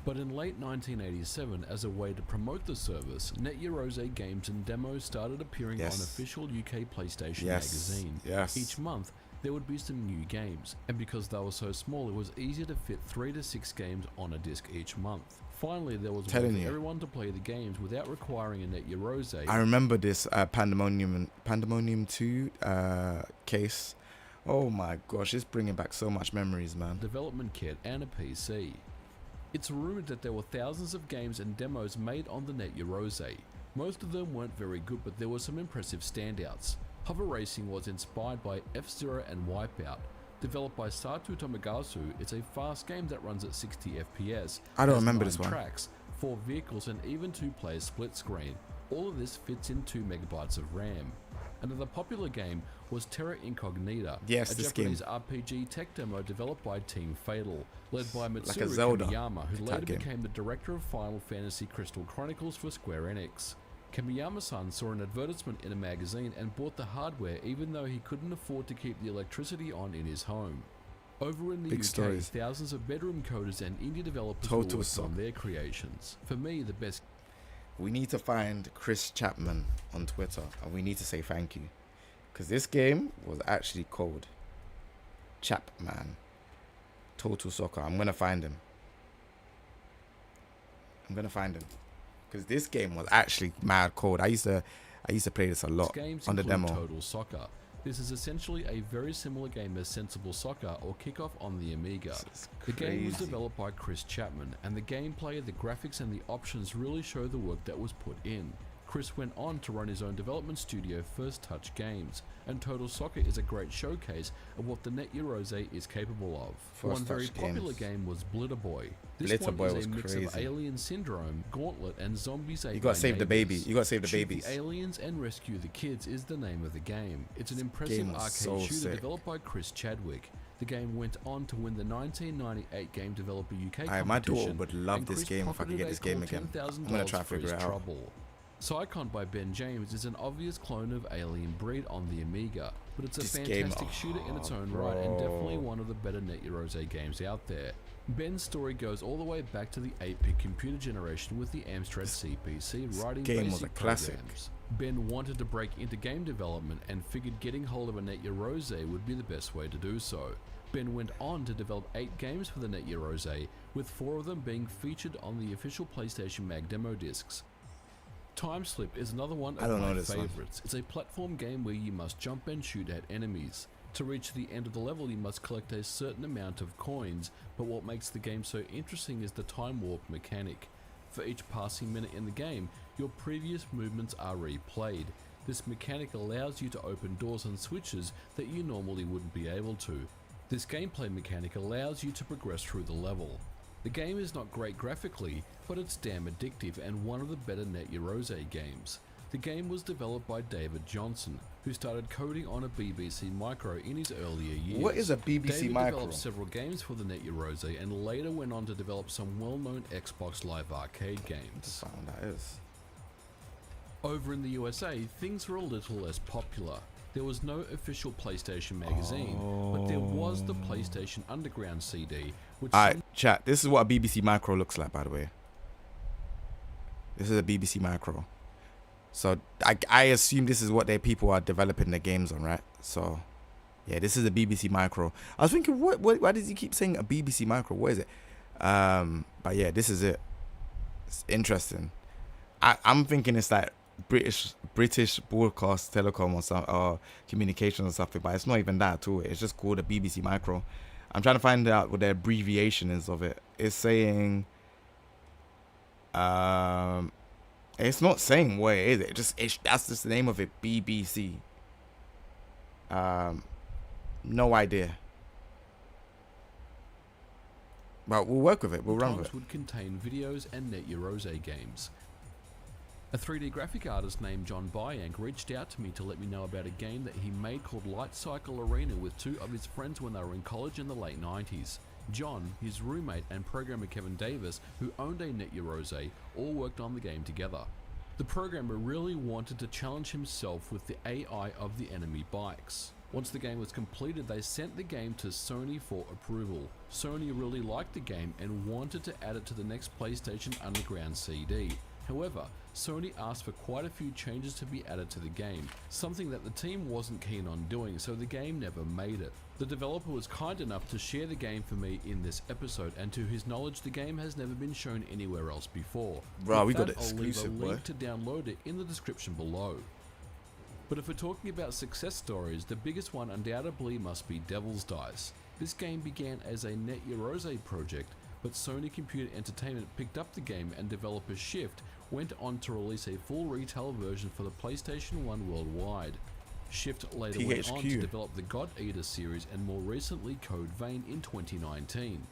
But in late 1987, as a way to promote the service, Net Yaroze games and demos started appearing on official UK PlayStation magazine. Each month, there would be some new games, and because they were so small, it was easier to fit 3 to 6 games on a disc each month. Finally, there was a way Telling for you. everyone to play the games without requiring a Net Yaroze. I remember this Pandemonium 2 case. Oh my gosh, it's bringing back so much memories, man. Development kit and a PC. It's rumored that there were thousands of games and demos made on the Net Yaroze. Most of them weren't very good, but there were some impressive standouts. Hover Racing was inspired by F-Zero and Wipeout. Developed by Satu Tomogasu, it's a fast game that runs at 60 FPS. I don't has remember 9 this one. tracks, 4 vehicles, and even 2-player split screen. All of this fits in 2 MB of RAM. Another popular game was Terra Incognita, Yes, a this Japanese game. RPG tech demo developed by Team Fatal, led by Like a Mitsuru Zelda Kamiyama, who type later game. became the director of Final Fantasy Crystal Chronicles for Square Enix. Kamiyama-san saw an advertisement in a magazine and bought the hardware even though he couldn't afford to keep the electricity on in his home. Over in the Big UK, stories. thousands of bedroom coders and indie developers Total worked suck. on their creations. For me, the best... We need to find Chris Chapman on Twitter and we need to say thank you. Because this game was actually cold. Chapman. Total Soccer. I'm going to find him. Because this game was actually mad cold. I used to play this a lot games on the include demo. Total Soccer. This is essentially a very similar game as Sensible Soccer or Kickoff on the Amiga. The game was crazy. developed by Chris Chapman, and the gameplay, the graphics and the options really show the work that was put in. Chris went on to run his own development studio, First Touch Games, and Total Soccer is a great showcase of what the Net Yaroze is capable of. First One very Touch popular Games. game was Blitter Boy. This Blitter one Boy is was a mix crazy. of Alien Syndrome, Gauntlet, and Zombies Ate You gotta My save the baby. Neighbors. You gotta save the Shoot babies. the aliens and rescue the kids is the name of the game. It's an impressive game was arcade so shooter sick. developed by Chris Chadwick. The game went on to win the 1998 Game Developer UK Aye, my daughter competition, would love and this Chris game if I could pocketed get a this game cool again. $10,000 I'm gonna try to for figure his it out. trouble. Psychon by Ben James is an obvious clone of Alien Breed on the Amiga, but it's a This game- fantastic shooter in its own right and definitely one of the better Net Yaroze games out there. Ben's story goes all the way back to the 8-bit computer generation with the Amstrad CPC writing game basic was a classic. programs. Ben wanted to break into game development and figured getting hold of a Net Yaroze would be the best way to do so. Ben went on to develop 8 games for the Net Yaroze, with 4 of them being featured on the official PlayStation Mag demo discs. Time Slip is another one I of don't know my this one. favorites. It's a platform game where you must jump and shoot at enemies. To reach the end of the level, you must collect a certain amount of coins, but what makes the game so interesting is the time warp mechanic. For each passing minute in the game, your previous movements are replayed. This mechanic allows you to open doors and switches that you normally wouldn't be able to. This gameplay mechanic allows you to progress through the level. The game is not great graphically, but it's damn addictive and one of the better Net Yaroze games. The game was developed by David Johnson, who started coding on a BBC Micro in his earlier years. What is a BBC David Micro? developed several games for the Net Yaroze and later went on to develop some well-known Xbox Live Arcade games. That is. Over in the USA, things were a little less popular. There was no official PlayStation magazine, but there was the PlayStation Underground CD, which Alright, chat. This is what a BBC Micro looks like, by the way. This is a BBC Micro. So I assume this is what their people are developing their games on, right? So yeah, this is a BBC Micro. I was thinking, why does he keep saying a BBC Micro? What is it? But yeah, this is it. It's interesting. I'm thinking it's like British Broadcast Telecom or some communication or something, but it's not even that at all. It's just called a BBC Micro. I'm trying to find out what the abbreviation is of it. It's saying it's not saying what it is. That's just the name of it, BBC. No idea. But we'll work with it. We'll run with it. would contain videos and Net Yaroze games. A 3D graphic artist named John Byank reached out to me to let me know about a game that he made called Light Cycle Arena with 2 of his friends when they were in college in the late 90s. John, his roommate and programmer Kevin Davis, who owned a Net Yaroze, all worked on the game together. The programmer really wanted to challenge himself with the AI of the enemy bikes. Once the game was completed, they sent the game to Sony for approval. Sony really liked the game and wanted to add it to the next PlayStation Underground CD. However, Sony asked for quite a few changes to be added to the game, something that the team wasn't keen on doing, so the game never made it. The developer was kind enough to share the game for me in this episode, and to his knowledge the game has never been shown anywhere else before. Bro, we With got that, exclusive, I'll leave a boy. link to download it in the description below. But if we're talking about success stories, the biggest one undoubtedly must be Devil's Dice. This game began as a Net Yaroze project, but Sony Computer Entertainment picked up the game and developer Shift went on to release a full retail version for the PlayStation 1 worldwide. Shift later went on to THQ. develop the God Eater series and more recently Code Vein in 2019.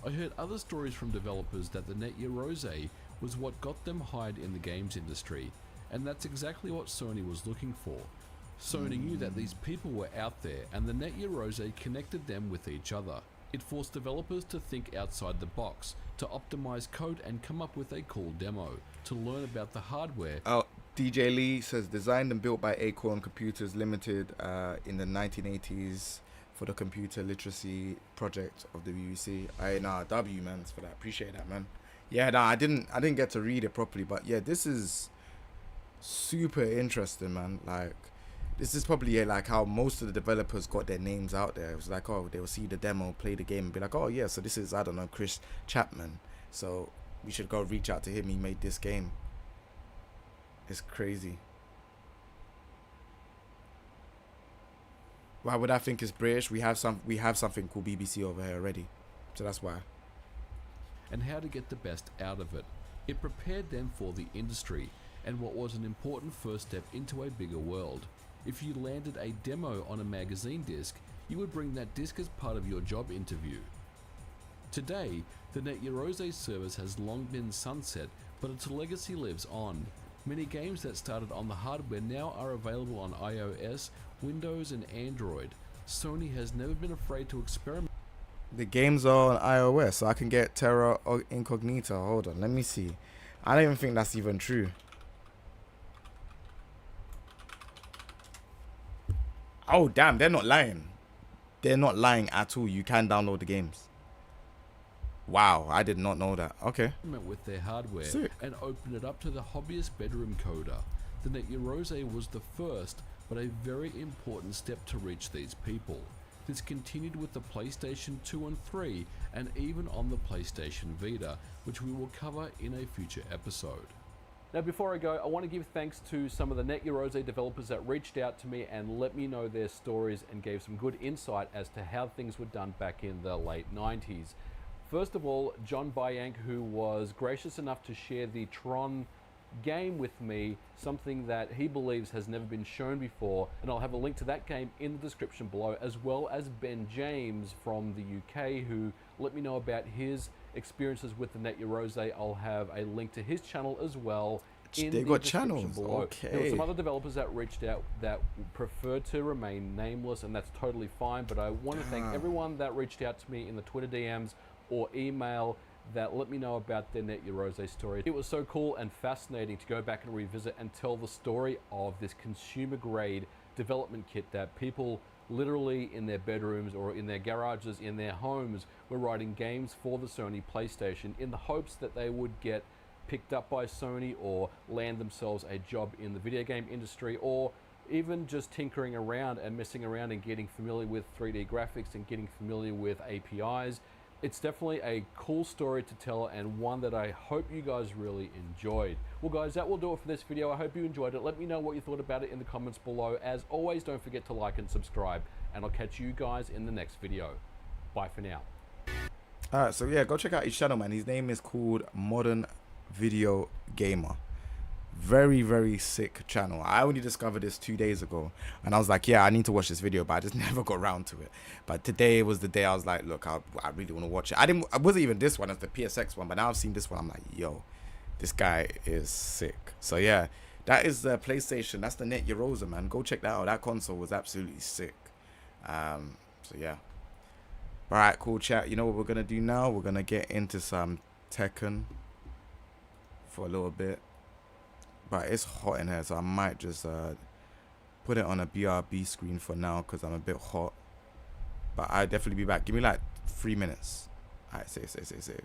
I heard other stories from developers that the Net Yaroze was what got them hired in the games industry, and that's exactly what Sony was looking for. Sony knew that these people were out there, and the Net Yaroze connected them with each other. It forced developers to think outside the box, to optimize code and come up with a cool demo, to learn about the hardware. Oh, DJ Lee says designed and built by Acorn Computers Limited in the 1980s for the computer literacy project of the BBC. W man for that. Appreciate that, man. Yeah, nah, I didn't get to read it properly, but yeah, this is super interesting, man. Like, this is probably like how most of the developers got their names out there. It was like, oh, they'll see the demo, play the game, and be like, oh yeah, so this is, I don't know, Chris Chapman, so we should go reach out to him. He made this game. It's crazy. Why would I think it's British? We have something called BBC over here already, so that's why. And how to get the best out of it. It prepared them for the industry, and what was an important first step into a bigger world. If you landed a demo on a magazine disc, you would bring that disc as part of your job interview. Today, the Net Yaroze service has long been sunset, but its legacy lives on. Many games that started on the hardware now are available on iOS, Windows and Android. Sony has never been afraid to experiment. The games are on iOS, so I can get Terra Incognita. Hold on, let me see. I don't even think that's even true. Oh, damn, they're not lying. They're not lying at all. You can download the games. Wow, I did not know that. Okay. With their hardware. Sick. And open it up to the hobbyist bedroom coder. The Net Yaroze was the first, but a very important step to reach these people. This continued with the PlayStation 2 and 3, and even on the PlayStation Vita, which we will cover in a future episode. Now before I go, I want to give thanks to some of the Net Yaroze developers that reached out to me and let me know their stories and gave some good insight as to how things were done back in the late 90s. First of all, John Bayank, who was gracious enough to share the Tron game with me, something that he believes has never been shown before, and I'll have a link to that game in the description below, as well as Ben James from the UK, who let me know about his experiences with the Net Yaroze. I'll have a link to his channel as well in the description below. Okay. There were some other developers that reached out that preferred to remain nameless, and that's totally fine, but I want to thank everyone that reached out to me in the Twitter DMs or email that let me know about their Net Yaroze story. It was so cool and fascinating to go back and revisit and tell the story of this consumer grade development kit that people literally in their bedrooms or in their garages, in their homes, were writing games for the Sony PlayStation in the hopes that they would get picked up by Sony or land themselves a job in the video game industry, or even just tinkering around and messing around and getting familiar with 3D graphics and getting familiar with APIs. It's definitely a cool story to tell, and one that I hope you guys really enjoyed. Well guys, that will do it for this video. I hope you enjoyed it. Let me know what you thought about it in the comments below. As always, don't forget to like and subscribe, and I'll catch you guys in the next video. Bye for now. Alright, so yeah, go check out his channel, man. His name is called Modern Video Gamer. Very, very sick channel. I only discovered this 2 days ago, and I was like, yeah, I need to watch this video, but I just never got around to it. But today was the day I was like, look, I really want to watch it. I wasn't even this one, as the PSX one, but now I've seen this one, I'm like, yo, this guy is sick. So yeah, that is the PlayStation. That's the Net Yaroze, man. Go check that out. That console was absolutely sick. So yeah. Alright, cool chat. You know what we're gonna do now? We're gonna get into some Tekken for a little bit. But it's hot in here, so I might just put it on a BRB screen for now because I'm a bit hot. But I'll definitely be back. Give me like 3 minutes. Alright, save.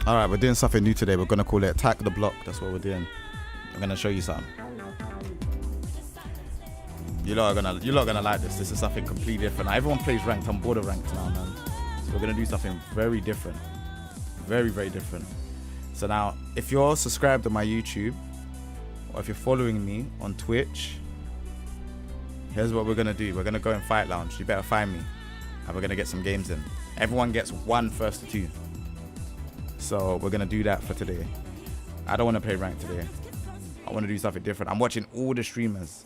All right, we're doing something new today. We're gonna call it Attack the Block. That's what we're doing. I'm gonna show you something. You lot are gonna like this. This is something completely different. Everyone plays ranked. I'm bored of ranked now, man. So we're gonna do something very different. Very, very different. So now, if you're subscribed to my YouTube, or if you're following me on Twitch, here's what we're gonna do. We're gonna go in Fight Lounge. You better find me, and we're gonna get some games in. Everyone gets 1 first to 2. So we're gonna do that for today. I don't want to play ranked today. I want to do something different. I'm watching all the streamers,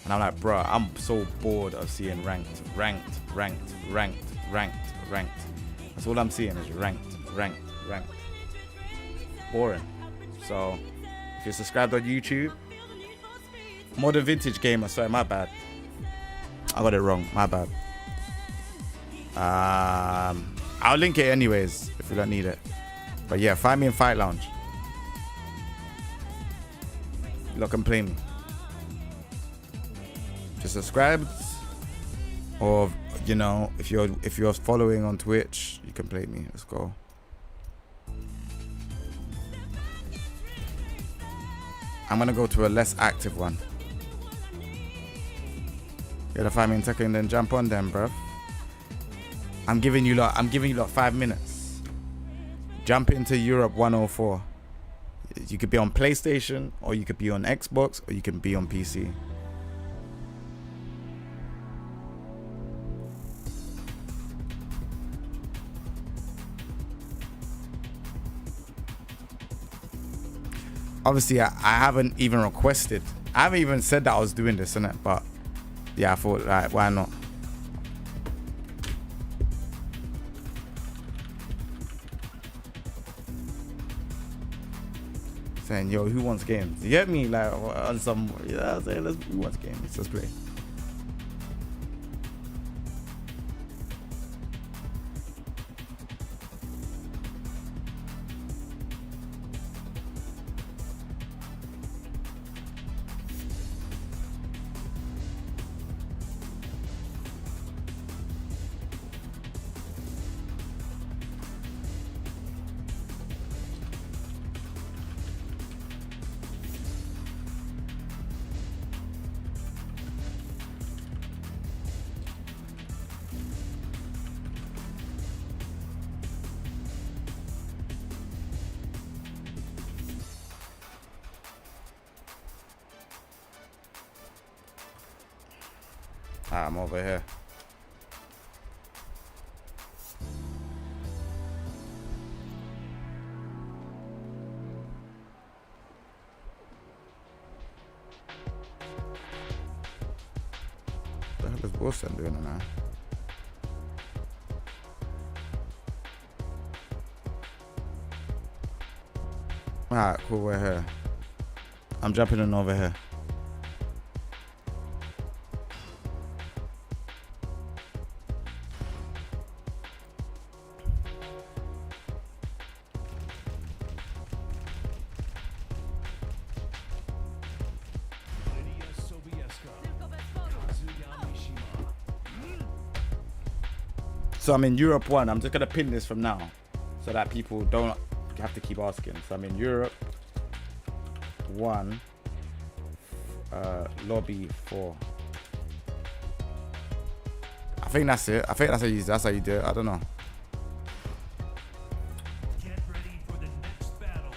and I'm like, bro, I'm so bored of seeing ranked. That's all I'm seeing is ranked. Boring. So if you're subscribed on YouTube, Modern Vintage Gamer, sorry, my bad. I got it wrong, my bad. I'll link it anyways if you don't need it. But yeah, find me in Fight Lounge. Look and play me. Just subscribed, or you know, if you're following on Twitch, you can play me. Let's go. I'm gonna go to a less active one. You gotta find me in Tekken, then jump on them, bruv. I'm giving you lot 5 minutes. Jump into Europe 104. You could be on PlayStation, or you could be on Xbox, or you can be on PC. Obviously, I haven't even requested. I haven't even said that I was doing this, innit? But yeah, I thought, right, why not? Saying, yo, who wants games? You get me? Like, on some, you know what I'm saying? Who wants games? Let's play. I'm over here. What the hell is Wilson doing now? Alright, cool, we're here. I'm jumping in over here. So I'm in Europe 1. I'm just gonna pin this from now, so that people don't have to keep asking. So I'm in Europe 1, lobby 4. I think that's it. I think that's how you do it. I don't know. Get ready for the next battle.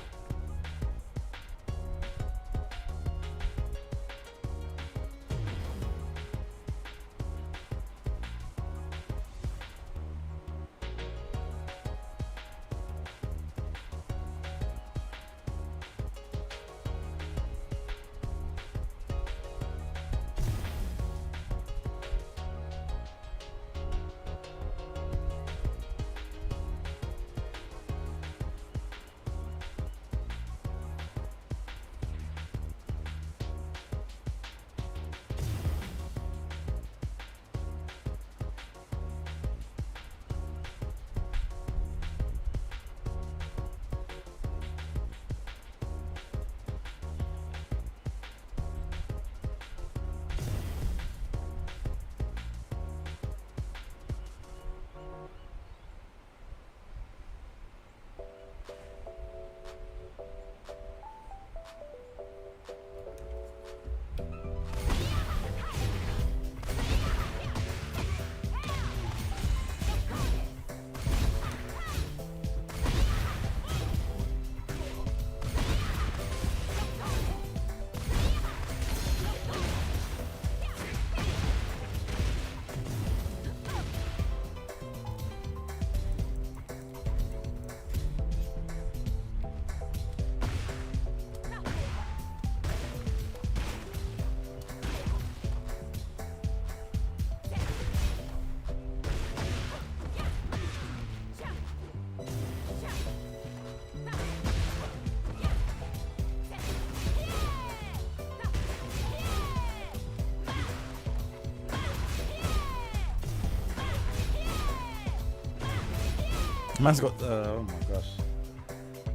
Man's got oh my gosh.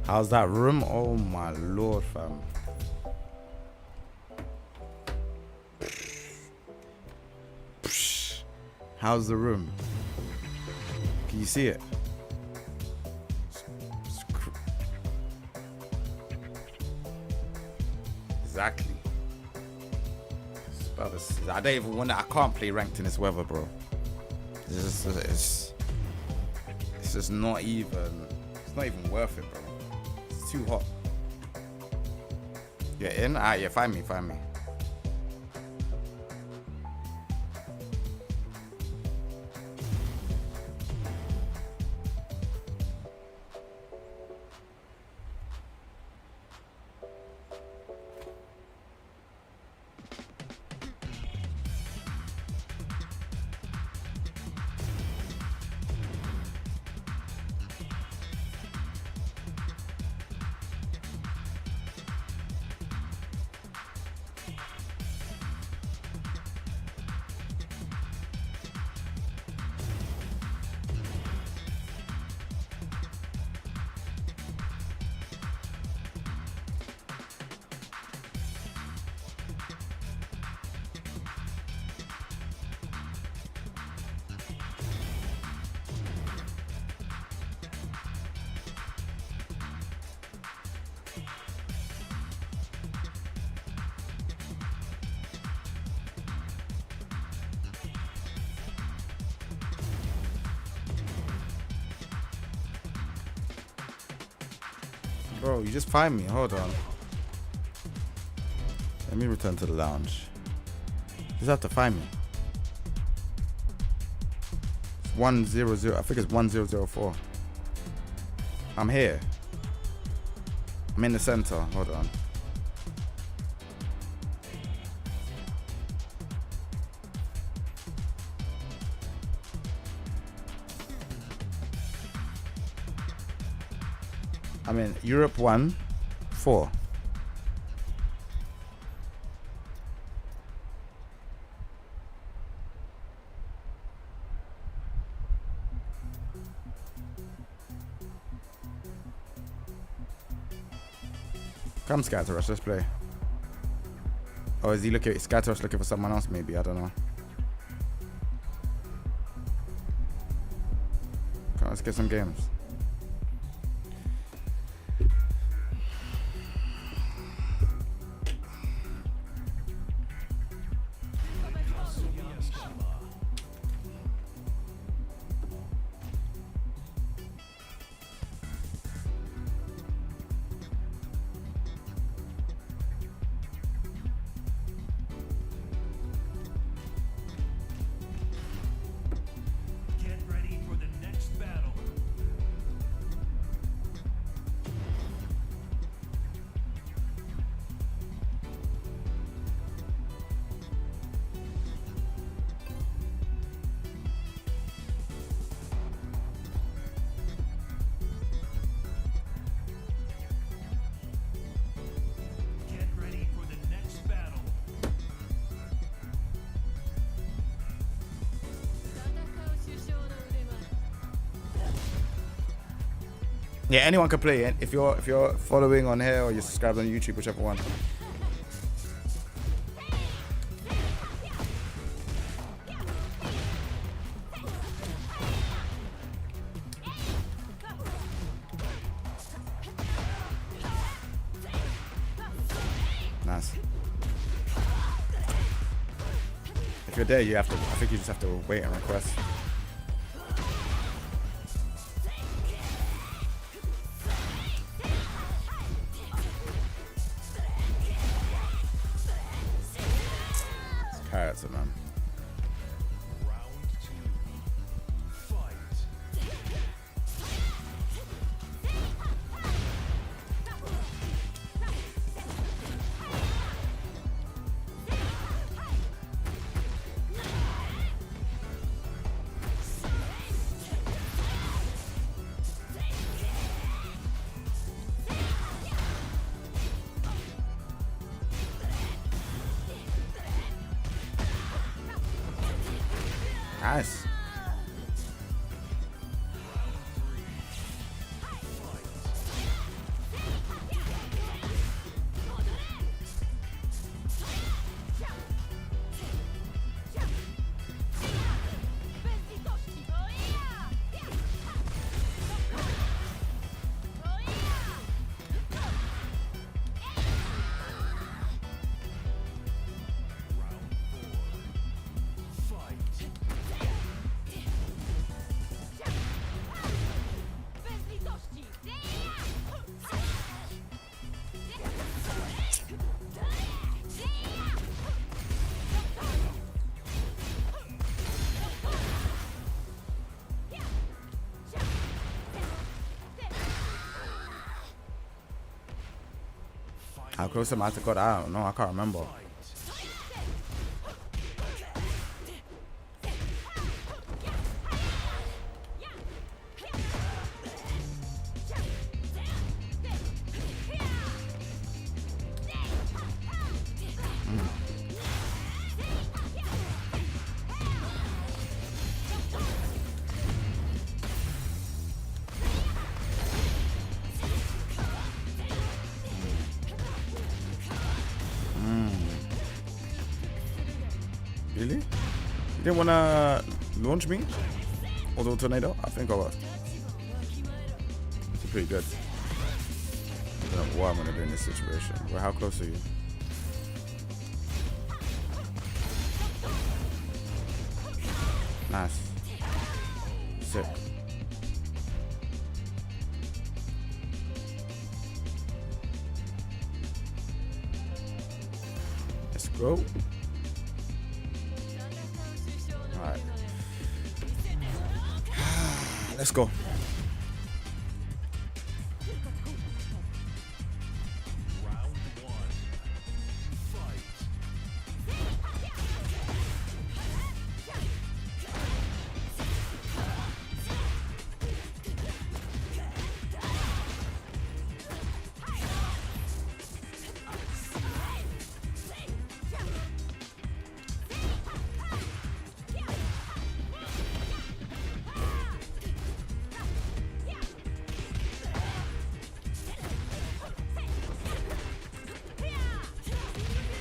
How's that room? Oh my lord, fam. How's the room? Can you see it? Exactly. I don't even want to. I can't play ranked in this weather, bro. It's just not even. It's not even worth it, bro. It's too hot. You're in? Ah, yeah. Find me. Bro, you just find me. Hold on. Let me return to the lounge. You just have to find me. It's 100. I think it's 1004. I'm here. I'm in the center. Hold on. I'm in Europe 1, 4. Come Scatterrush, let's play. Oh, is he Scatterrush looking for someone else maybe? I don't know. Come on, let's get some games. Yeah, anyone can play. If you're following on here or you're subscribed on YouTube, whichever one. Nice. If you're there, you have to. I think you just have to wait and request. Carrots, man. Nice. How close am I to God? I don't know. I can't remember. Really? You didn't want to launch me? Although tornado? I think I was. It's pretty good. I don't know what I'm going to do in this situation. Well, how close are you? Nice. Sick. Let's go. Alright. Let's go.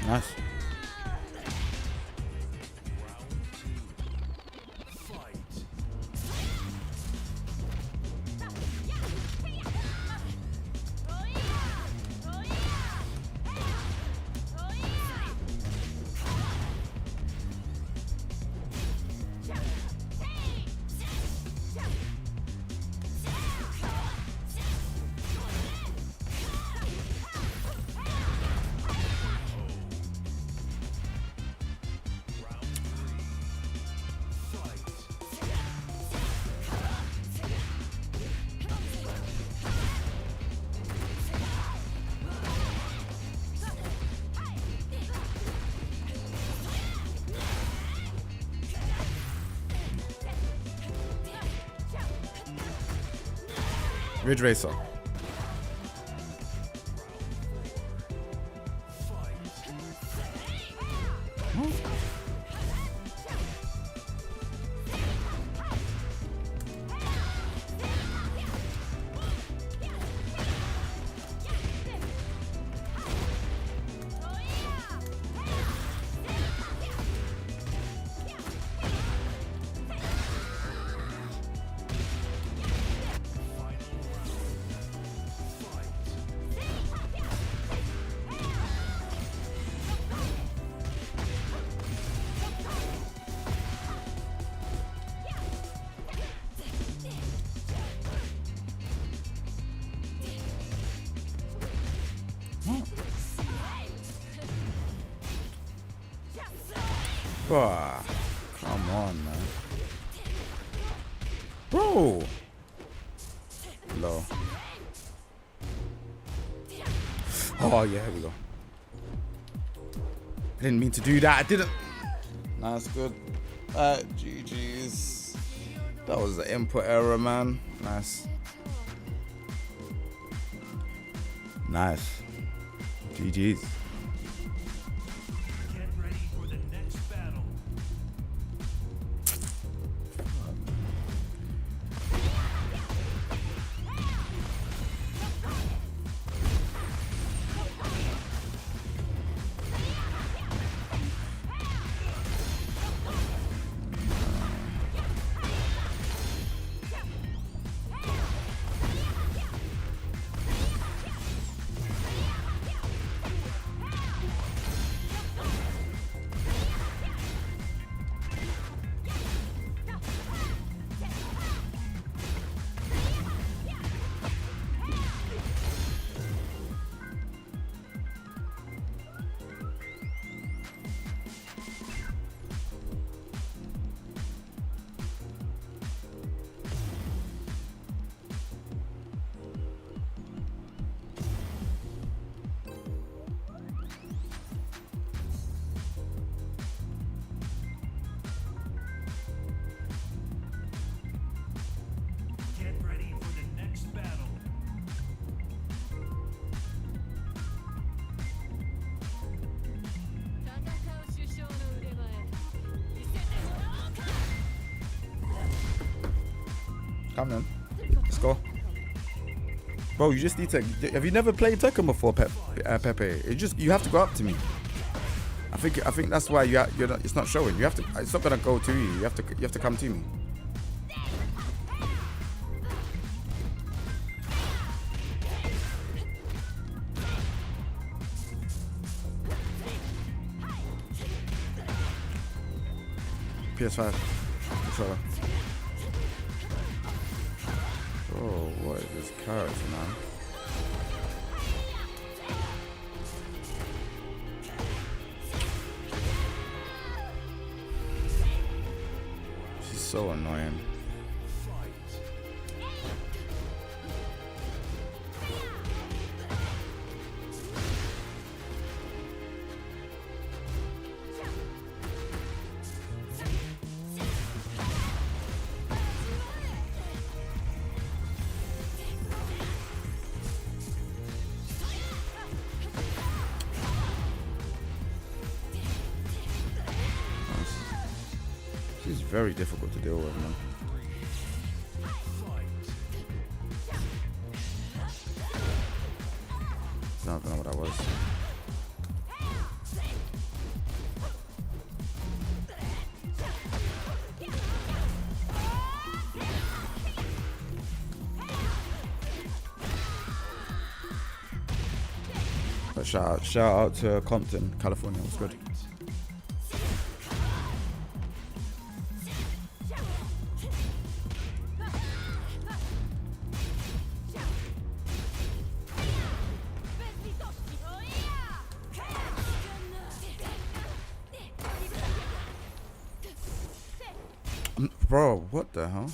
Nice. Ridge Racer. Oh, come on, man. Bro. Low. Oh, yeah, here we go. I didn't mean to do that. I didn't. Nice, good. GG's. That was the input error, man. Nice. Nice. GG's. Come then. Let's go. Bro, you just need to. Have you never played Tekken before, Pepe? You have to go up to me. I think that's why you're not, it's not showing. You have to. It's not gonna go to you. You have to come to me. PS5 controller. Oh, what is this character, man? She's so annoying. She's very difficult to deal with, man. I don't know what that was. But shout out to Compton, California. It was good. Bro, what the hell?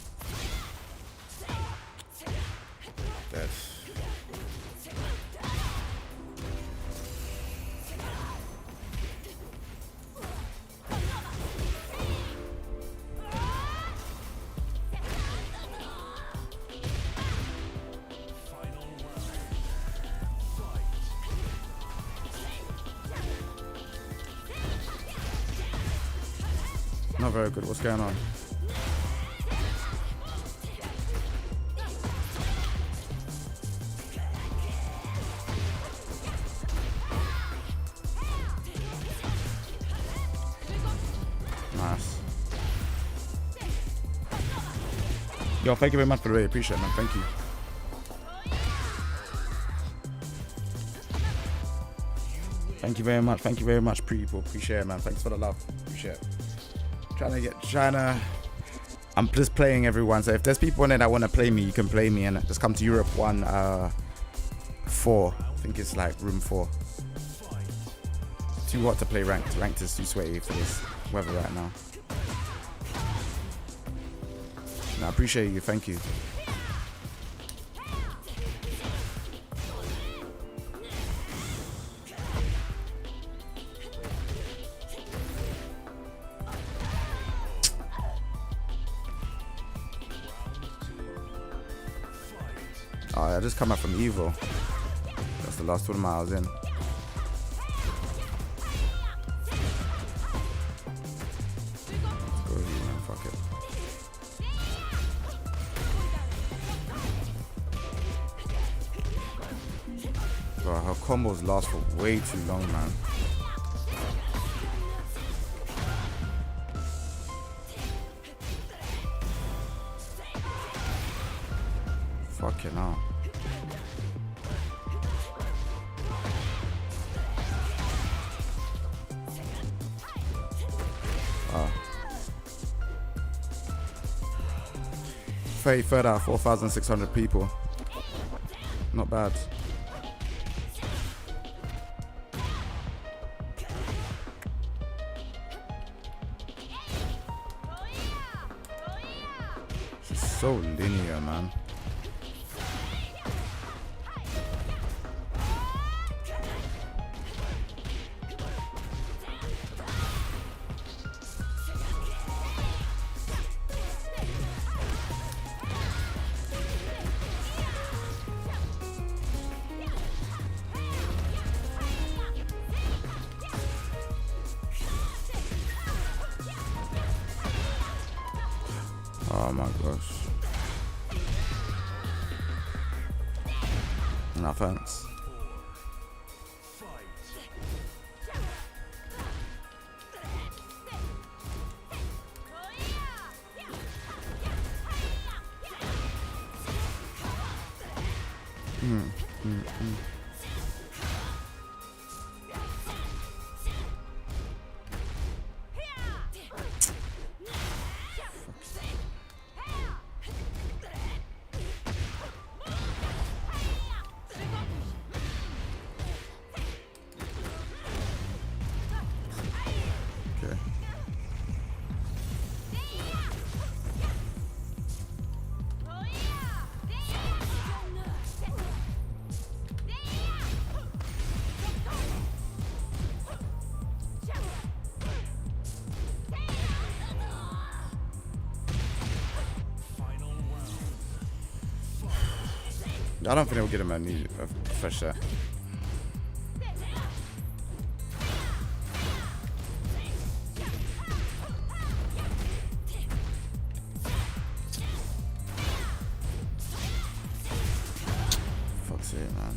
That's... Not very good. What's going on? Nice. Yo, thank you very much for the raid. Appreciate it, man. Thank you. Thank you very much. Thank you very much, people. Appreciate it, man. Thanks for the love. Appreciate it. I'm just playing everyone. So if there's people in there that want to play me, you can play me and just come to Europe 4. I think it's like room 4. Too hot to play ranked. Ranked is too sweaty for this weather right now. No, I appreciate you. Thank you. Oh, I just come out from Evo. That's the last tournament I was in. Fuck it. Bro, her combos last for way too long, man. Fucking hell. Oh. 33rd out of 4,600 people. Not bad. She's so linear, man. Oh my gosh. No thanks. I don't think they'll get him a fresh set. Fuck's sake, man.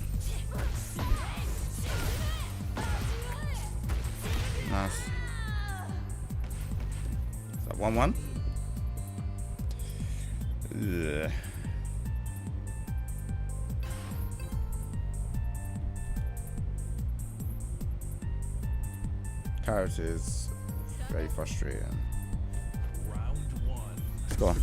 Nice. Is that 1-1? Ugh. Character is very frustrating. Round 1. Let's go.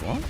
What?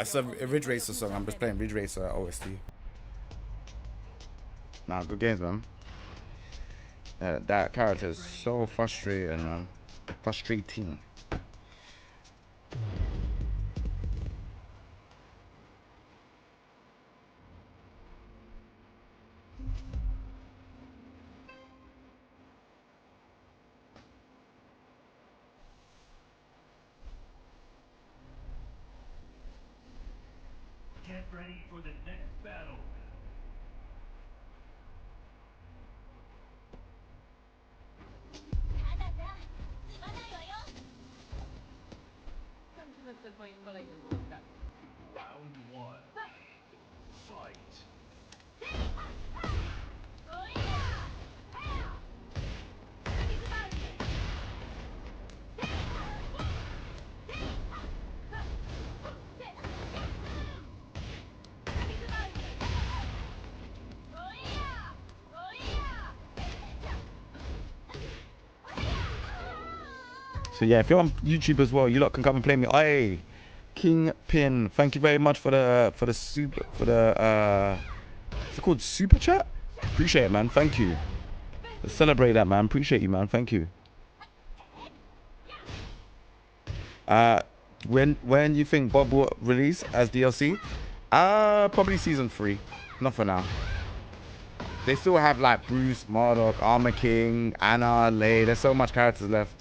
It's a Ridge Racer song. I'm just playing Ridge Racer OST. Nah, good games, man. That character is so frustrating, man. Frustrating. Get ready for the next battle. Round 1. Fight. So yeah, if you're on YouTube as well, you lot can come and play me. Hey, Kingpin, thank you very much for the what's it called, super chat? Appreciate it, man. Thank you. Let's celebrate that, man. Appreciate you, man. Thank you. When you think Bob will release as DLC? Probably season 3. Not for now. They still have like Bruce, Marduk, Armor King, Anna, Lei. There's so much characters left.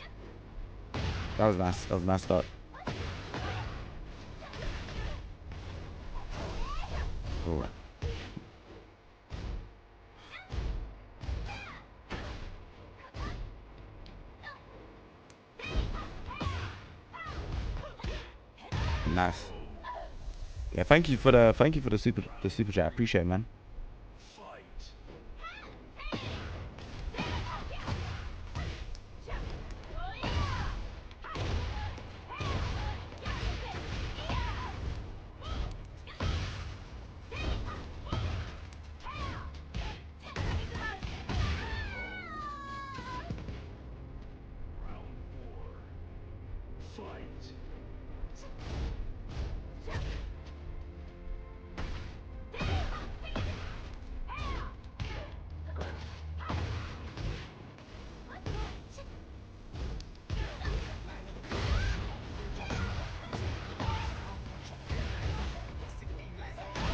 That was nice. That was a nice start. Cool. Nice. Yeah, thank you for the super chat. I appreciate it, man.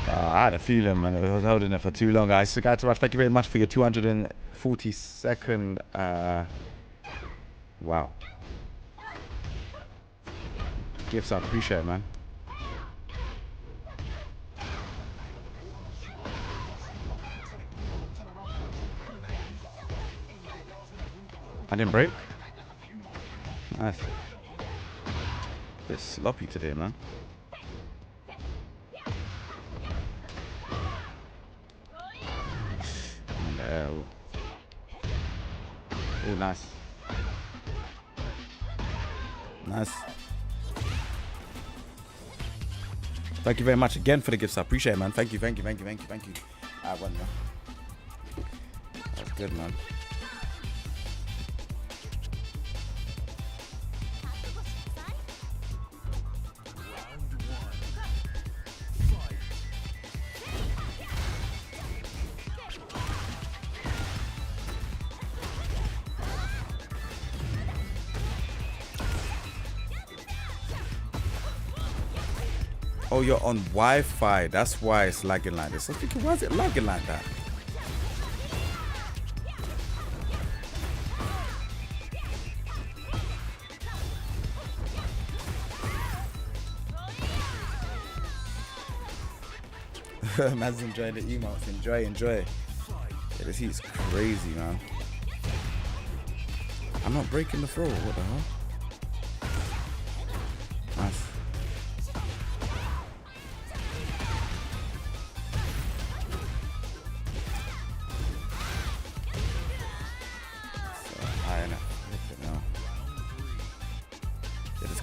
I had a feeling, man. I was holding it for too long, guys. So, guys, thank you very much for your 242nd. Wow. Gifts, I appreciate it, man. I didn't break. Nice. Bit sloppy today, man. Oh, nice. Nice. Thank you very much again for the gifts. I appreciate it, man. Thank you. I won, man. That's good, man. Oh, you're on Wi-Fi. That's why it's lagging like this. I was thinking, why is it lagging like that? Man's enjoying the emotes. Enjoy. Yeah, this heat's crazy, man. I'm not breaking the throw. What the hell? Nice.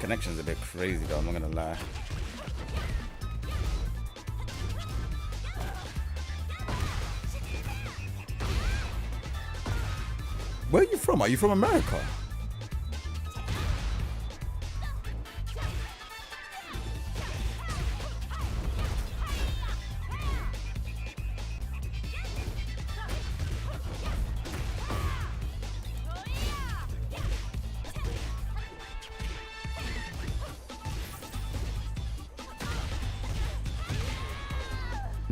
Connection's a bit crazy though, I'm not gonna lie. Where are you from? Are you from America?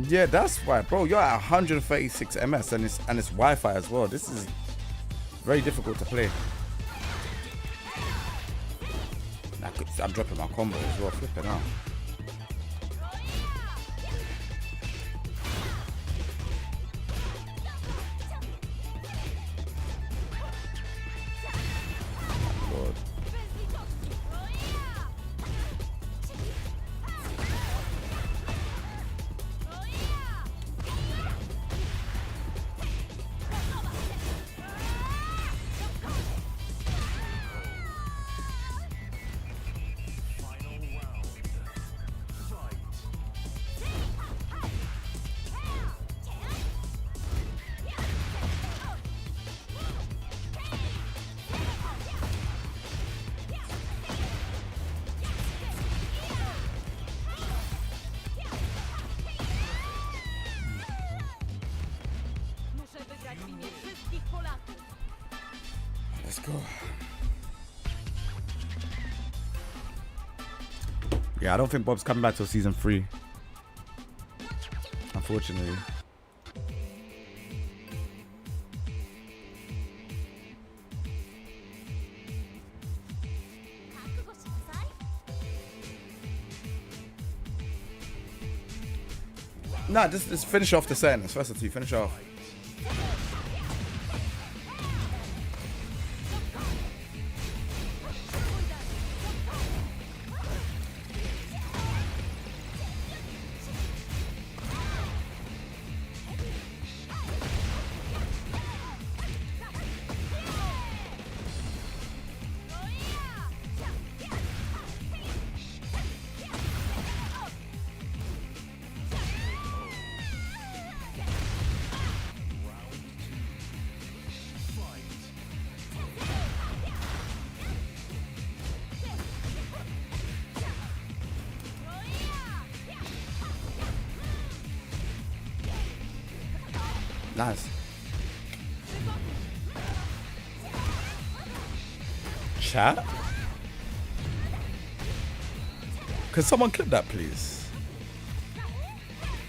Yeah, that's why, bro. You're at 136 ms and it's Wi-Fi as well. This is very difficult to play. I'm dropping my combo as well. Flipping out. Lord. Let's go. Yeah, I don't think Bob's coming back till season 3. Unfortunately. Nah, just finish off the sentence. First of two, finish off. Nice. Chat? Could someone clip that, please?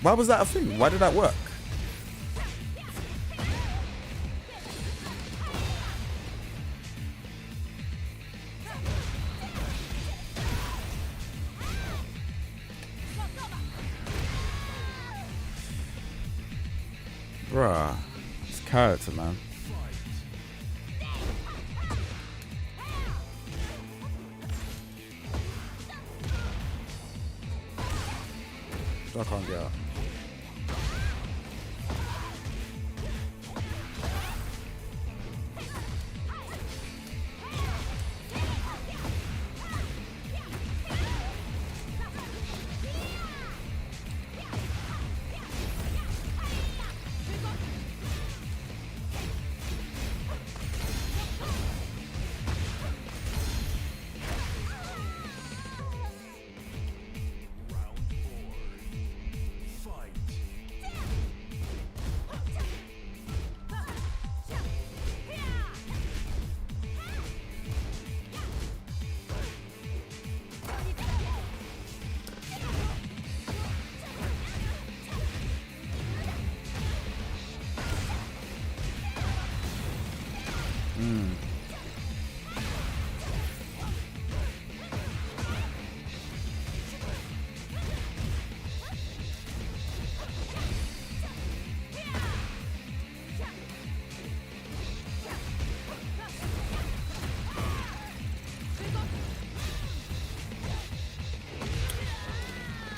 Why was that a thing? Why did that work? Bruh, it's character, man. I can't get out.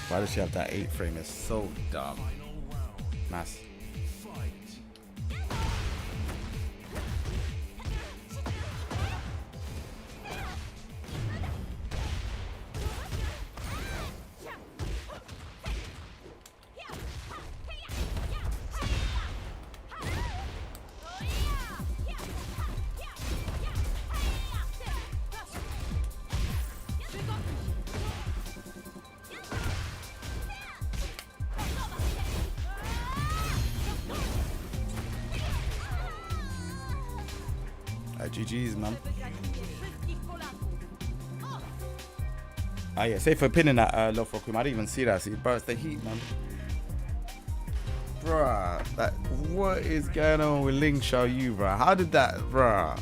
Why does she have that 8 frame? It's so dumb. Nice. GG's, man. Ah, yeah, safe for pinning that low for Queen. I didn't even see that. See, bro, it's the heat, man. Bruh, that, what is going on with Ling Xiaoyu, bruh? How did that, bruh?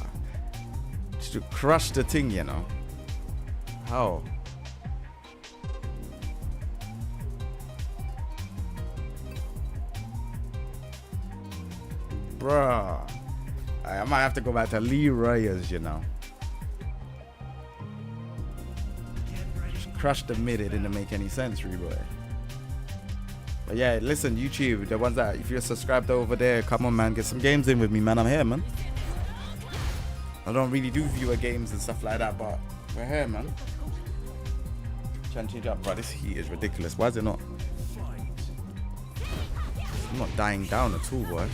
Just to crush the thing, you know? How? Bruh. I might have to go back to Lee Reyes, you know. Just crush the mid, it didn't make any sense, really. But yeah, listen, YouTube, the ones that, if you're subscribed over there, come on, man, get some games in with me, man. I'm here, man. I don't really do viewer games and stuff like that, but we're here, man. Trying to change up, bro. This heat is ridiculous. Why is it not? I'm not dying down at all, boy.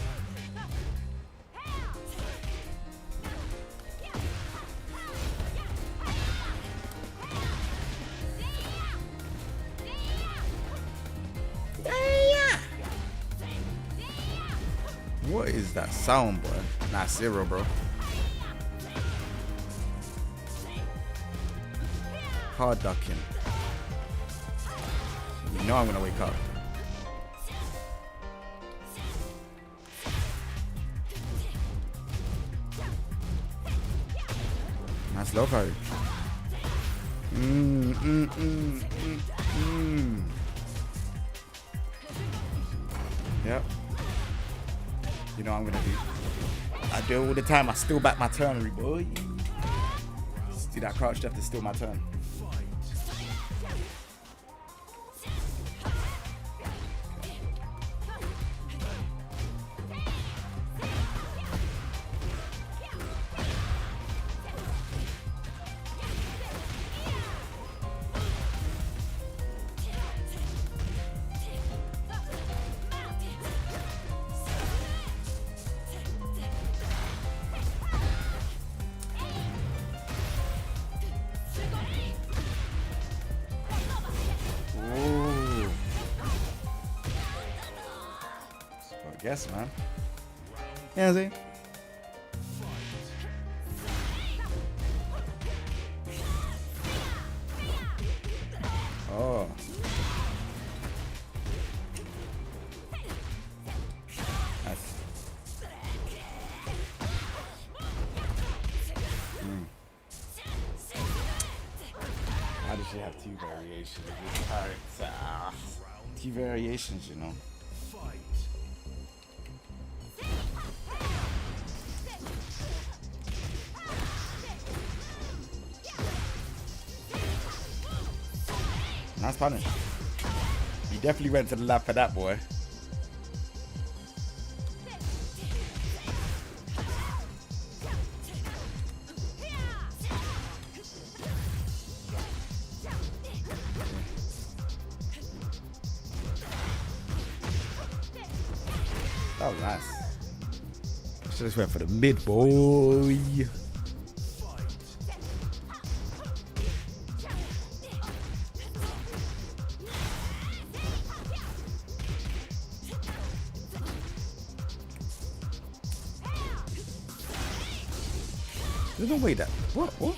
What is that sound, boy? Nah, zero, bro. hard ducking. You know I'm gonna wake up. Nice low parry. Yep. You know what I'm gonna do. I do it all the time. I steal back my turn, boy. See that crouch death to steal my turn. Yes, man. Yeah, see? Oh. Nice. Why does she have two variations of this character? Two variations, you know. Nice punish. You definitely went to the lab for that, boy. That was nice. Should just went for the mid, boy. There's no way that. What? Nice.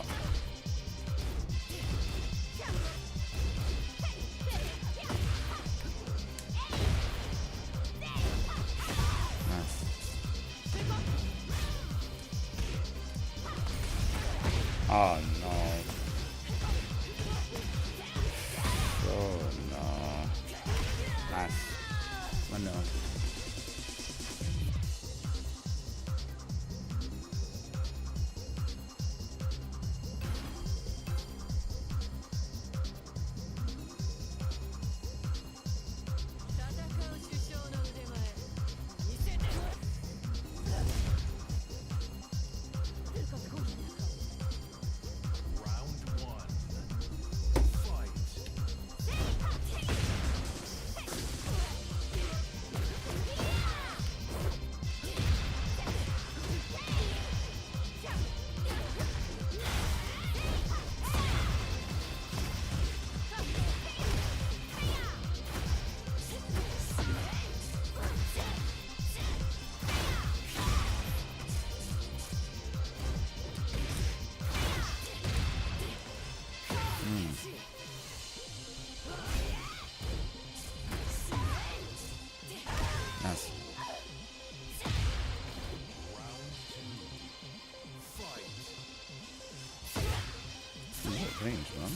Oh no. Oh no. Nice. One no. Nice. What range, man?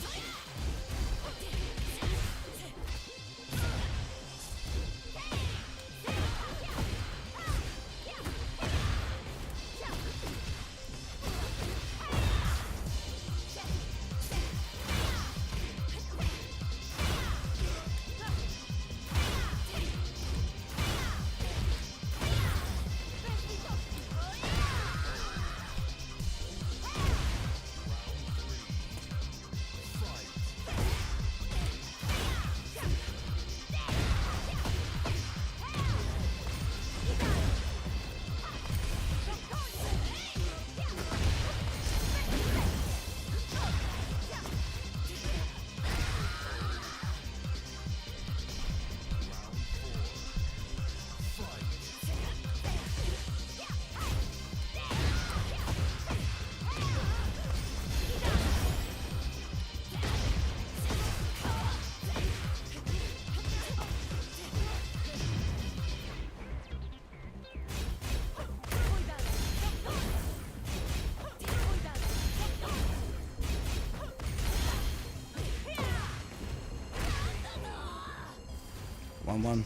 1-1.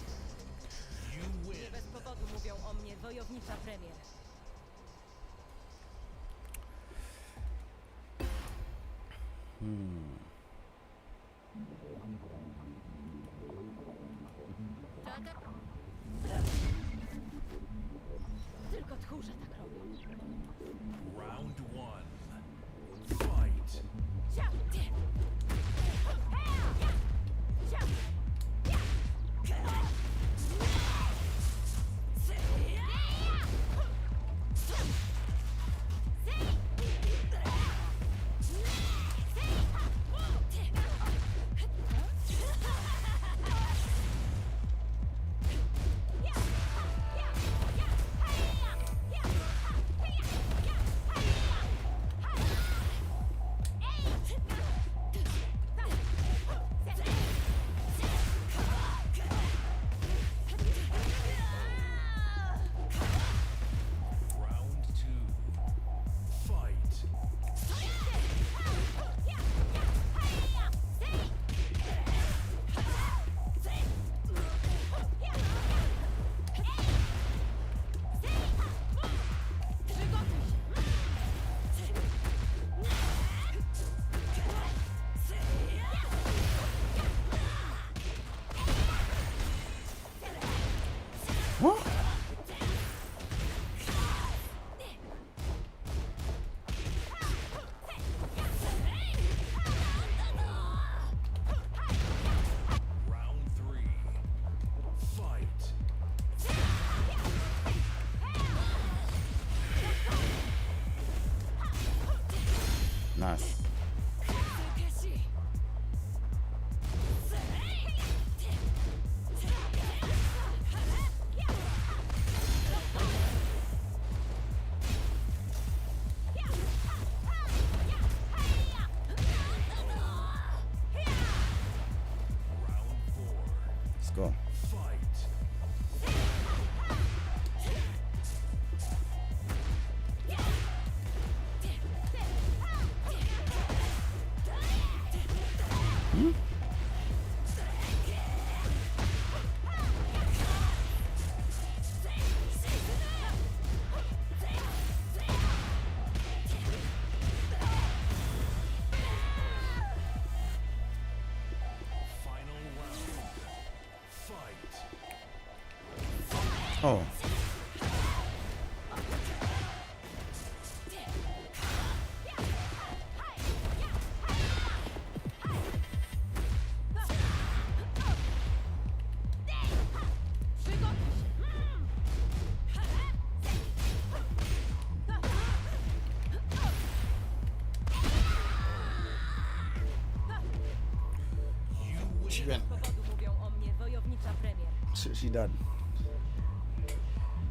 Bez powodu mówią o mnie wojownicza premier. Tylko tchórze tak robią. Round 1. Fight. What? Round 3. Fight. Nice. Let's go. Oh. She went. She done.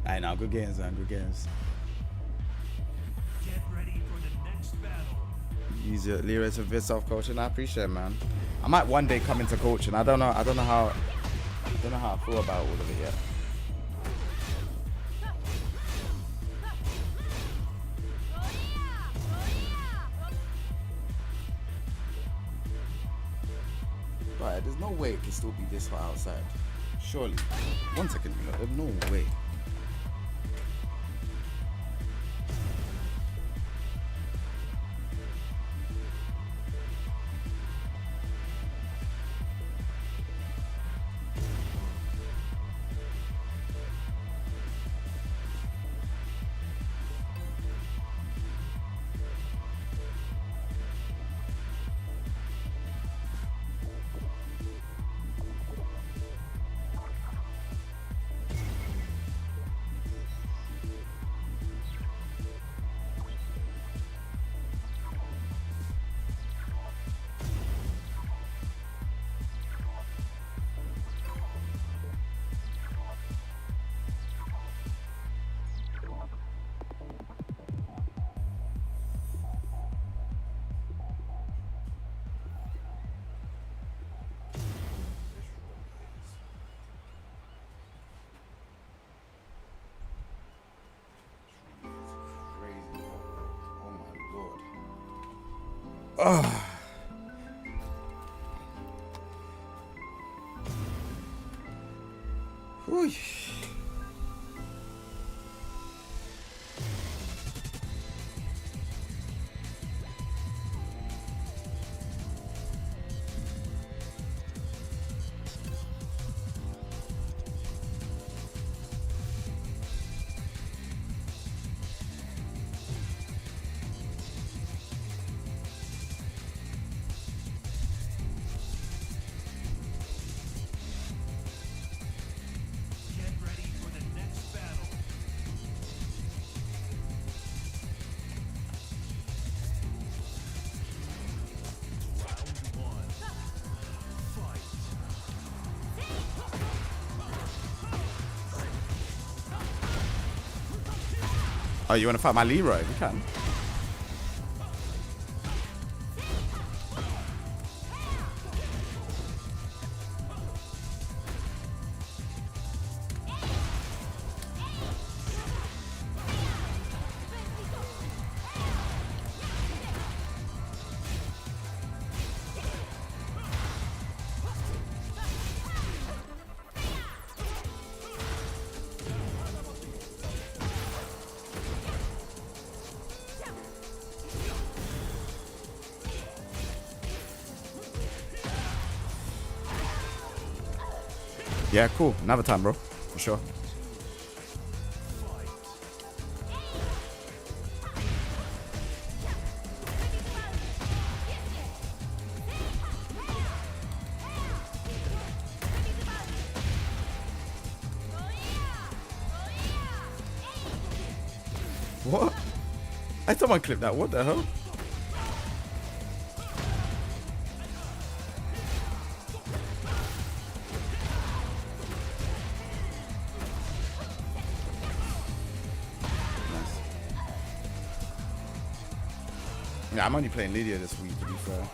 Alright, now good games, man. Good games. Get ready for the next battle. Use your lyrics of your self coaching. I appreciate it, man. I might one day come into coaching. I don't know how I feel about all of it yet. Right, there's no way it can still be this far outside. Surely. 1 second, there's no way. Oh. Whew. Get ready for the next battle. Round one. Fight. Oh, you want to fight my Leroy? You can. Yeah, cool. Another time, bro. For sure. What? I someone clipped that. What the hell? Yeah, I'm only playing Lydia this week, to be fair.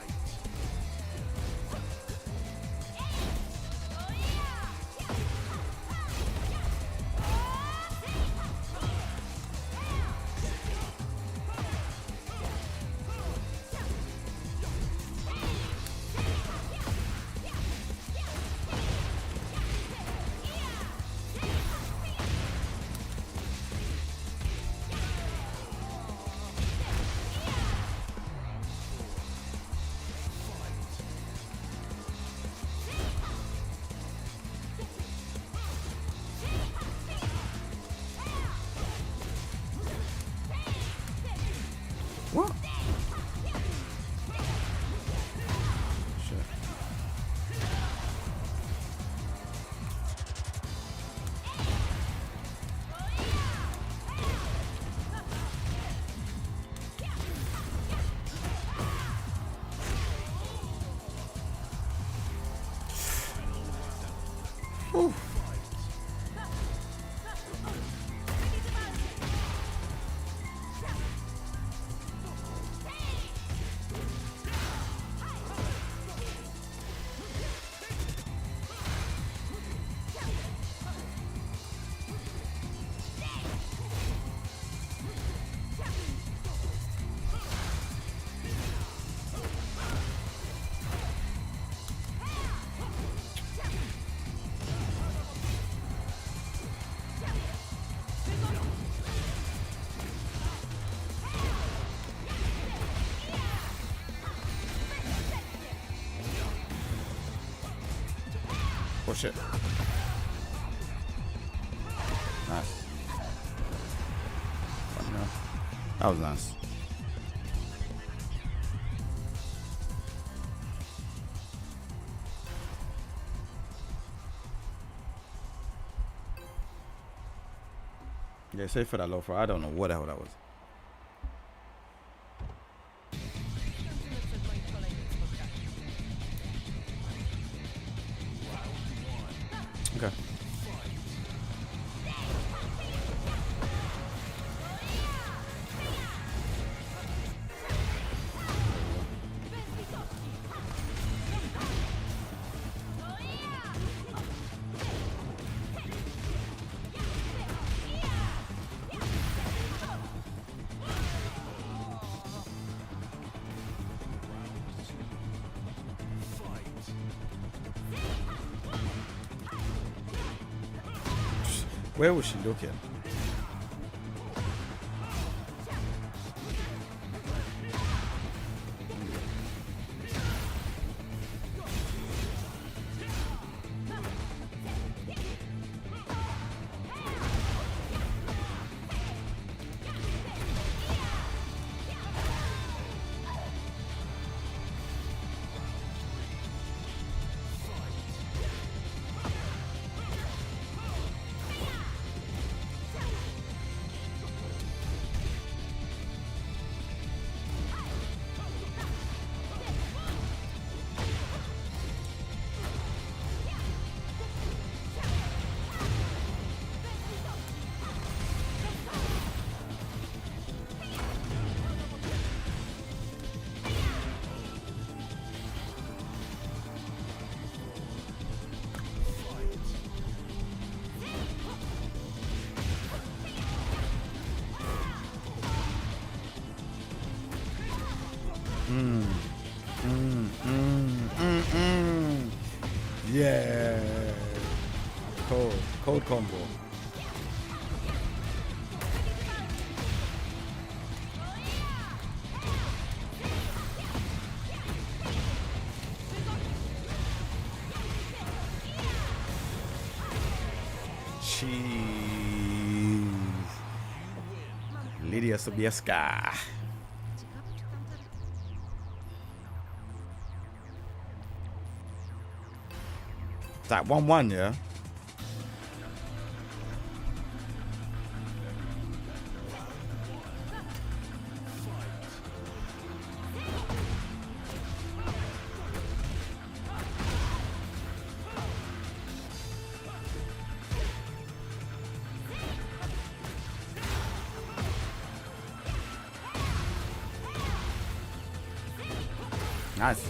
What? Shit. Whew. Oh shit. Nice. That was nice. Yeah, save for that low for I don't know what the hell that was. Okay. Where was she looking? Yeah. Cold combo. Jeez. Lydia Sobieska. That 1-1, yeah? Nice.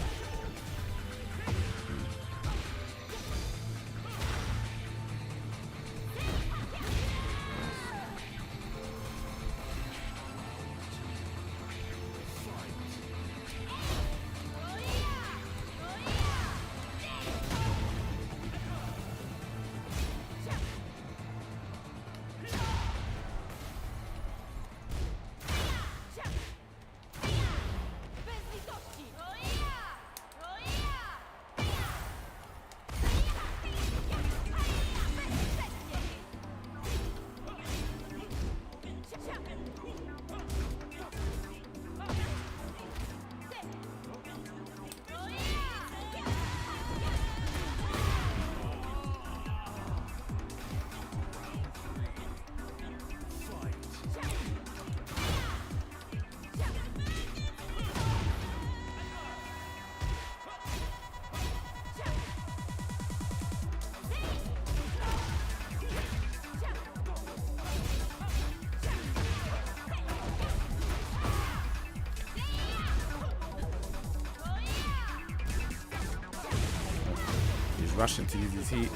Rushing to use his heat.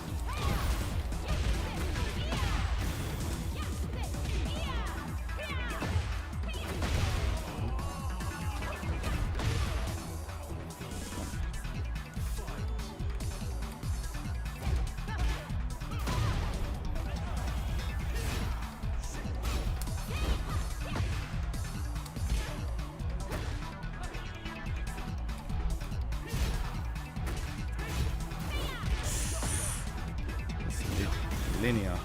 Linear.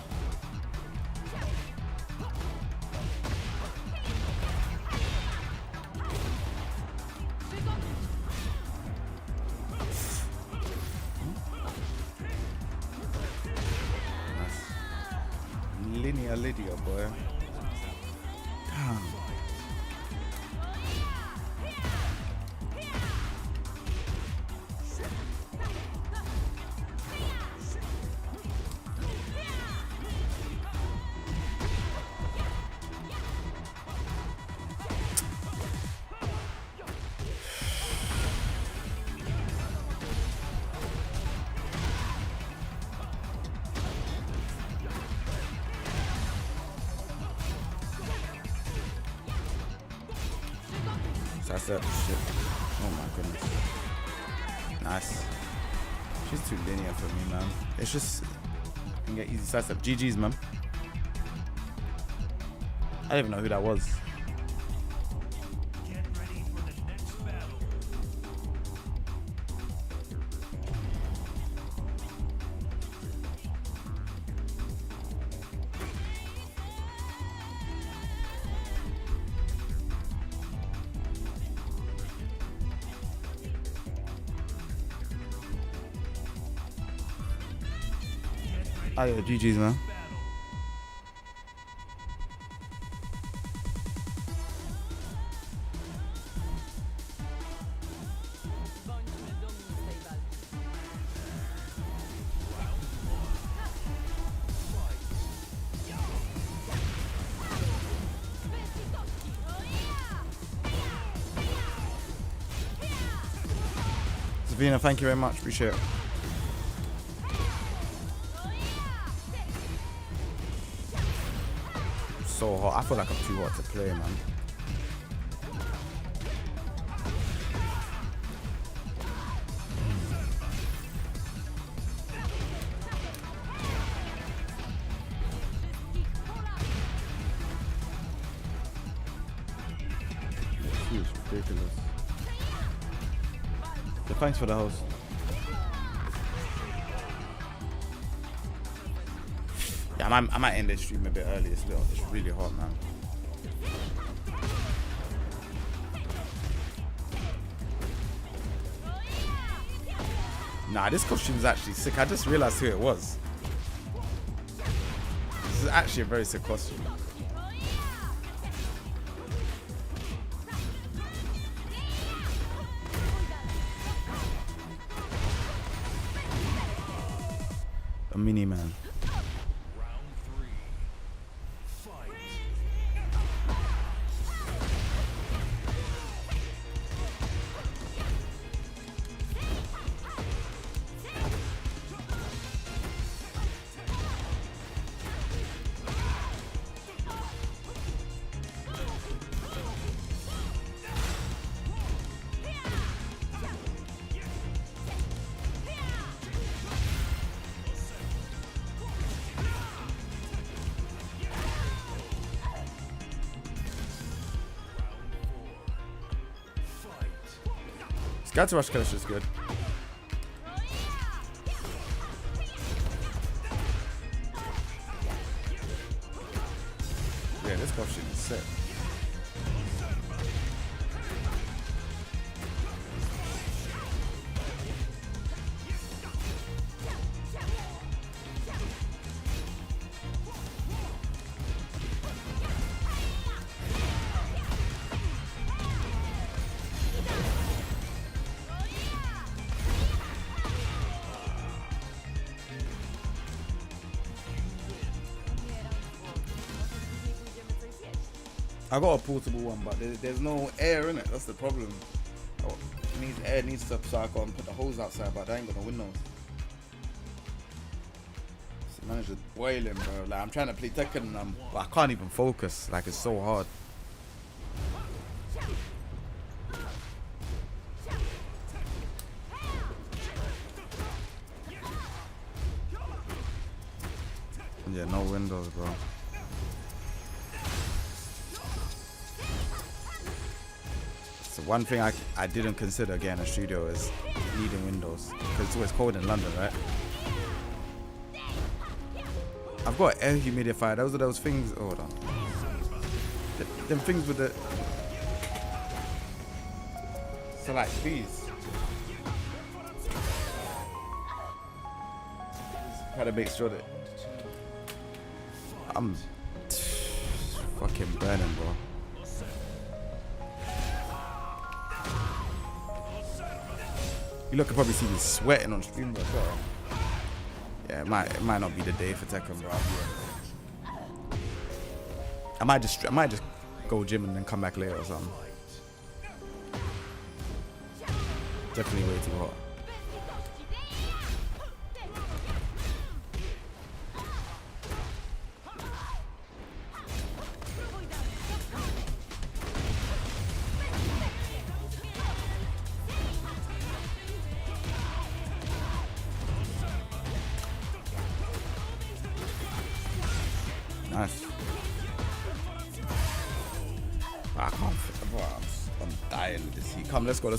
Linear Lydia, boy. Damn. That's that shit. Oh my goodness. Nice. She's too linear for me, man. It's just, you can get easy sides up. GG's, man. I didn't even know who that was. Get ready for the next battle. Oh yeah, GG's, man. Savina, thank you very much. Appreciate it. So hot. I feel like I'm too hot to play, man. This is ridiculous. So thanks for the host. Yeah, I might end this stream a bit early. It's really hot, man. Nah, this costume is actually sick. I just realized who it was. This is actually a very sick costume. A mini man. Guide to Rush Killer is good. Yeah, this costume is sick. I got a portable one, but there's no air in it. That's the problem. Oh, it needs air, it needs stuff, so I got to put the hose outside, but I ain't got no windows. So man, it's just boiling, bro. Like I'm trying to play Tekken, and but I can't even focus. Like it's so hard. Yeah, no windows, bro. So one thing I didn't consider getting a studio is needing windows, because it's always cold in London, right? I've got air humidifier. Those are those things. Oh, hold on. Them things with the. So like these. Try to make sure that I'm fucking burning, bro. You look, could probably see me sweating on stream as well. Yeah, it might not be the day for Tekken, bro. I might just go gym and then come back later or something. Definitely way too hot. Nice. can't. Bro, I'm dying with this heat. Come, let's go.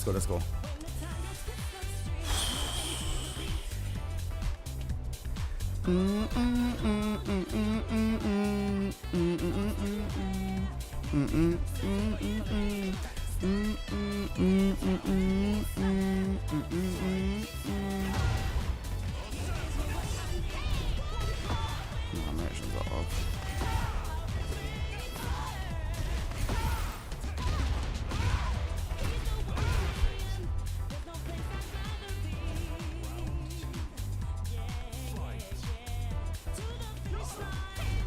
Animations are off.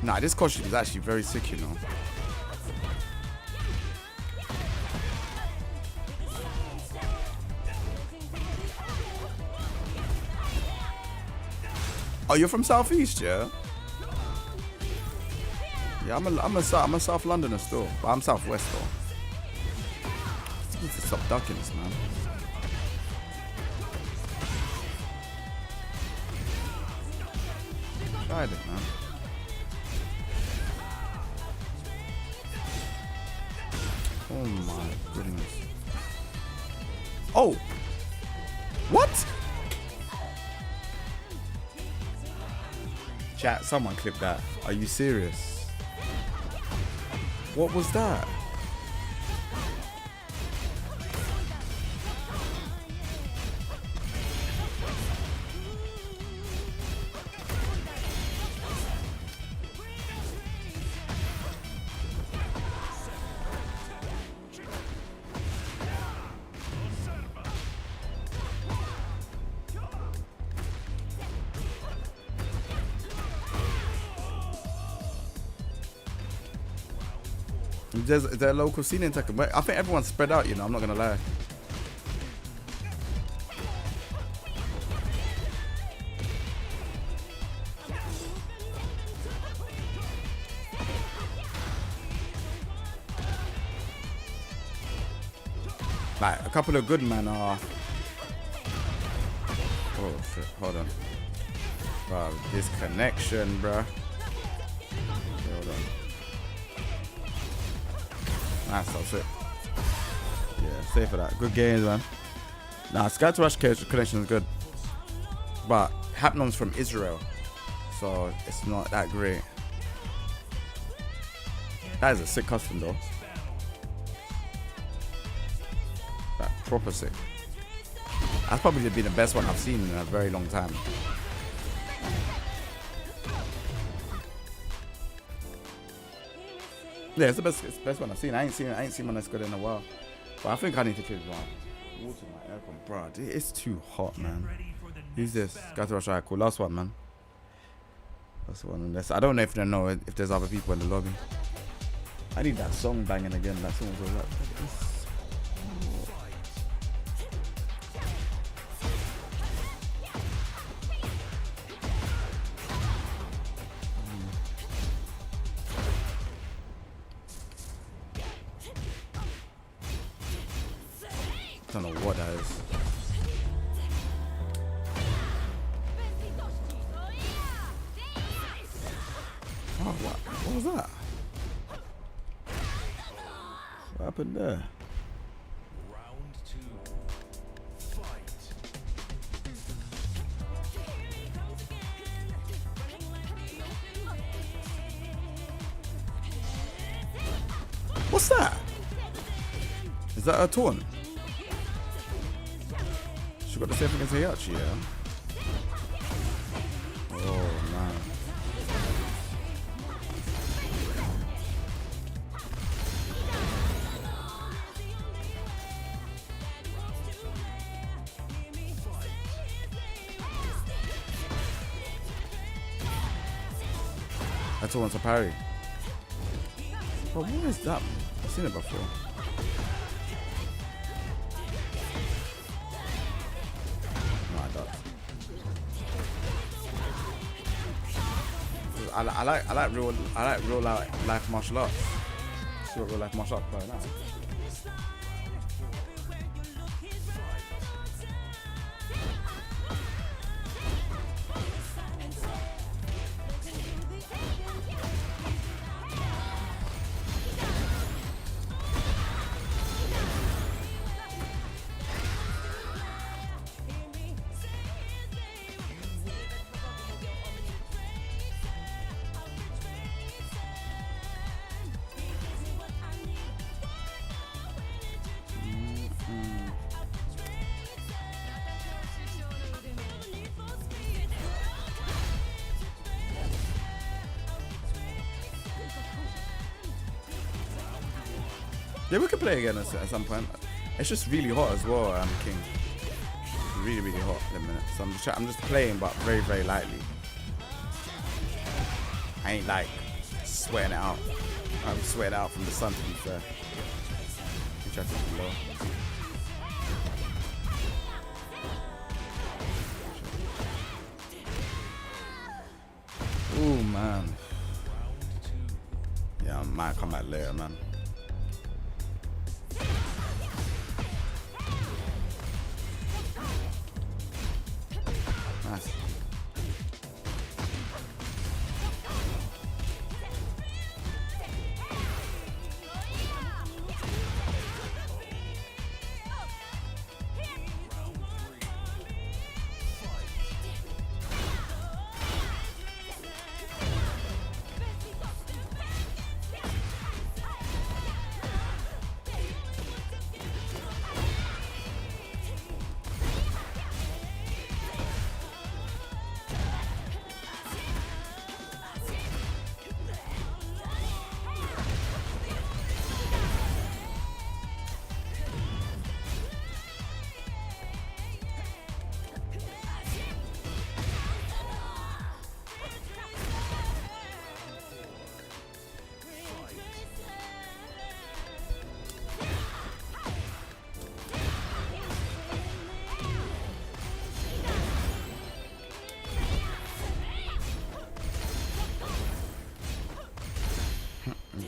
Nah, this costume is actually very sick, you know. Oh, you're from Southeast, yeah? Yeah, I'm a South Londoner still, but I'm Southwest though. I need to stop ducking this, man. Tried it, man. Oh my goodness. Oh! What? Chat, someone clip that. Are you serious? What was that? Is there a local scene in Tekken? I think everyone's spread out, you know, I'm not gonna lie. Like, a couple of good men are... Oh shit, hold on. Bro, this connection, bro. Okay, hold on. Nice, that's it. Yeah, stay for that. Good games, man. Nah, Sky to Rush connection is good. But Hapnon's from Israel, so it's not that great. That is a sick custom, though. That proper sick. That's probably been the best one I've seen in a very long time. Yeah, it's the best one I've seen. I ain't seen one that's good in a while. But I think I need to change one. Water in my aircon, bro. It's too hot, man. Who's this? Guys, rush. Alright, cool. Last one, man. Last one. I don't know if they know if there's other people in the lobby. I need that song banging again. That song goes like this. I don't know what that is. Oh, what was that? What happened there? Round 2. Fight. What's that? Is that a taunt? She got the same thing as Heihachi, yeah? Oh, man. That's all wants a parry. But what is that? I've seen it before. I like real life martial arts. See what real life martial arts play now. Yeah, we could play again at some point. It's just really hot as well, King. It's really, really hot at the minute. So I'm just playing, but very, very lightly. I ain't like sweating it out. I'm sweating out from the sun, to be fair. Which I think is low. Ooh, man. Yeah, I might come back later, man. Nice.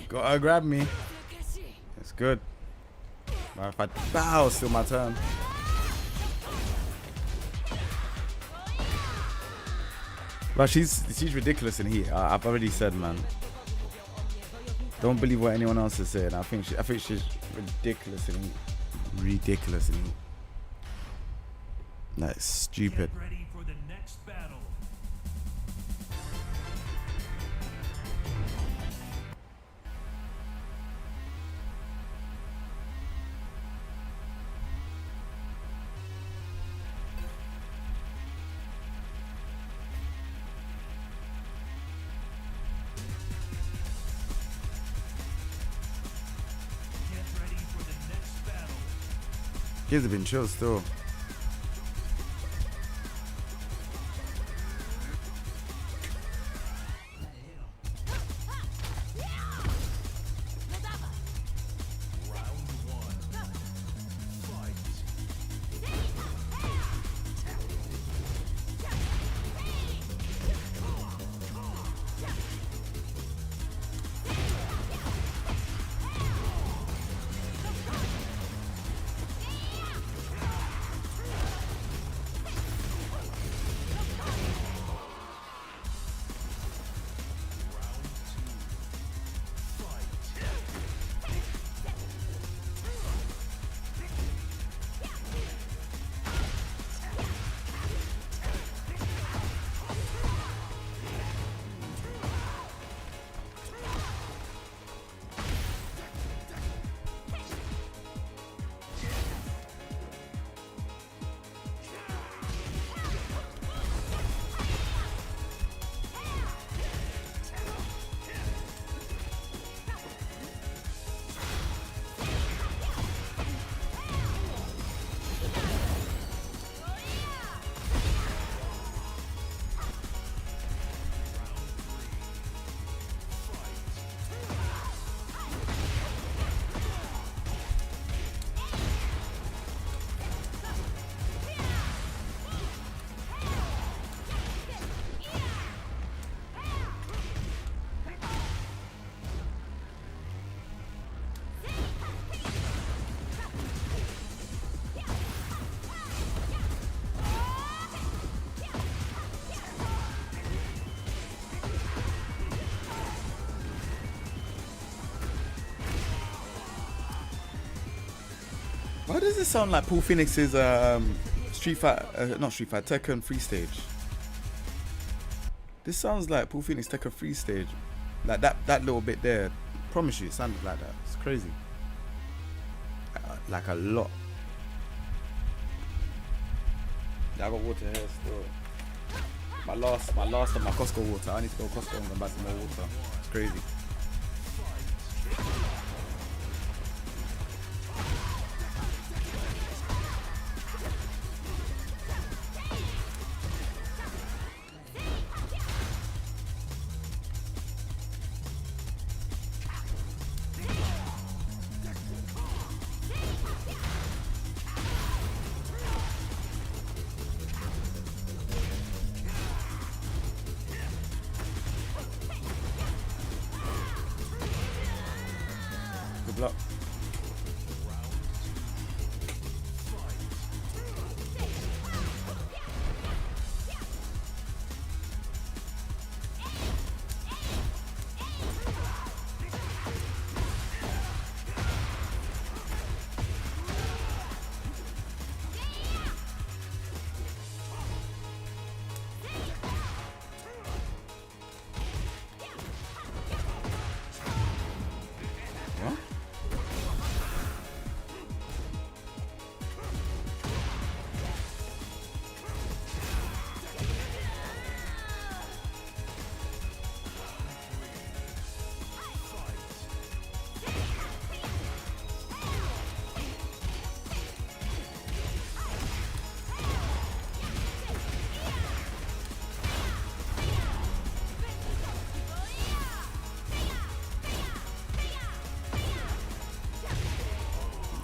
Gotta grab me. It's good. But if I bow, it's still my turn. But she's ridiculous in here. I've already said, man. Don't believe what anyone else is saying. I think she's ridiculous in here. Ridiculous in here. That's stupid. Get ready for the next battle. Kids have been chill still. Why does it sound like Paul Phoenix's not Street Fighter, Tekken free stage? This sounds like Paul Phoenix Tekken free stage. Like that little bit there. Promise you, it sounded like that. It's crazy. Like a lot. Yeah, I got water here still. My last of my Costco water. I need to go to Costco and buy some more water. It's crazy.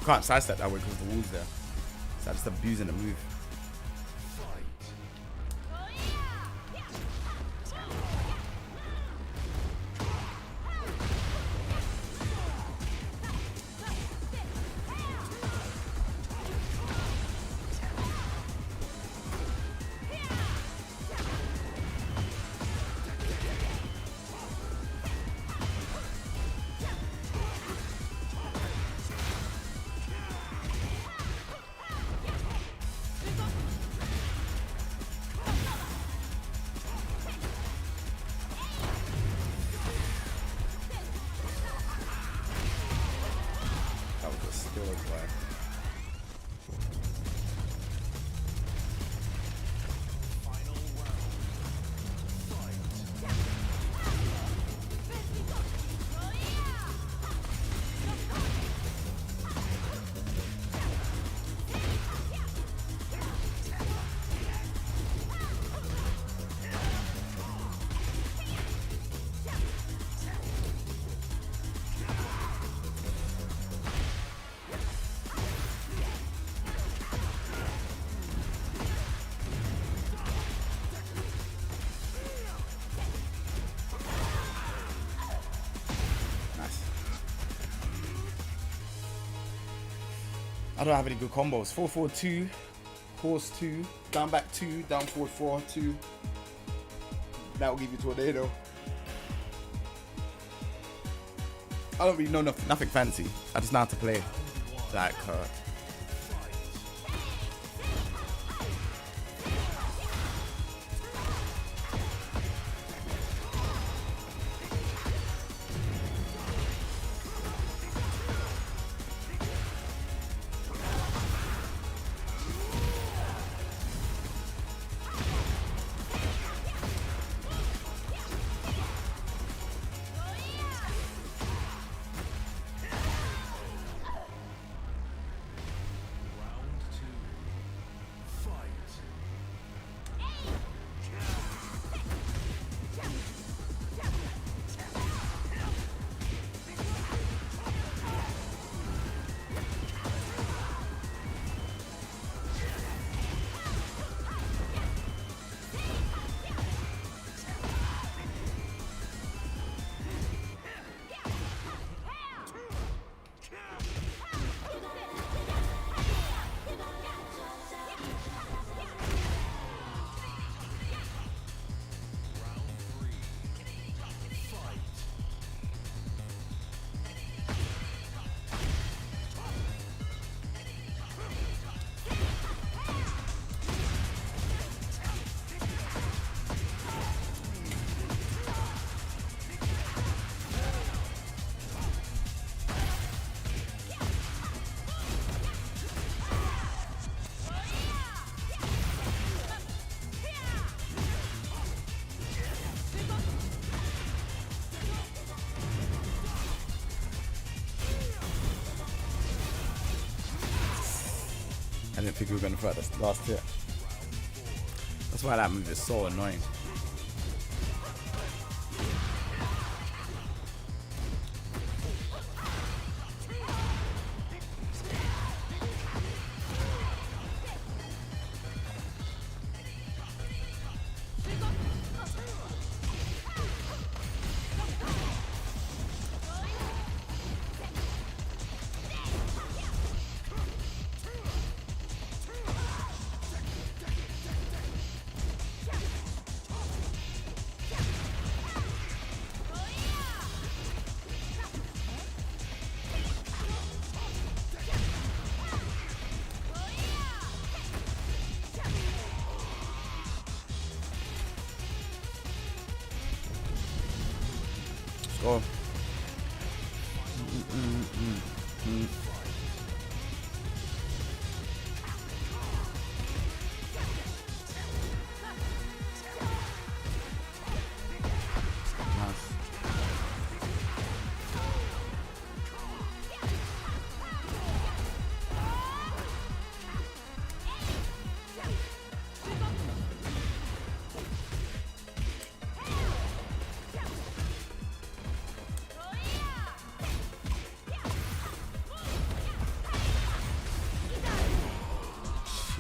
Can't sidestep that way because the wall's there. So I'm just abusing the move. I don't have any good combos. 4-4-2, horse 2, down back 2, down forward 4, 2. That will give you tornado. I don't really know nothing fancy. I just know how to play. Like, I didn't think we were going to fight this last hit. That's why that move is so annoying. Go.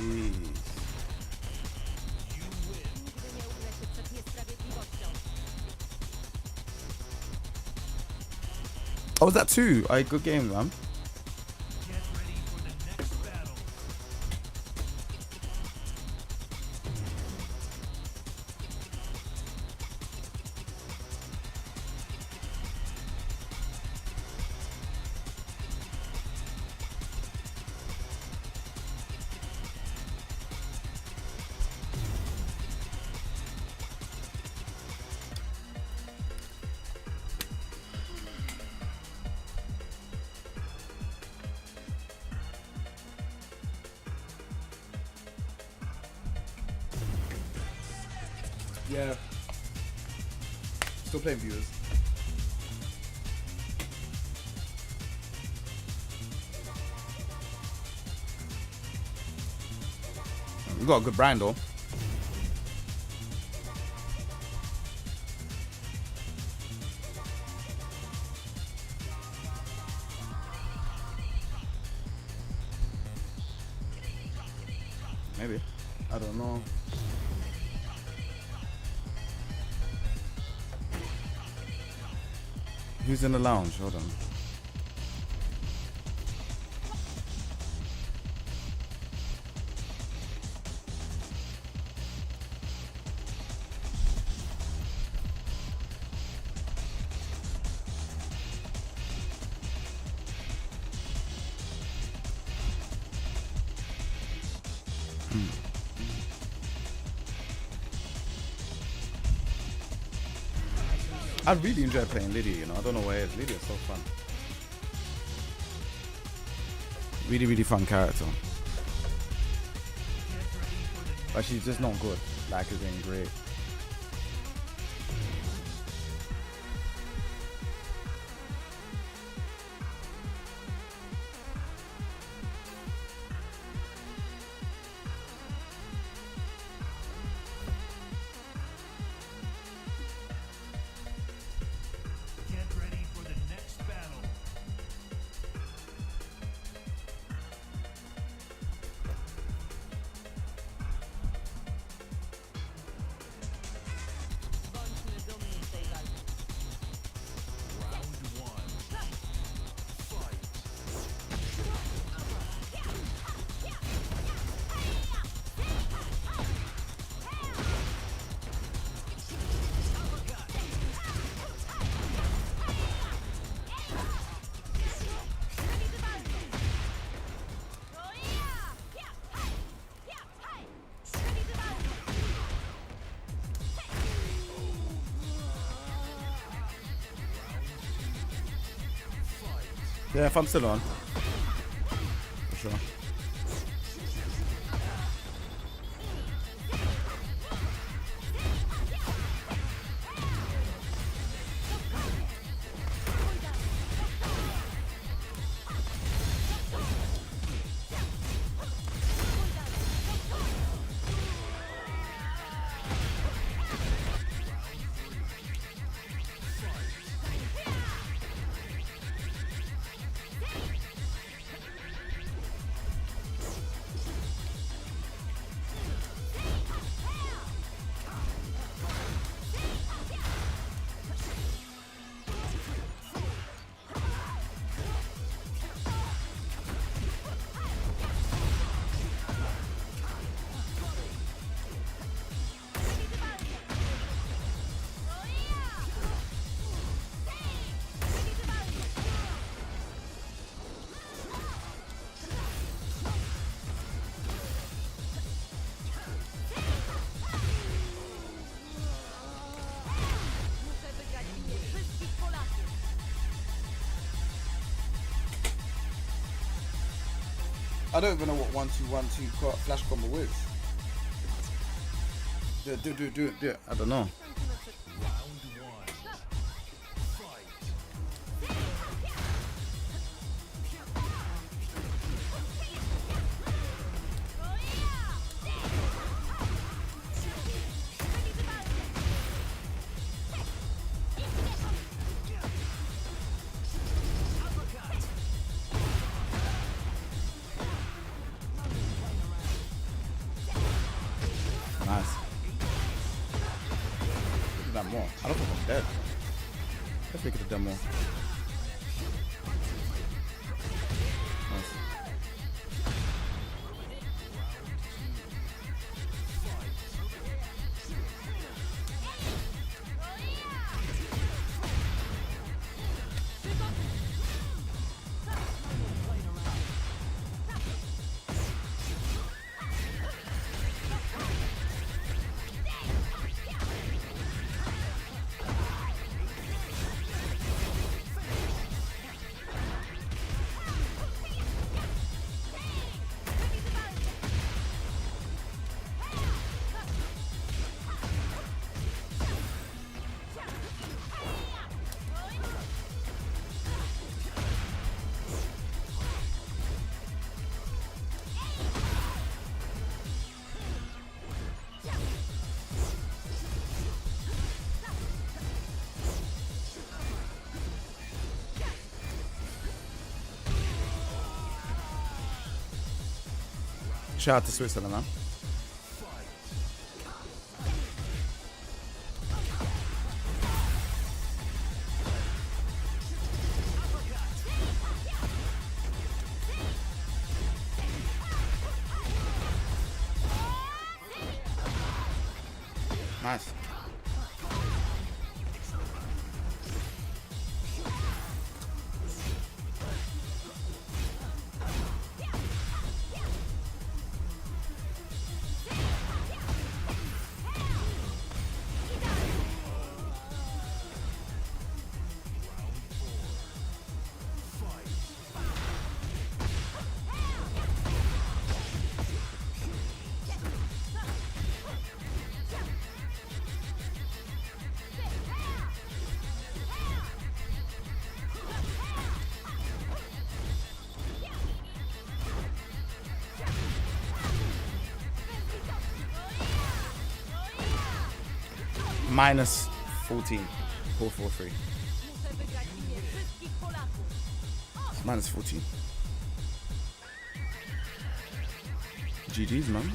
Jeez. Nigdy nie ugnę się przed niesprawiedliwością. Oh, was that 2? Alright, good game, man. Yeah. Still playing viewers. You got a good brand though. Maybe. I don't know. Who's in the lounge? Hold on. I really enjoy playing Lydia, you know. I don't know why it is. Lydia's so fun. Really, really fun character. But she's just not good. Like, as in great. Yeah, if I'm still on. For sure. I don't even know what 1-2-1-2 flash combo is. Do it. I don't know. Nice. Could have done more. I don't think I'm dead. Definitely could have done more. Nice. Shout out to Switzerland, man. Nice. Minus 14. 443. Minus 14. GG's, man.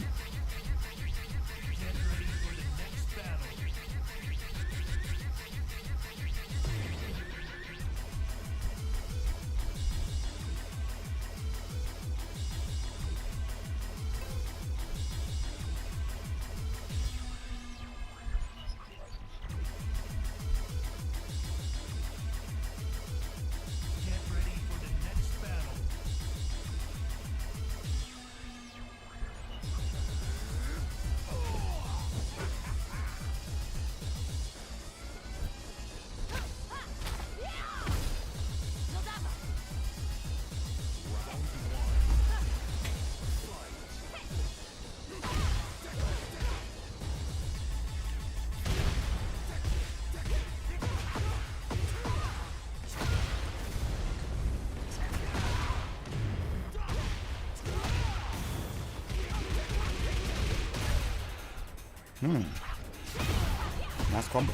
Nice combo.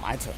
My turn.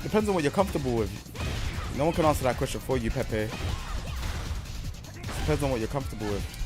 Depends on what you're comfortable with. No one can answer that question for you, Pepe. Depends on what you're comfortable with.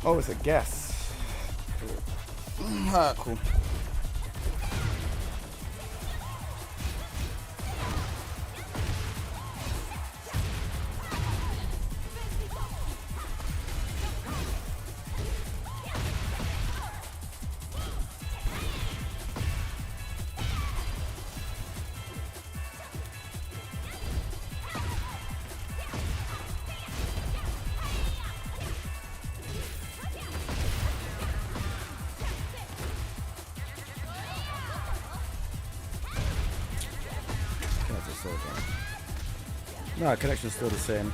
Oh, it's a guess. Ah, cool. No, connection's still the same.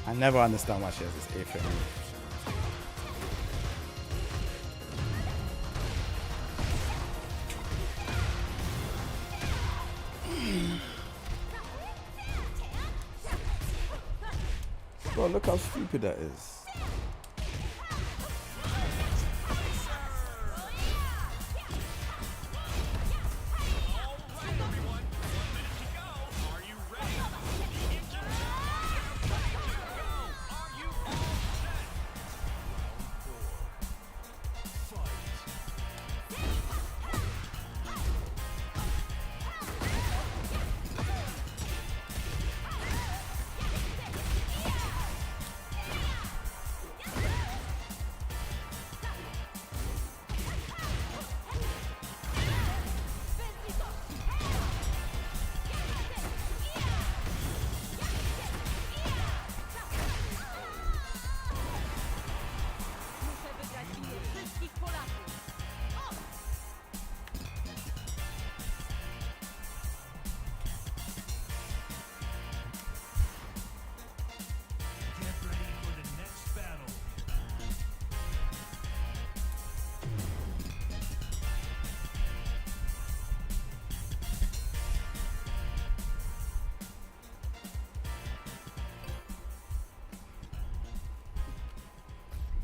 I never understand why she has this A-frame. Bro, look how stupid that is.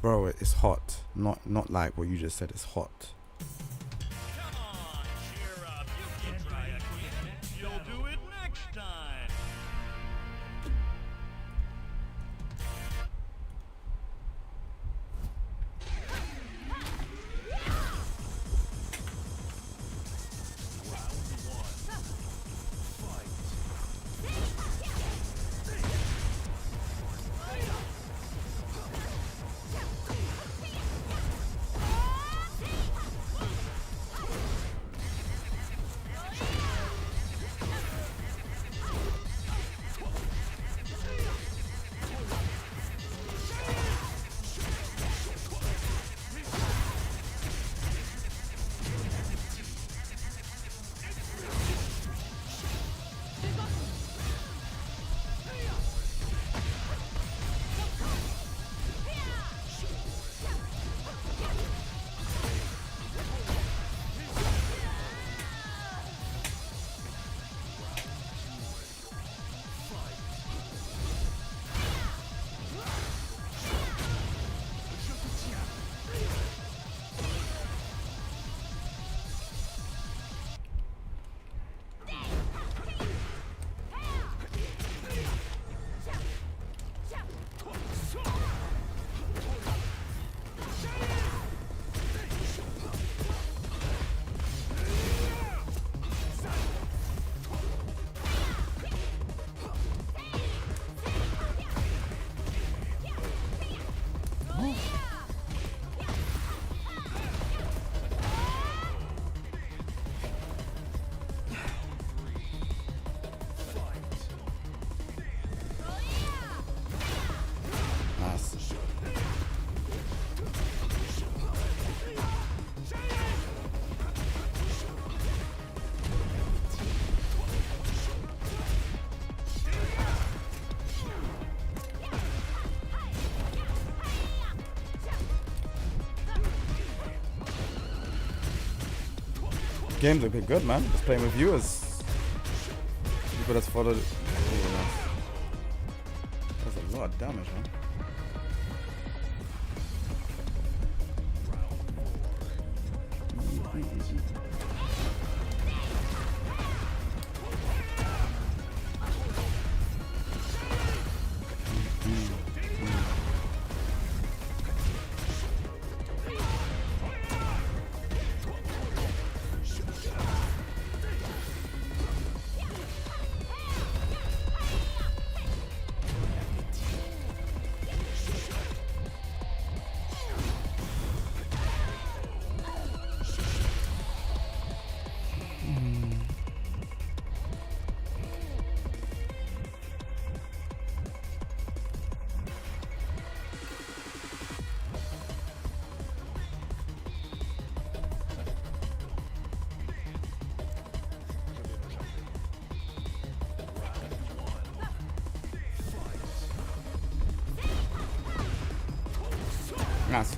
Bro, it's hot. Not like what you just said. It's hot. You'll do it next time. game's looking good, man. Just playing with viewers. People that's followed. That's a lot of damage, man. Nice.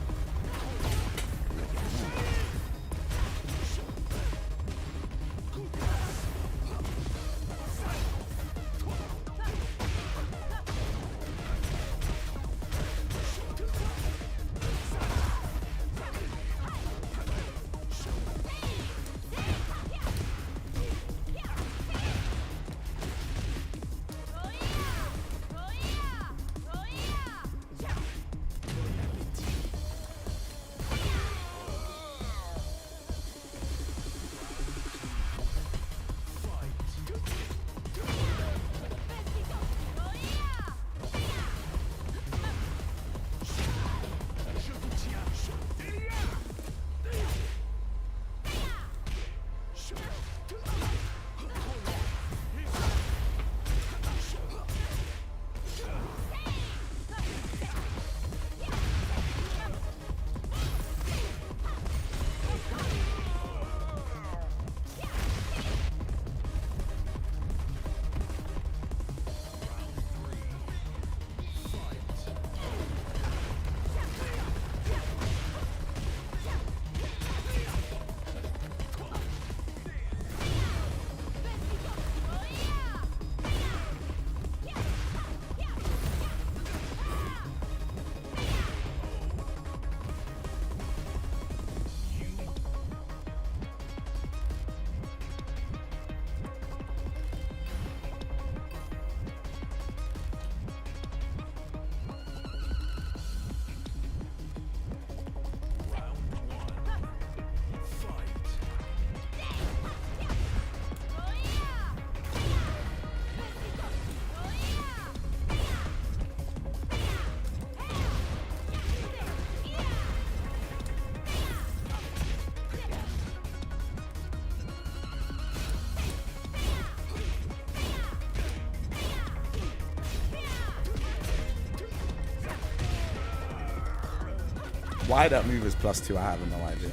Why that move is +2, I have no idea.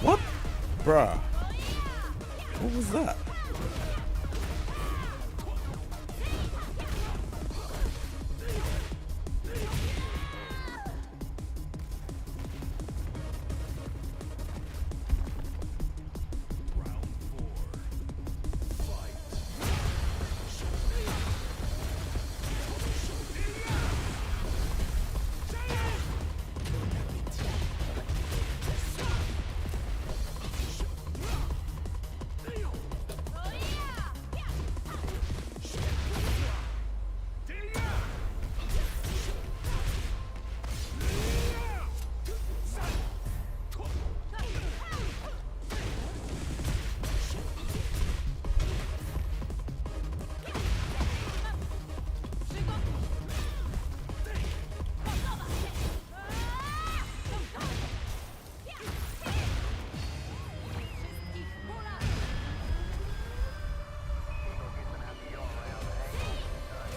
What? Bruh. What was that?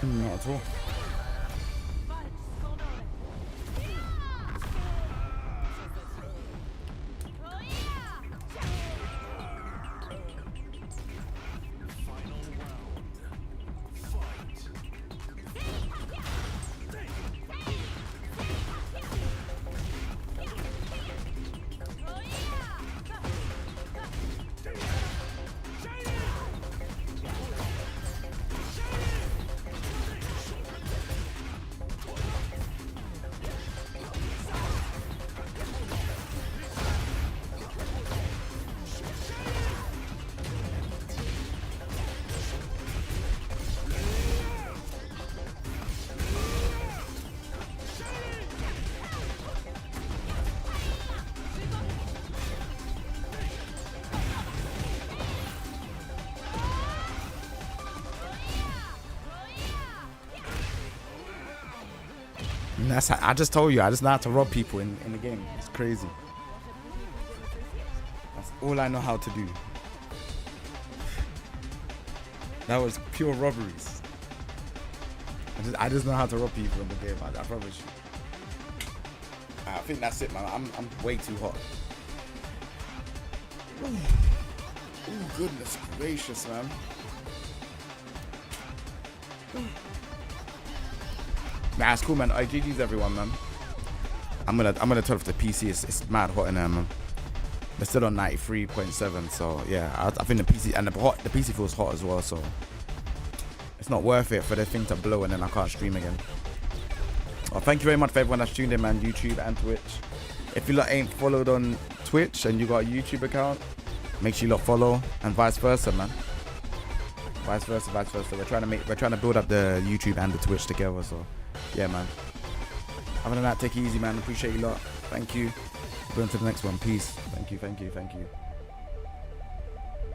Not at all. That's how, I just told you, I just know how to rob people in the game. It's crazy. That's all I know how to do. That was pure robberies. I just know how to rob people in the game. I promise you. I think that's it, man. I'm way too hot. Oh goodness gracious, man. Nah, it's cool, man. GG's everyone, man. I'm gonna turn off the PC. It's mad hot in there, man. They're still on 93.7, so yeah. I think the PC and the PC feels hot as well, so it's not worth it for the thing to blow and then I can't stream again. Well, thank you very much for everyone that's tuned in, man. YouTube and Twitch. If you lot ain't followed on Twitch and you got a YouTube account, make sure you lot follow, and vice versa, man. Vice versa. We're trying to build up the YouTube and the Twitch together, so yeah, man. Other than that, take it easy, man. Appreciate you lot. Thank you. Going to the next one. Peace. Thank you.